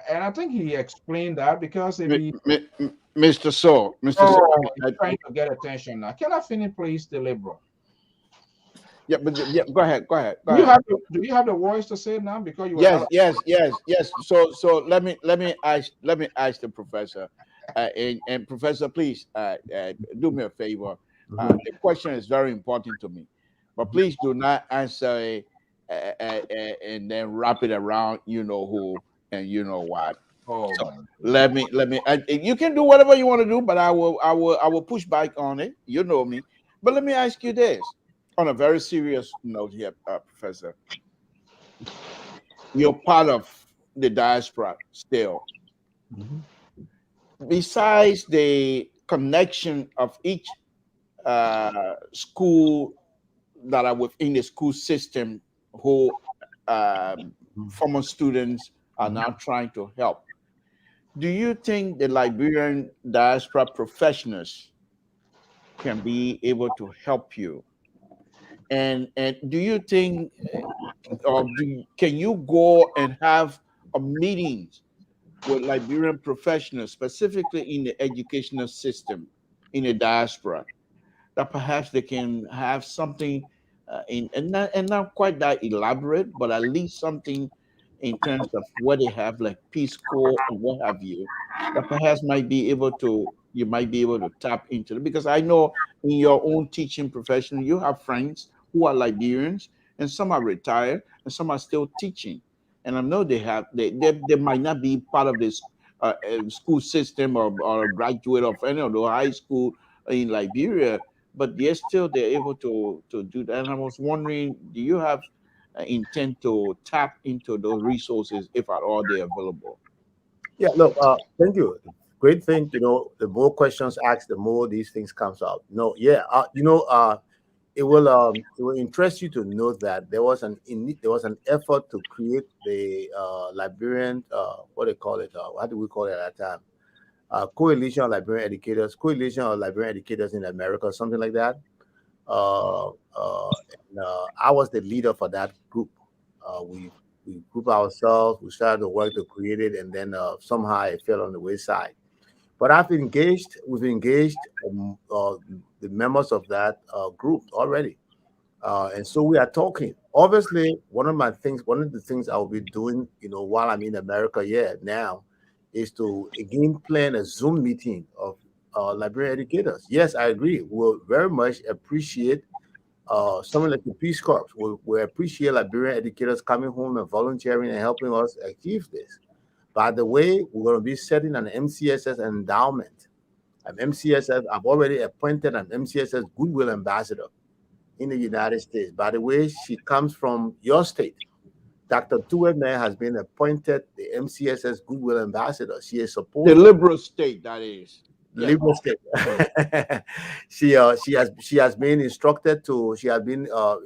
and I think he explained that because if he, Mr. So, he's trying to get attention now. Can I finish, please, the liberal? Yeah, but go ahead. Do you have the words to say now? Because you yes. So let me ask the professor, and professor, please do me a favor. The question is very important to me. But please do not answer and then wrap it around you know who and you know what. Oh, so let me. You can do whatever you want to do, but I will push back on it. You know me. But let me ask you this on a very serious note here, Professor. You're part of the diaspora still. Besides the connection of each school that are within the school system who former students are now trying to help. Do you think the Liberian diaspora professionals can be able to help you? And do you think, can you go and have a meetings with Liberian professionals, specifically in the educational system in the diaspora, that perhaps they can have something and not quite that elaborate, but at least something in terms of what they have, like Peace Corps and what have you, that perhaps you might be able to tap into it. Because I know in your own teaching profession, you have friends who are Liberians, and some are retired, and some are still teaching. And I know they might not be part of this school system or graduate of any of the high school in Liberia, but they're able to do that. And I was wondering, do you have intend to tap into those resources if at all they're available? Yeah, look, thank you. Great thing, the more questions asked, the more these things comes out. No, yeah, it will interest you to know that there was an effort to create the Liberian, what they call it, what do we call it at that time? Coalition of Liberian Educators, Coalition of Liberian Educators in America, something like that. I was the leader for that group. We group ourselves, we started to work to create it, and then somehow it fell on the wayside. But we've engaged the members of that group already. And so we are talking. Obviously, one of the things I'll be doing, while I'm in America now, is to again plan a Zoom meeting of Liberian educators. Yes, I agree. We'll very much appreciate someone like the Peace Corps. We appreciate Liberian educators coming home and volunteering and helping us achieve this. By the way, we're going to be setting an MCSS endowment. I've already appointed an MCSS Goodwill Ambassador in the United States. By the way, she comes from your state. Dr. Tuweme has been appointed the MCSS Goodwill Ambassador. She is supposed the liberal state, that is. Liberal state. She has been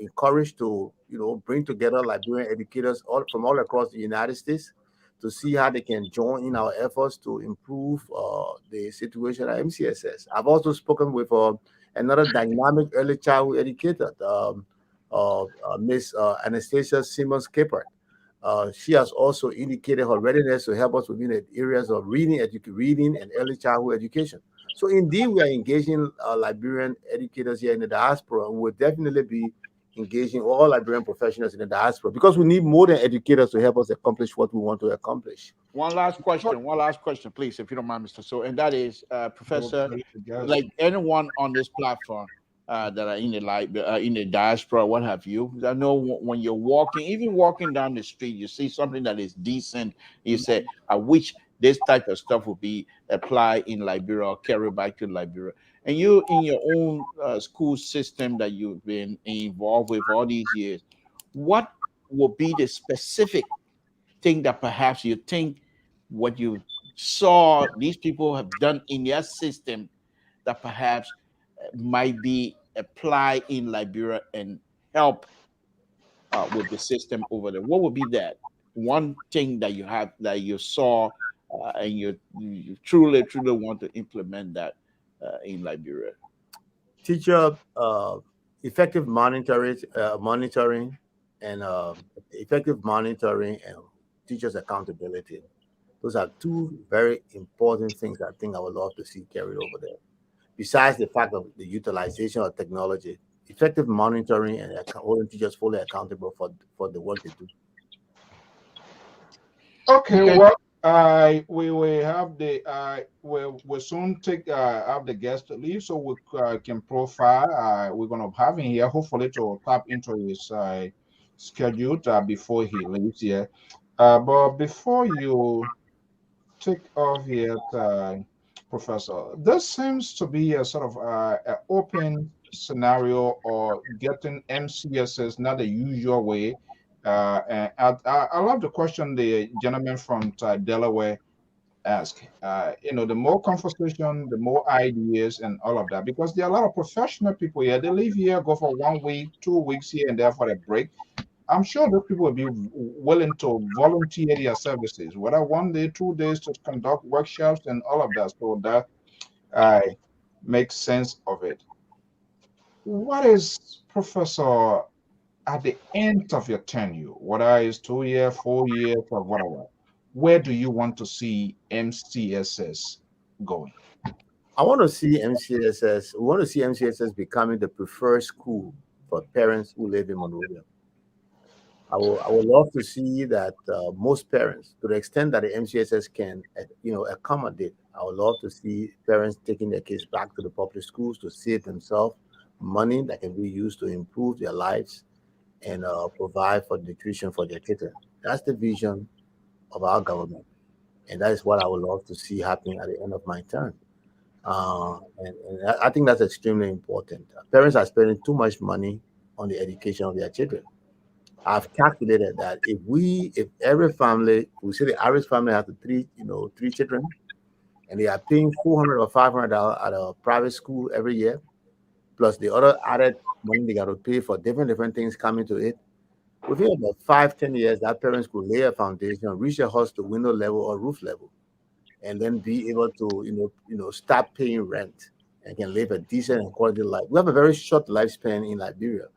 encouraged to bring together Liberian educators from all across the United States to see how they can join in our efforts to improve the situation at MCSS. I've also spoken with another dynamic early childhood educator, Miss Anastasia Simmons Capert. She has also indicated her readiness to help us within the areas of reading and early childhood education. So indeed, we are engaging Liberian educators here in the diaspora, and we'll definitely be engaging all Liberian professionals in the diaspora because we need more than educators to help us accomplish what we want to accomplish. One last question, please, if you don't mind, Mr. So, and that is, Professor, like anyone on this platform that are in the diaspora, what have you? I know when you're even walking down the street, you see something that is decent. You say, I wish this type of stuff would be applied in Liberia or carried back to Liberia. And you, in your own school system that you've been involved with all these years, what will be the specific thing that perhaps you think what you saw these people have done in their system that perhaps might be applied in Liberia and help with the system over there? What would be that one thing that you saw and you truly want to implement that in Liberia? Teacher effective monitoring and effective monitoring and teachers accountability. Those are two very important things I think I would love to see carried over there. Besides the fact of the utilization of technology, effective monitoring and holding teachers fully accountable for the work they do. Okay, well, we will have we'll soon have the guest leave so we can profile. We're gonna have him here, hopefully to tap into his schedule before he leaves here. But before you take off here, Professor, this seems to be a sort of an open scenario or getting MCSs not the usual way. And I love the question the gentleman from Delaware asked. The more conversation, the more ideas, and all of that, because there are a lot of professional people here. They live here, go for 1 week, 2 weeks here, and there for a break. I'm sure those people will be willing to volunteer their services, whether 1 day, 2 days to conduct workshops and all of that. So that makes sense of it. What is, Professor, at the end of your tenure, whether it's 2 years, 4 years, or whatever, where do you want to see MCSS going? We want to see MCSS becoming the preferred school for parents who live in Monrovia. I would love to see that most parents, to the extent that the MCSS can, accommodate, I would love to see parents taking their kids back to the public schools to save themselves money that can be used to improve their lives and provide for nutrition for their children. That's the vision of our government, and that is what I would love to see happening at the end of my term. And I think that's extremely important. Parents are spending too much money on the education of their children. I've calculated that if every family, we say the average family has three children, and they are paying $400 or $500 at a private school every year, plus the other added money they got to pay for different things coming to it. Within about 5-10 years, that parents could lay a foundation, reach a house to window level or roof level, and then be able to start paying rent and can live a decent and quality life. We have a very short lifespan in Liberia.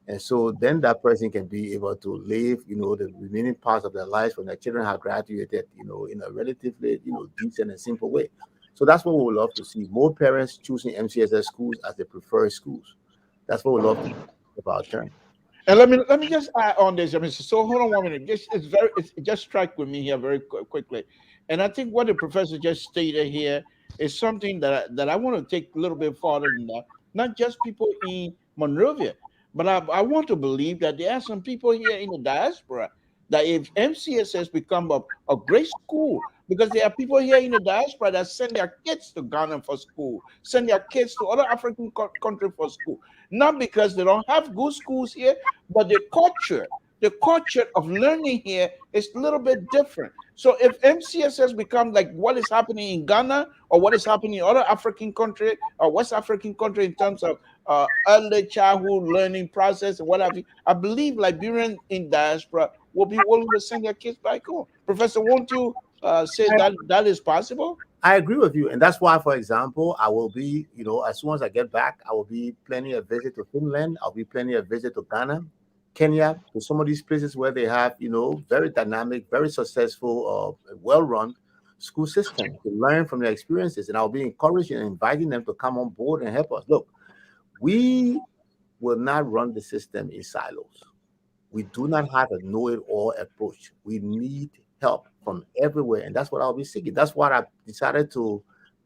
And so then that person can be able to live, the remaining parts of their lives when their children have graduated, in a relatively, decent and simple way. So that's what we would love to see. More parents choosing MCSS schools as their preferred schools. That's what we love to see about turn. And let me just add on this. I mean, so hold on 1 minute. It just struck with me here very quickly, and I think what the professor just stated here is something that I want to take a little bit farther than that. Not just people in Monrovia, but I want to believe that there are some people here in the diaspora that if MCSS become a great school, because there are people here in the diaspora that send their kids to Ghana for school, send their kids to other African countries for school, not because they don't have good schools here, but the culture of learning here is a little bit different. So if MCSS become like what is happening in Ghana or what is happening in other African country or West African country in terms of early childhood learning process and what have you, I believe Liberians in diaspora will be willing to send their kids back home. Professor, won't you say that is possible? I agree with you. And that's why, for example, I will be, as soon as I get back, I will be planning a visit to Finland. I'll be planning a visit to Ghana, Kenya, to some of these places where they have, very dynamic, very successful, well-run school system to learn from their experiences. And I'll be encouraging and inviting them to come on board and help us. Look, we will not run the system in silos. We do not have a know-it-all approach. We need help from everywhere, and that's what I'll be seeking. That's what I decided to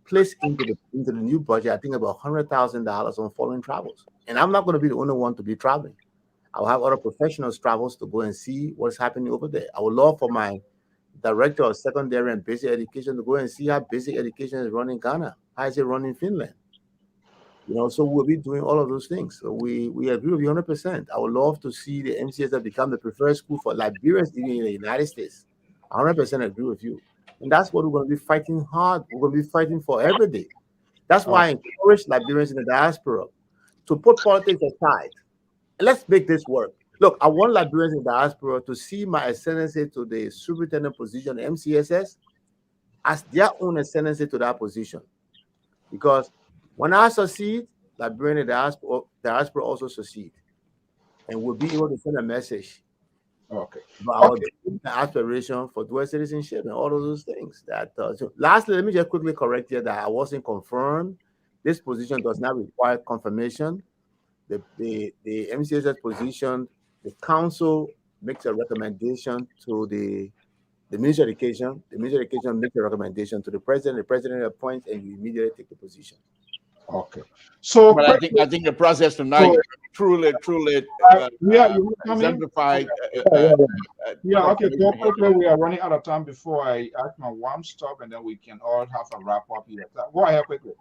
place into the new budget. I think about $100,000 on foreign travels, and I'm not going to be the only one to be traveling. I'll have other professionals travels to go and see what's happening over there. I would love for my director of secondary and basic education to go and see how basic education is run in Ghana, how is it run in Finland. So we'll be doing all of those things. So we agree with you 100%. I would love to see the MCSS become the preferred school for Liberians even in the United States. 100% agree with you. And that's what we're going to be fighting hard. We're going to be fighting for every day. That's why I encourage Liberians in the diaspora to put politics aside. And let's make this work. Look, I want Liberians in the diaspora to see my ascendancy to the superintendent position, MCSS, as their own ascendancy to that position. Because when I succeed, Liberian diaspora also succeed. And we'll be able to send a message about our aspiration for dual citizenship and all of those things. So lastly, let me just quickly correct here that I wasn't confirmed. This position does not require confirmation. The MCSS position, the council makes a recommendation to the Ministry of Education. The Ministry of Education makes a recommendation to the president. The president appoints, and you immediately take the position. Okay. So, but I think the process tonight truly exemplified. Okay. So quickly, we are running out of time before I ask my warm stop, and then we can all have a wrap up here. Go ahead quickly.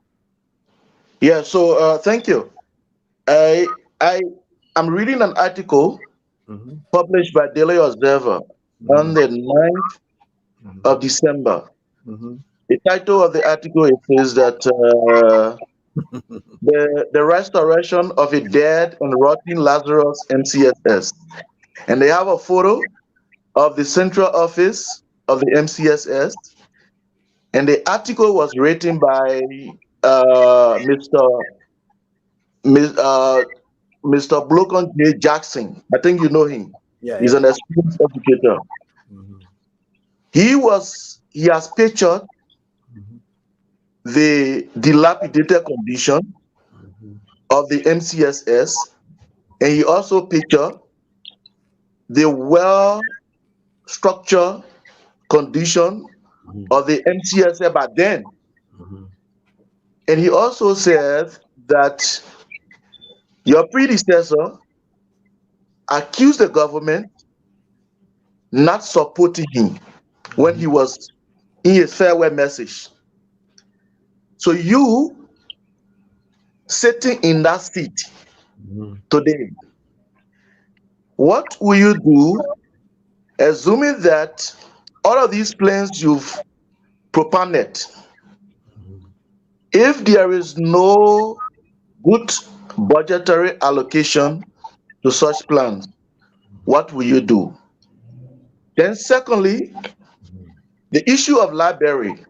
Yeah. So thank you. I'm reading an article published by Daily Observer on the 9th of December. The title of the article is that the restoration of a dead and rotting Lazarus MCSS. And they have a photo of the central office of the MCSS. And the article was written by Mr. Blokon J. Jackson. I think you know him. He's an experienced educator. He has pictured the dilapidated condition of the MCSS, and he also pictured the well-structured condition of the MCSS back then. And he also said that your predecessor accused the government not supporting him when he was in his farewell message. So you sitting in that seat today, what will you do, assuming that all of these plans you've proponed, if there is no good budgetary allocation to such plans, what will you do? Then secondly, the issue of library.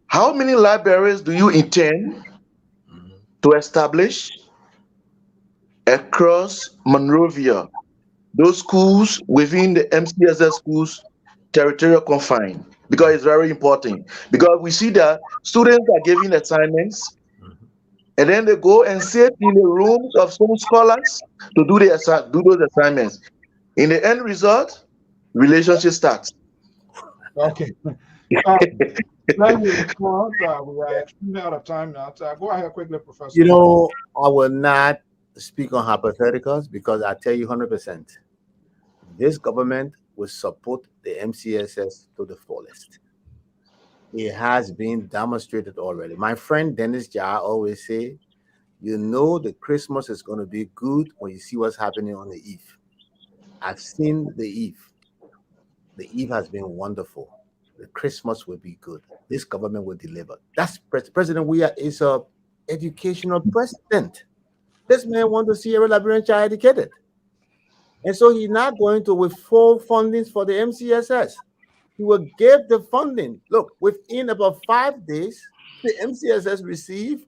How many libraries do you intend to establish across Monrovia, those schools within the MCSS schools territorial confine? Because it's very important. Because we see that students are giving assignments and then they go and sit in the rooms of some scholars to do those assignments. In the end result, relationship starts. Okay. Let me report. We are extremely out of time now. Go ahead quickly, Professor. You know, I will not speak on hypotheticals because I tell you 100%, this government will support the MCSS to the fullest. It has been demonstrated already. My friend Dennis Jar always say, you know the Christmas is going to be good when you see what's happening on the eve. I've seen the eve. The eve has been wonderful. The Christmas will be good. This government will deliver. That's President Weah is a educational president. This man wants to see every Liberian child educated. And so he's not going to withhold fundings for the MCSS. He will give the funding. Look, within about 5 days, the MCSS received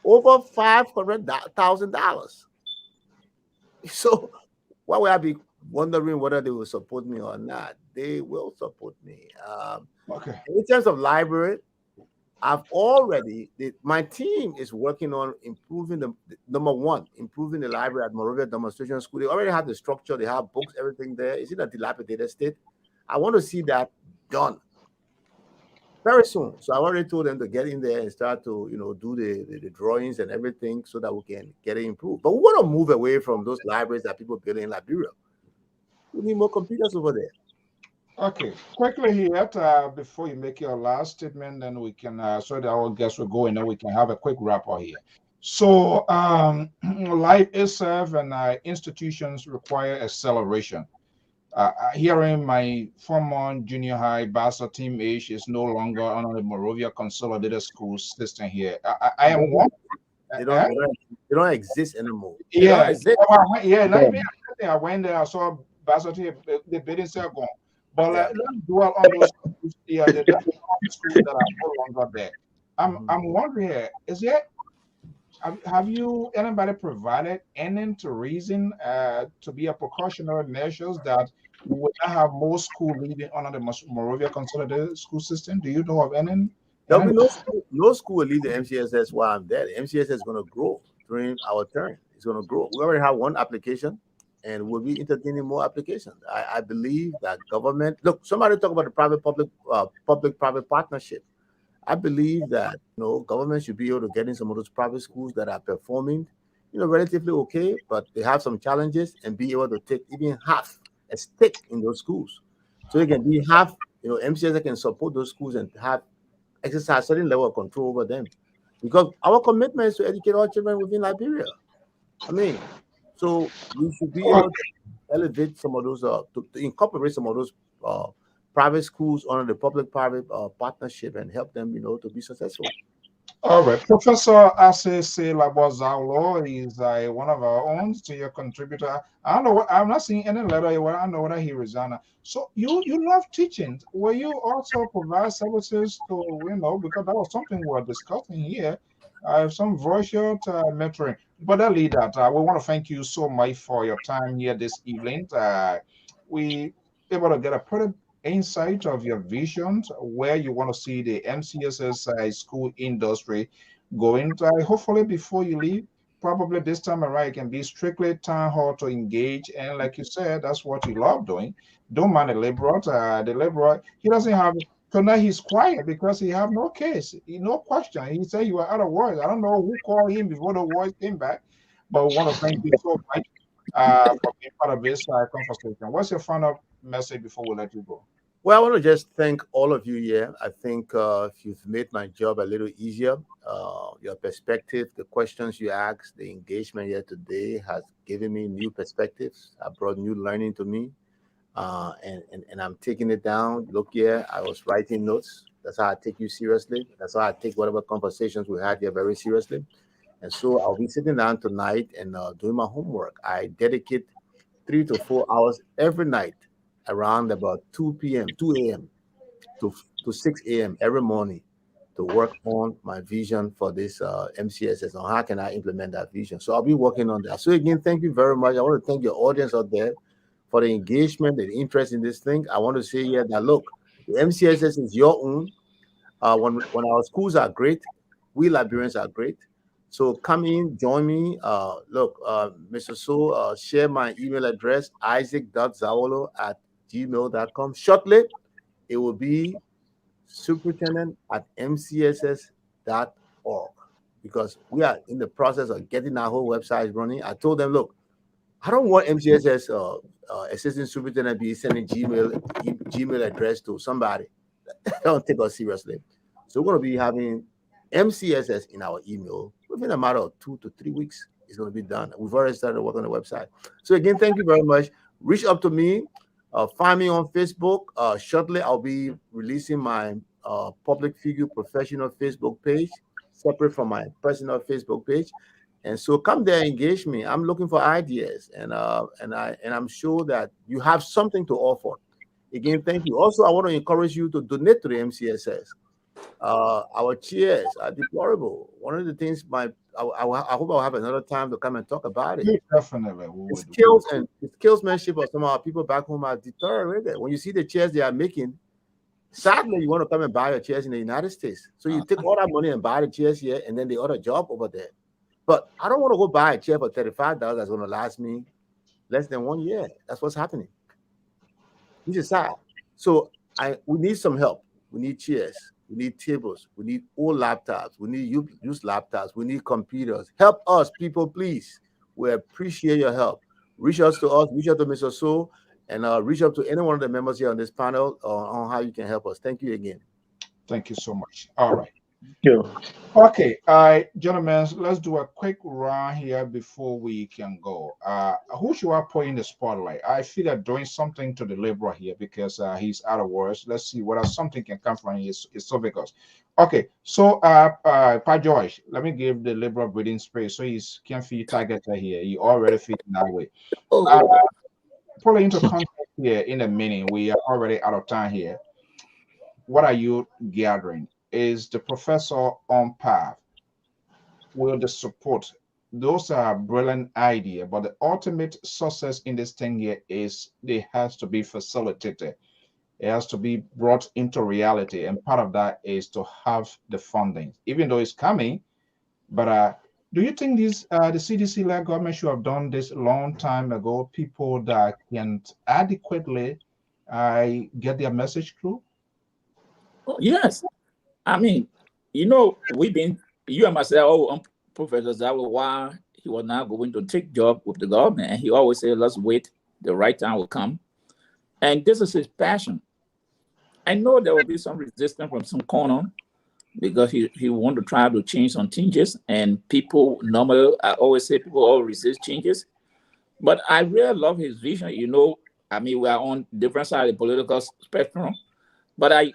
over $500,000. So why would I be wondering whether they will support me or not? They will support me. Okay. In terms of library, I've already, my team is working on improving number one, improving the library at Monrovia Demonstration School. They already have the structure, they have books, everything there. It's in a dilapidated state. I want to see that done very soon. So I already told them to get in there and start to, do the drawings and everything so that we can get it improved. But we want to move away from those libraries that people build in Liberia. We need more computers over there. Okay, quickly here, before you make your last statement, then we can, so that our guests will go and then we can have a quick wrap up here. So, life itself and institutions require acceleration. Hearing my former junior high Bassa team age is no longer under the Monrovia Consolidated School System here. I am one. They don't exist anymore. Yeah, I went there, I saw Bassa team, the building still gone. But let's dwell on those schools, the schools that are no longer there. I'm wondering here, is there have you anybody provided any to reason to be a precautionary measures that we would not have more school leaving under the Monrovia Consolidated School System? Do you know of any? There'll be no school will leave the MCSS while I'm there. The MCSS is going to grow during our term. It's going to grow. We already have one application, and we'll be entertaining more applications. I believe that government. Look, somebody talk about the public-private partnership. I believe that government should be able to get in some of those private schools that are performing, relatively okay, but they have some challenges, and be able to take even half a stake in those schools, so it can be half. MCSS can support those schools and exercise a certain level of control over them, because our commitment is to educate all children within Liberia. I mean, so we should be able to elevate some of those, to incorporate some of those private schools under the public-private partnership and help them, to be successful. All right, Professor Mcss Zawolo is one of our own senior contributor. I don't know what I'm not seeing any letter. I don't know whether he resigned. So you love teaching. Will you also provide services to because that was something we were discussing here. Some virtual mentoring. But that lead that we want to thank you so much for your time here this evening. We able to get a pretty insight of your visions, where you want to see the MCSS school industry going. Hopefully, before you leave, probably this time around, it can be strictly town hall to engage. And like you said, that's what you love doing. Don't mind the liberal. The liberal, he doesn't have. Tonight he's quiet because he have no case, no question. He said you were out of words. I don't know who called him before the words came back, but we want to thank you so much for being part of this conversation. What's your final message before we let you go? Well, I want to just thank all of you here. I think if you've made my job a little easier, your perspective, the questions you asked, the engagement here today has given me new perspectives. I brought new learning to me. And I'm taking it down. Look here, I was writing notes. That's how I take you seriously. That's how I take whatever conversations we had here very seriously. And so I'll be sitting down tonight and doing my homework. I dedicate 3 to 4 hours every night around about 2 p.m., 2 a.m. to 6 a.m. every morning to work on my vision for this MCSS, on how can I implement that vision. So I'll be working on that. So again, thank you very much. I want to thank your audience out there for the engagement and interest in this thing. I want to say here that, look, the MCSS is your own. When our schools are great, we Liberians are great. So come in, join me. Look, Mr. So, share my email address, isaac.zawolo@gmail.com. Shortly, it will be superintendent@mcss.org, because we are in the process of getting our whole website running. I told them, look, I don't want MCSS assistant superintendent be sending Gmail address to somebody. Don't take us seriously. So we're going to be having MCSS in our email within a matter of 2 to 3 weeks. It's going to be done. We've already started working on the website. So again, thank you very much. Reach up to me. Find me on Facebook. Shortly, I'll be releasing my public figure professional Facebook page, separate from my personal Facebook page. And so come there, engage me. I'm looking for ideas, and I'm sure that you have something to offer. Again, thank you. Also, I want to encourage you to donate to the MCSS. Our chairs are deplorable. One of the things I hope I'll have another time to come and talk about it. Definitely. The skills and the skillsmanship of some of our people back home are deteriorated. When you see the chairs they are making, sadly, you want to come and buy your chairs in the United States. So you take all that money and buy the chairs here, and then the other job over there. But I don't want to go buy a chair for $35 that's going to last me less than 1 year. That's what's happening. Which is sad. So we need some help. We need chairs. We need tables. We need old laptops. We need used laptops. We need computers. Help us, people, please. We appreciate your help. Reach out to us. Reach out to Mr. So, and reach out to any one of the members here on this panel on how you can help us. Thank you again. Thank you so much. All right. Yeah. Okay, gentlemen, let's do a quick round here before we can go. Who should I put in the spotlight? I feel that doing something to the liberal here because he's out of words. Let's see whether something can come from his esophagus. Okay, so Pa George, let me give the liberal breathing space so he can feel targeted here. He already feels that way. Pull into context here in a minute. We are already out of time here. What are you gathering? Is the professor on path? Will the support? Those are brilliant ideas, but the ultimate success in this thing here is it has to be facilitated. It has to be brought into reality, and part of that is to have the funding, even though it's coming. But do you think this the CDC-led government should have done this a long time ago? People that can't adequately get their message through? Oh, yes. I mean, you and myself, Professor Zawolo, why he was not going to take job with the government. And he always said, let's wait, the right time will come. And this is his passion. I know there will be some resistance from some corner because he want to try to change some changes. And people normally, I always say people all resist changes. But I really love his vision. I mean, we are on different sides of the political spectrum. But that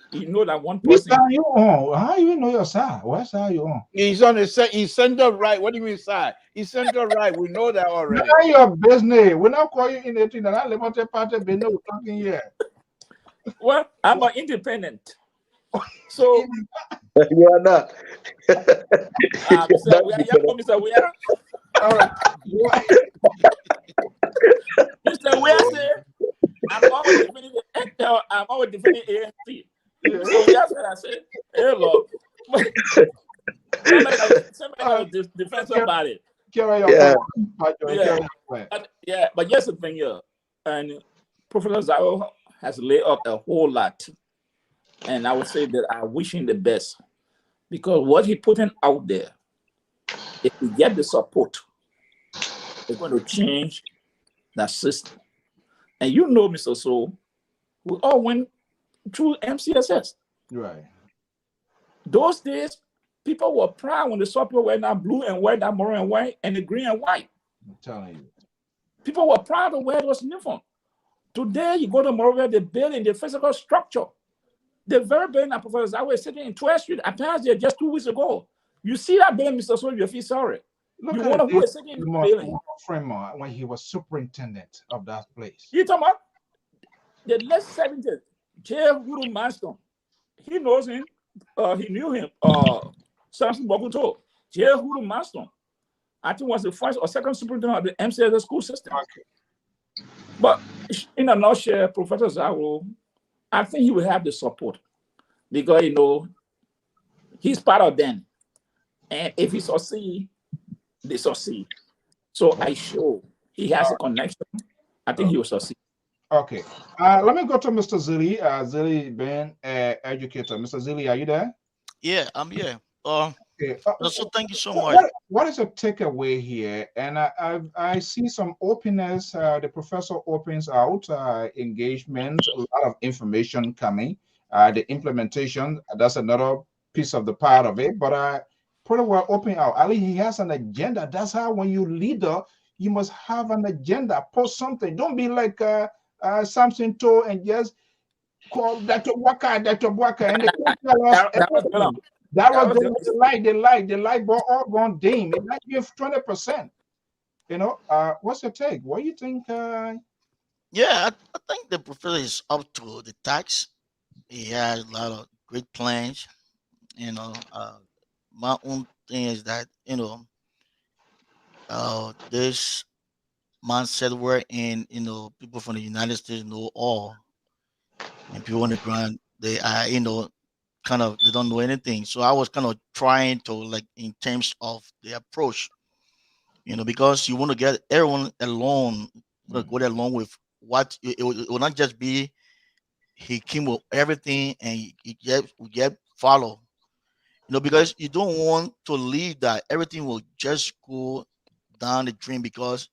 one person. Which side you on? How you know your side? What side you on? He's on he's center right. What do you mean side? He's center right. We know that already. Now your business. We're not calling you in the thing that I live on the party. They know we're talking here. Well, I'm an independent. So You are not. Mr. Weir. All right. Mr. Weir said, I'm always defending the I'm always defending ANC. So that's what I said. Hey, Lord. Somebody defend somebody. Yeah. But here's the thing here. And Professor Zawolo has laid up a whole lot. And I would say that I wish him the best. Because what he putting out there, if we get the support, it's going to change that system. And Mr. So, we all went through MCSS. Right. Those days, People were proud when they saw people wearing that blue and white, that maroon and white, and the green and white. I'm telling you. People were proud to wear those uniforms. Today, you go to Monrovia, the building, the physical structure, the very building that Professor Zawolo is sitting in 12th Street, apparently just 2 weeks ago. You see that building, Mr. Soul, you feel sorry. Look you at wonder who is sitting in the building. Fremont, when he was superintendent of that place. You talking about the late 70s, J. Guru Manston. He knows him. He knew him. Samson Bokuto. J. Guru Manston. I think was the first or second superintendent of the Mcss school system. Okay. But in a nutshell, Professor Zawolo, I think he will have the support because he's part of them. And if he succeed, they succeed. So I show he has a connection. I think he will succeed. Okay. Let me go to Mr. Zili. Zili Ben, educator. Mr. Zili, are you there? Yeah, I'm here. Okay. So thank you so much. What is your takeaway here? And I see some openness. The professor opens out engagement, a lot of information coming. The implementation, that's another piece of the part of it. But pretty well open out. Ali, he has an agenda. That's how when you leader, you must have an agenda. Post something. Don't be like Samson Toe and just call that a waka, and they can't tell us that was the light bulb all gone dim. It might give 20%. What's your take? What do you think? Yeah, I think the professor is up to the task. He has a lot of great plans. My own thing is that this mindset where people from the United States know all, and people on the ground they are they don't know anything. So I was kind of trying to in terms of the approach, because you want to get everyone along, go along with what it will not just be he came with everything and he get follow. Because you don't want to leave that everything will just go down the drain because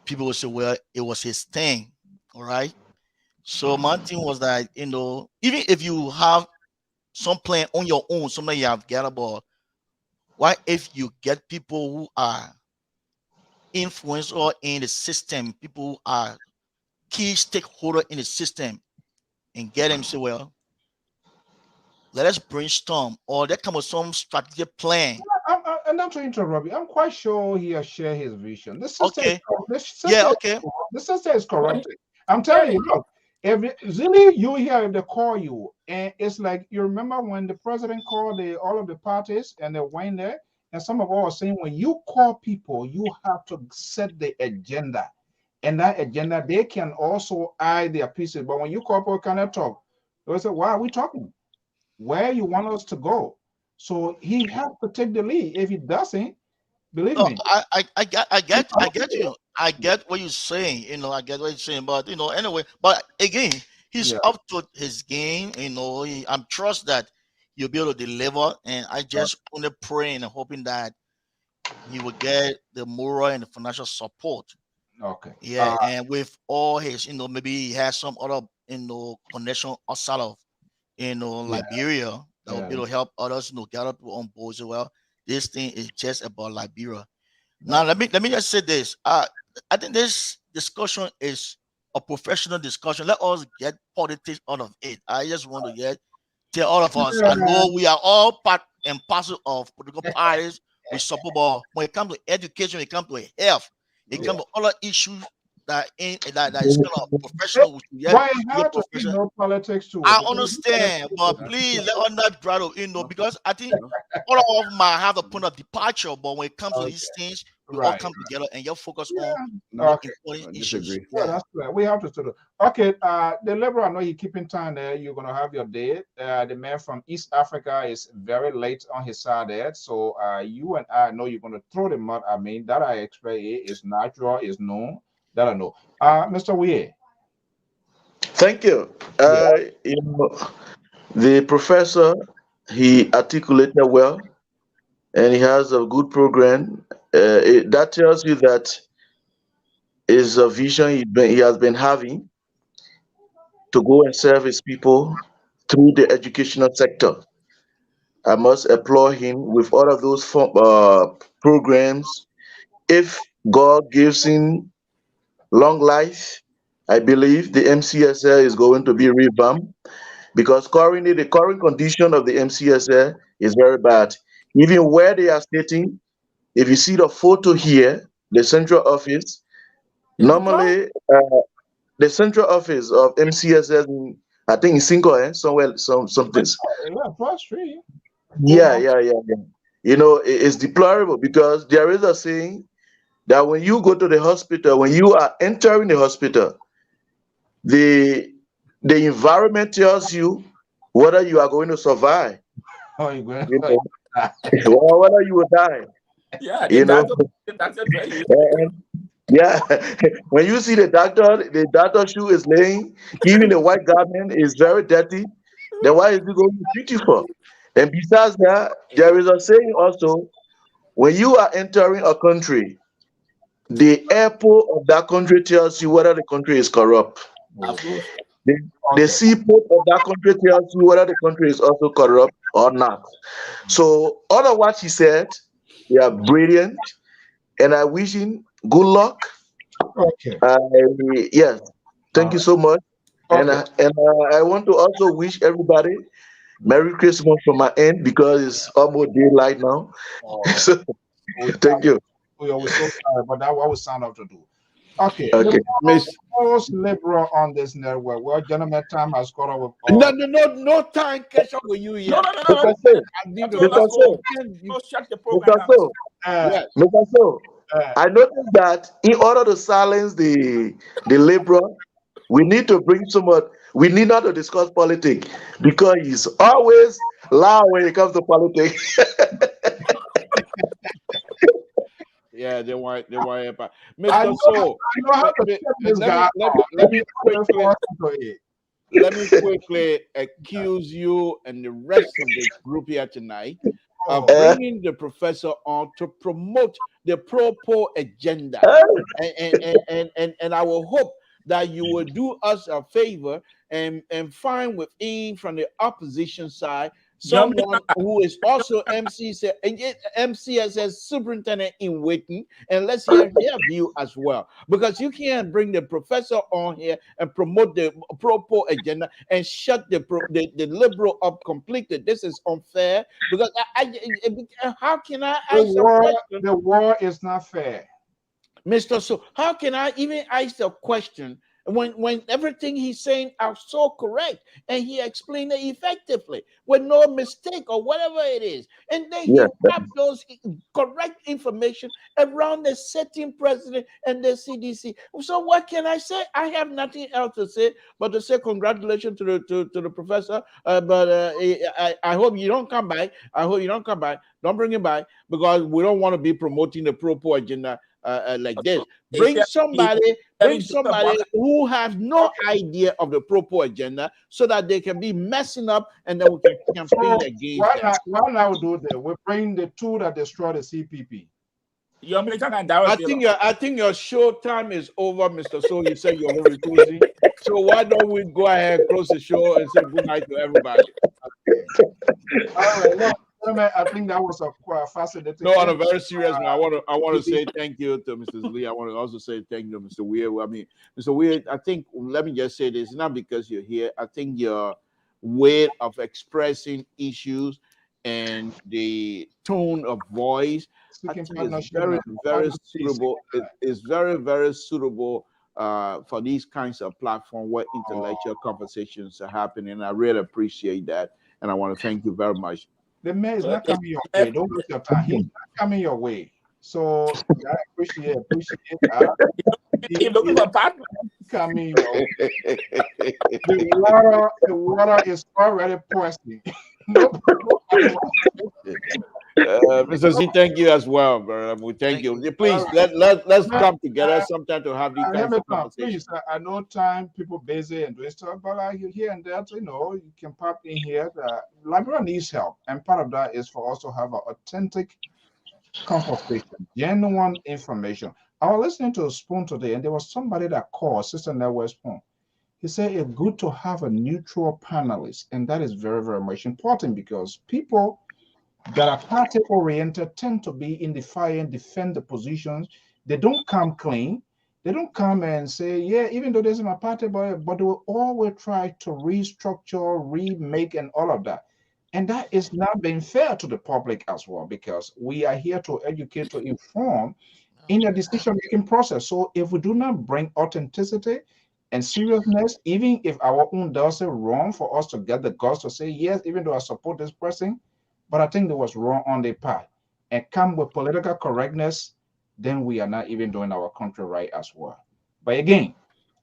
people will say, well, it was his thing. All right. So my thing was that, even if you have some plan on your own, something you have got about, what if you get people who are influential in the system, people who are key stakeholder in the system, and get them say, well, let us brainstorm, or there come with some strategic plan. And not to interrupt you, I'm quite sure he has shared his vision. The system the system is corrupted. I'm telling you, look, you hear if they call you, and it's like, you remember when the president called all of the parties and they went there, and some of us are saying, when you call people, you have to set the agenda. And that agenda, they can also eye their pieces. But when you call people cannot talk, they say, why are we talking? Where you want us to go? So he has to take the lead. If he doesn't, believe me. I get you. I get what you're saying. I get what you're saying. But anyway. But again, he's up to his game. I'm trust that you'll be able to deliver. And I just only praying and hoping that he will get the moral and the financial support. Okay. Yeah, and with all his, maybe he has some other, connection outside of, Liberia that will be able to help others, get up on board as well. This thing is just about Liberia. Now, let me just say this. I think this discussion is a professional discussion. Let us get politics out of it. I just want to tell all of us. I know we are all part and parcel of political parties. We support, but when it comes to education, when it comes to health, it comes to other issues that is kind of professional. Why professional politics too? I understand, but please let us not rattle, because I think all of them might have a point of departure, but when it comes to these things, we all come together and you're focused on important issues. That's right. We have to do. Okay, the Liberal, I know you're keeping time there. You're gonna have your day. The man from East Africa is very late on his side there, so you and I know you're gonna throw the mud. I mean, that I expect is natural, is known. That I know. Mr. Weir. Thank you. The professor, he articulated well, and he has a good program. That tells you that is a vision he has been having to go and serve his people through the educational sector. I must applaud him with all of those programs. If God gives him long life, I believe the MCSL is going to be revamped because currently the current condition of the MCSL is very bad. Even where they are stating, if you see the photo here, the central office, normally the central office of MCSL, I think in Cinco, somewhere, something. Yeah. You know, it's deplorable because there is a saying that when you go to the hospital, when you are entering the hospital, the environment tells you whether you are going to survive, Oh, you going you know, or whether you will die. Yeah, You know, the doctor tell you. And, yeah. When you see the doctor shoe is laying, even the white garment is very dirty. Then why is he going to treat you for? And besides that, there is a saying also: when you are entering a country, the airport of that country tells you whether the country is corrupt. Of course. The seaport of that country tells you whether the country is also corrupt or not. So, all of what he said, they are brilliant, and I wish him good luck. Okay. Yes, thank you so much. And Okay. I want to also wish everybody Merry Christmas from my end because it's almost daylight now. So, thank you. We are so sorry, but that's what we signed up to do. Okay. Okay. Miss. Most liberal on this network. Well, gentlemen, time has caught up with No time catch up with you yet. No. Mr. So, Mr. So, Shut the program Mr. down. So, Yes. Mr. So, I noticed that in order to silence the liberal, we need to bring someone. We need not to discuss politics because he's always loud when it comes to politics. Yeah, they want about Mr. So. Let me quickly accuse you and the rest of the group here tonight of bringing the professor on to promote the pro-poor agenda, and I will hope that you will do us a favor and find within from the opposition side someone who is also MCSS superintendent in waiting, and let's hear their view as well. Because you can't bring the professor on here and promote the pro-poor agenda and shut the liberal up completely. This is unfair. Because how can I ask a question? The war is not fair. Mr. So how can I even ask a question when everything he's saying are so correct and he explained it effectively with no mistake or whatever it is, and then he wrapped those correct information around the sitting president and the CDC. So what can I say? I have nothing else to say but to say congratulations to the professor. I hope you don't come back. I hope you don't come back. Don't bring him back because we don't want to be promoting the pro-poor agenda like this. Bring somebody who has no idea of the pro-poor agenda so that they can be messing up and then we can campaign against them. Why not do that? We bring the two that destroy the CPP. I think your show time is over, Mr. So you said you're going to be closing. So why don't we go ahead, close the show, and say good night to everybody? All right. No. I think that was a quite fascinating. No, on a very serious note, I want to say thank you to Mrs. Lee. I want to also say thank you to Mr. Weir. I mean, Mr. Weir, I think, let me just say this, not because you're here. I think your way of expressing issues and the tone of voice, I think is very, very suitable. It is very, very suitable for these kinds of platforms where intellectual conversations are happening. I really appreciate that. And I want to thank you very much. The man is not coming your way. Don't waste your time. He's not coming your way. So I appreciate that. He's looking for partner. Coming your way. The water is already poisoning. Mr. Z, thank you as well, bro. We thank you. Please let's come together sometime to have these kinds of conversations. Please, I know time people busy and doing stuff, but you here and there, you can pop in here. Liberia needs help, and part of that is for us to have an authentic conversation, genuine information. I was listening to a Spoon today, and there was somebody that called Sister Network Spoon. He said it's good to have a neutral panelist, and that is very, very much important because people that are party oriented tend to be in the fire and defend the positions. They don't come clean. They don't come and say, yeah, even though this is my party, but they will always try to restructure, remake, and all of that. And that is not being fair to the public as well, because we are here to educate, to inform in the decision-making process. So if we do not bring authenticity and seriousness, even if our own does it wrong, for us to get the guts to say, yes, even though I support this person, but I think it was wrong on their part, and come with political correctness, then we are not even doing our country right as well. But again,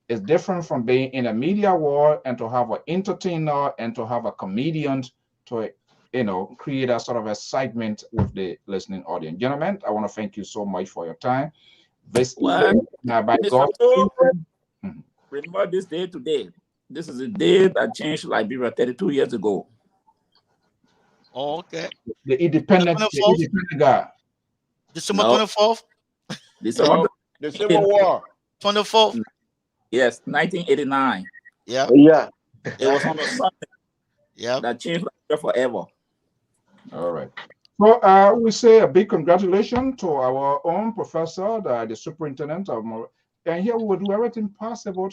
it's different from being in a media world and to have an entertainer and to have a comedian to, create a sort of excitement with the listening audience. Gentlemen, I want to thank you so much for your time. This Well, by Mr. God. Toll, remember this day today. This is the day that changed Liberia 32 years ago. Oh, okay. The independent guy. December 24th? December the Civil War. 24th? Yes, 1989. Yeah. Yeah. It was on the Sunday. Yeah. That changed Liberia forever. All right. So we say a big congratulations to our own professor, the superintendent of and here we will do everything possible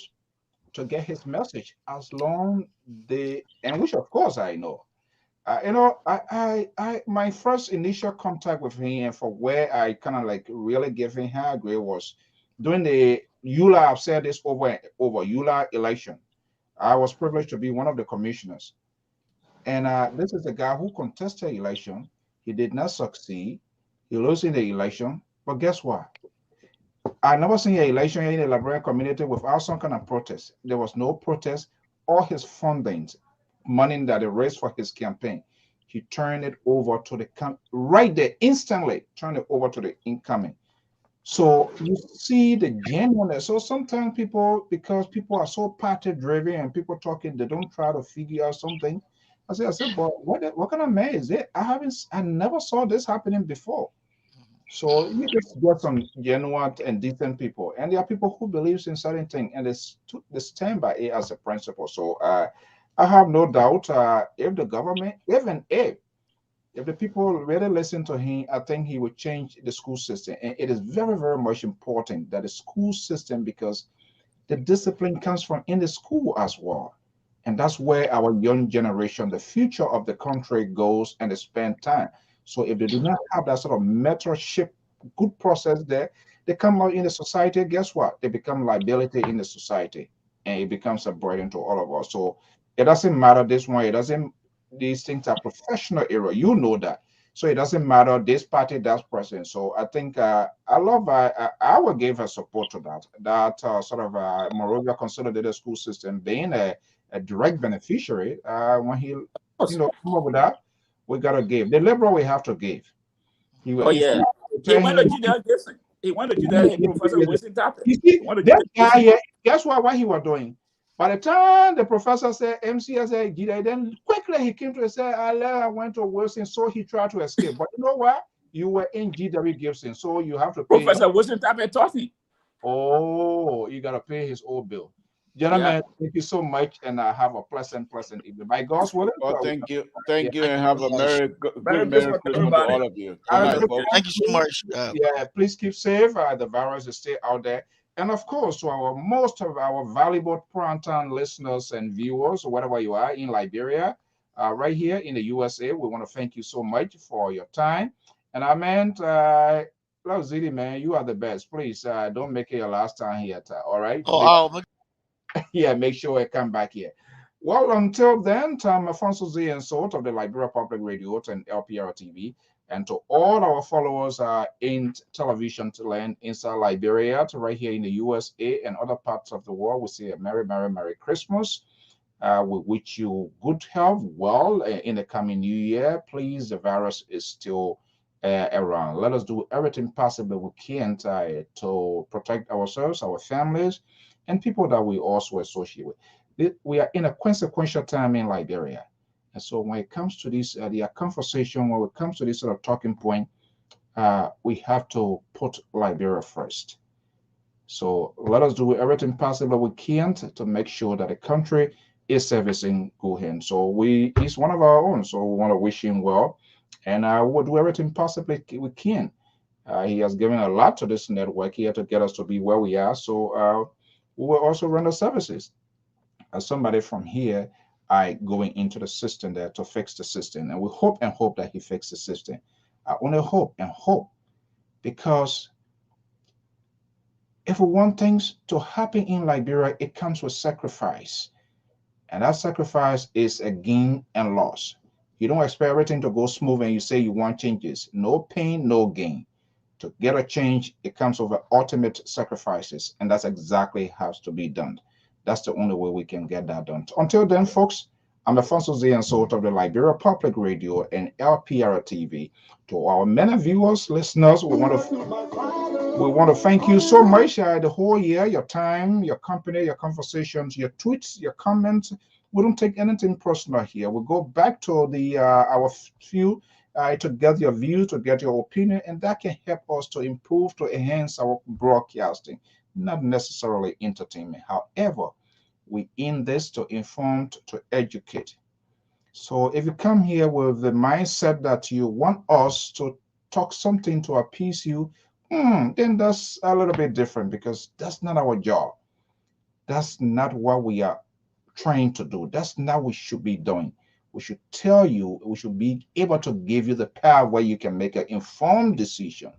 to get his message as long and which of course I know. My first initial contact with him and for where I kind of like really gave him high grade was during the EULA. I've said this over EULA election. I was privileged to be one of the commissioners. And this is a guy who contested election. He did not succeed. He lost in the election. But guess what? I never seen an election in the Liberian community without some kind of protest. There was no protest. All his fundings, money that he raised for his campaign, he turned it over to the right there, instantly turned it over to the incoming. So you see the genuineness. So sometimes people, because people are so party driven and people talking, they don't try to figure out something. I said, but what kind of man is it? I never saw this happening before. So you just get some genuine and decent people, and there are people who believes in certain things, and they stand by it as a principle. So I have no doubt if the government, even if the people really listen to him, I think he will change the school system. And it is very, very much important that the school system, because the discipline comes from in the school as well. And that's where our young generation, the future of the country goes and they spend time. So if they do not have that sort of mentorship, good process there, they come out in the society, guess what? They become liability in the society and it becomes a burden to all of us. So it doesn't matter this one, it doesn't, these things are professional area, you know that. So it doesn't matter this party, that person. So I think I will give her support to that sort of Morovia Consolidated School System being a direct beneficiary. When he come up with that, we gotta give. The liberal we have to give. He went to Junior Gibson. He went to Junior Professor Wilson Tapper. You see, that guy here, guess what he was doing? By the time the professor said MCS, then quickly he came to say, I went to Wilson, so he tried to escape. But you know what? You were in GW Gibson, so you have to pay. Professor Wilson Tapper taught me. Oh, you gotta pay his old bill. Gentlemen, thank you so much, and have a pleasant evening. By God's willing. Well, thank you, and have a Merry Christmas to all of you. Thank you so much. Please keep safe. The virus is still out there. And of course, to most of our valuable Primetime listeners and viewers, wherever you are in Liberia, right here in the USA, we want to thank you so much for your time. And I meant, Zidi, man, you are the best. Please don't make it your last time here. All right? Yeah, make sure I come back here. Well, until then, I'm Alfonso Z and Sort of the Liberia Public Radio and Lpr-Tv. And to all our followers in television to land inside Liberia, to right here in the USA and other parts of the world, we say a Merry Christmas. We wish you good health, in the coming new year. Please, the virus is still around. Let us do everything possible we can to protect ourselves, our families, and people that we also associate with. We are in a consequential time in Liberia. And so when it comes to this, the conversation, when it comes to this sort of talking point, we have to put Liberia first. So let us do everything possible we can to make sure that the country is servicing good hands. So he's one of our own. So we want to wish him well. and we'll do everything possibly we can. He has given a lot to this network here to get us to be where we are. So we will also render services. As somebody from here, I going into the system there to fix the system, and we hope and hope that he fixes the system. I only hope and hope, because if we want things to happen in Liberia, it comes with sacrifice. And that sacrifice is a gain and loss. You don't expect everything to go smooth and you say you want changes. No pain, no gain. To get a change, it comes with ultimate sacrifices. And that's exactly how to be done. That's the only way we can get that done. Until then, folks, I'm Alfonso Z and Sort of the Liberia Public Radio and Lpr-Tv. To our many viewers, listeners, we want to thank you so much the whole year, your time, your company, your conversations, your tweets, your comments. We don't take anything personal here. We go back to the our few to get your views, to get your opinion, and that can help us to improve, to enhance our broadcasting, not necessarily entertainment. However, we in this to inform, to educate. So if you come here with the mindset that you want us to talk something to appease you, then that's a little bit different, because that's not our job. That's not what we are trying to do. That's not what we should be doing. We should tell you, we should be able to give you the power where you can make an informed decision.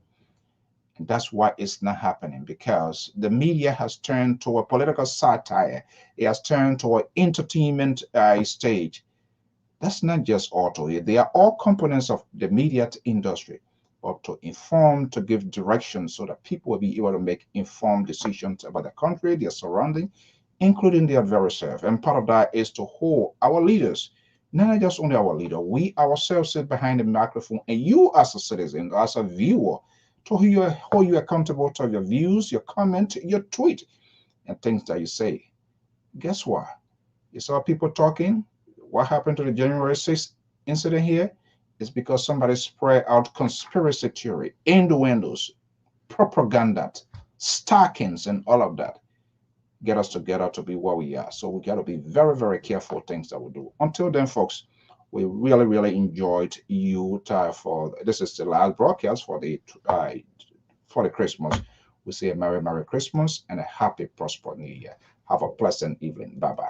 And that's why it's not happening, because the media has turned to a political satire. It has turned to an entertainment stage. That's not just auto. They are all components of the media industry, but to inform, to give direction so that people will be able to make informed decisions about the country, their surrounding, including their very self. And part of that is to hold our leaders, not just only our leader, we ourselves sit behind the microphone, and you as a citizen, as a viewer, to hold you accountable to your views, your comment, your tweet, and things that you say. Guess what? You saw people talking. What happened to the January 6th incident here is because somebody spread out conspiracy theory, innuendos, propaganda, stockings, and all of that. Get us together to be where we are. So we got to be very, very careful things that we do. Until then, folks, we really, really enjoyed you for this is the last broadcast for the Christmas. We say a Merry, Merry Christmas and a happy, prosperous New Year. Have a pleasant evening. Bye-bye.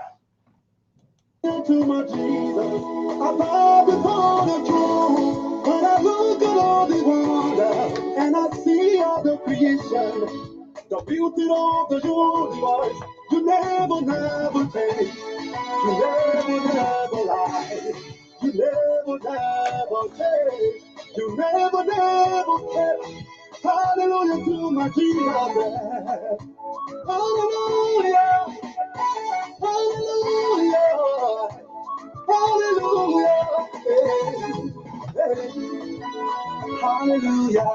To my Jesus, I bow before the throne. When I look at all the wonder and I see all the creation, the beauty of the universe, you never, never change. You never, never lie. You never, never change. You never, never change. Hallelujah to my Jesus. Hallelujah. Hallelujah. Hallelujah. Hallelujah.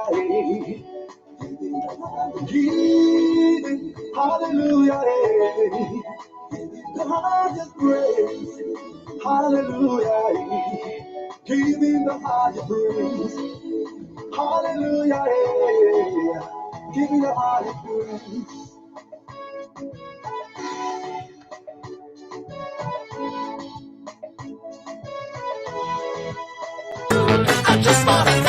Hallelujah. The highest praise. Hallelujah. Give him the highest praise. Hallelujah. Give him the highest praise. I just wanna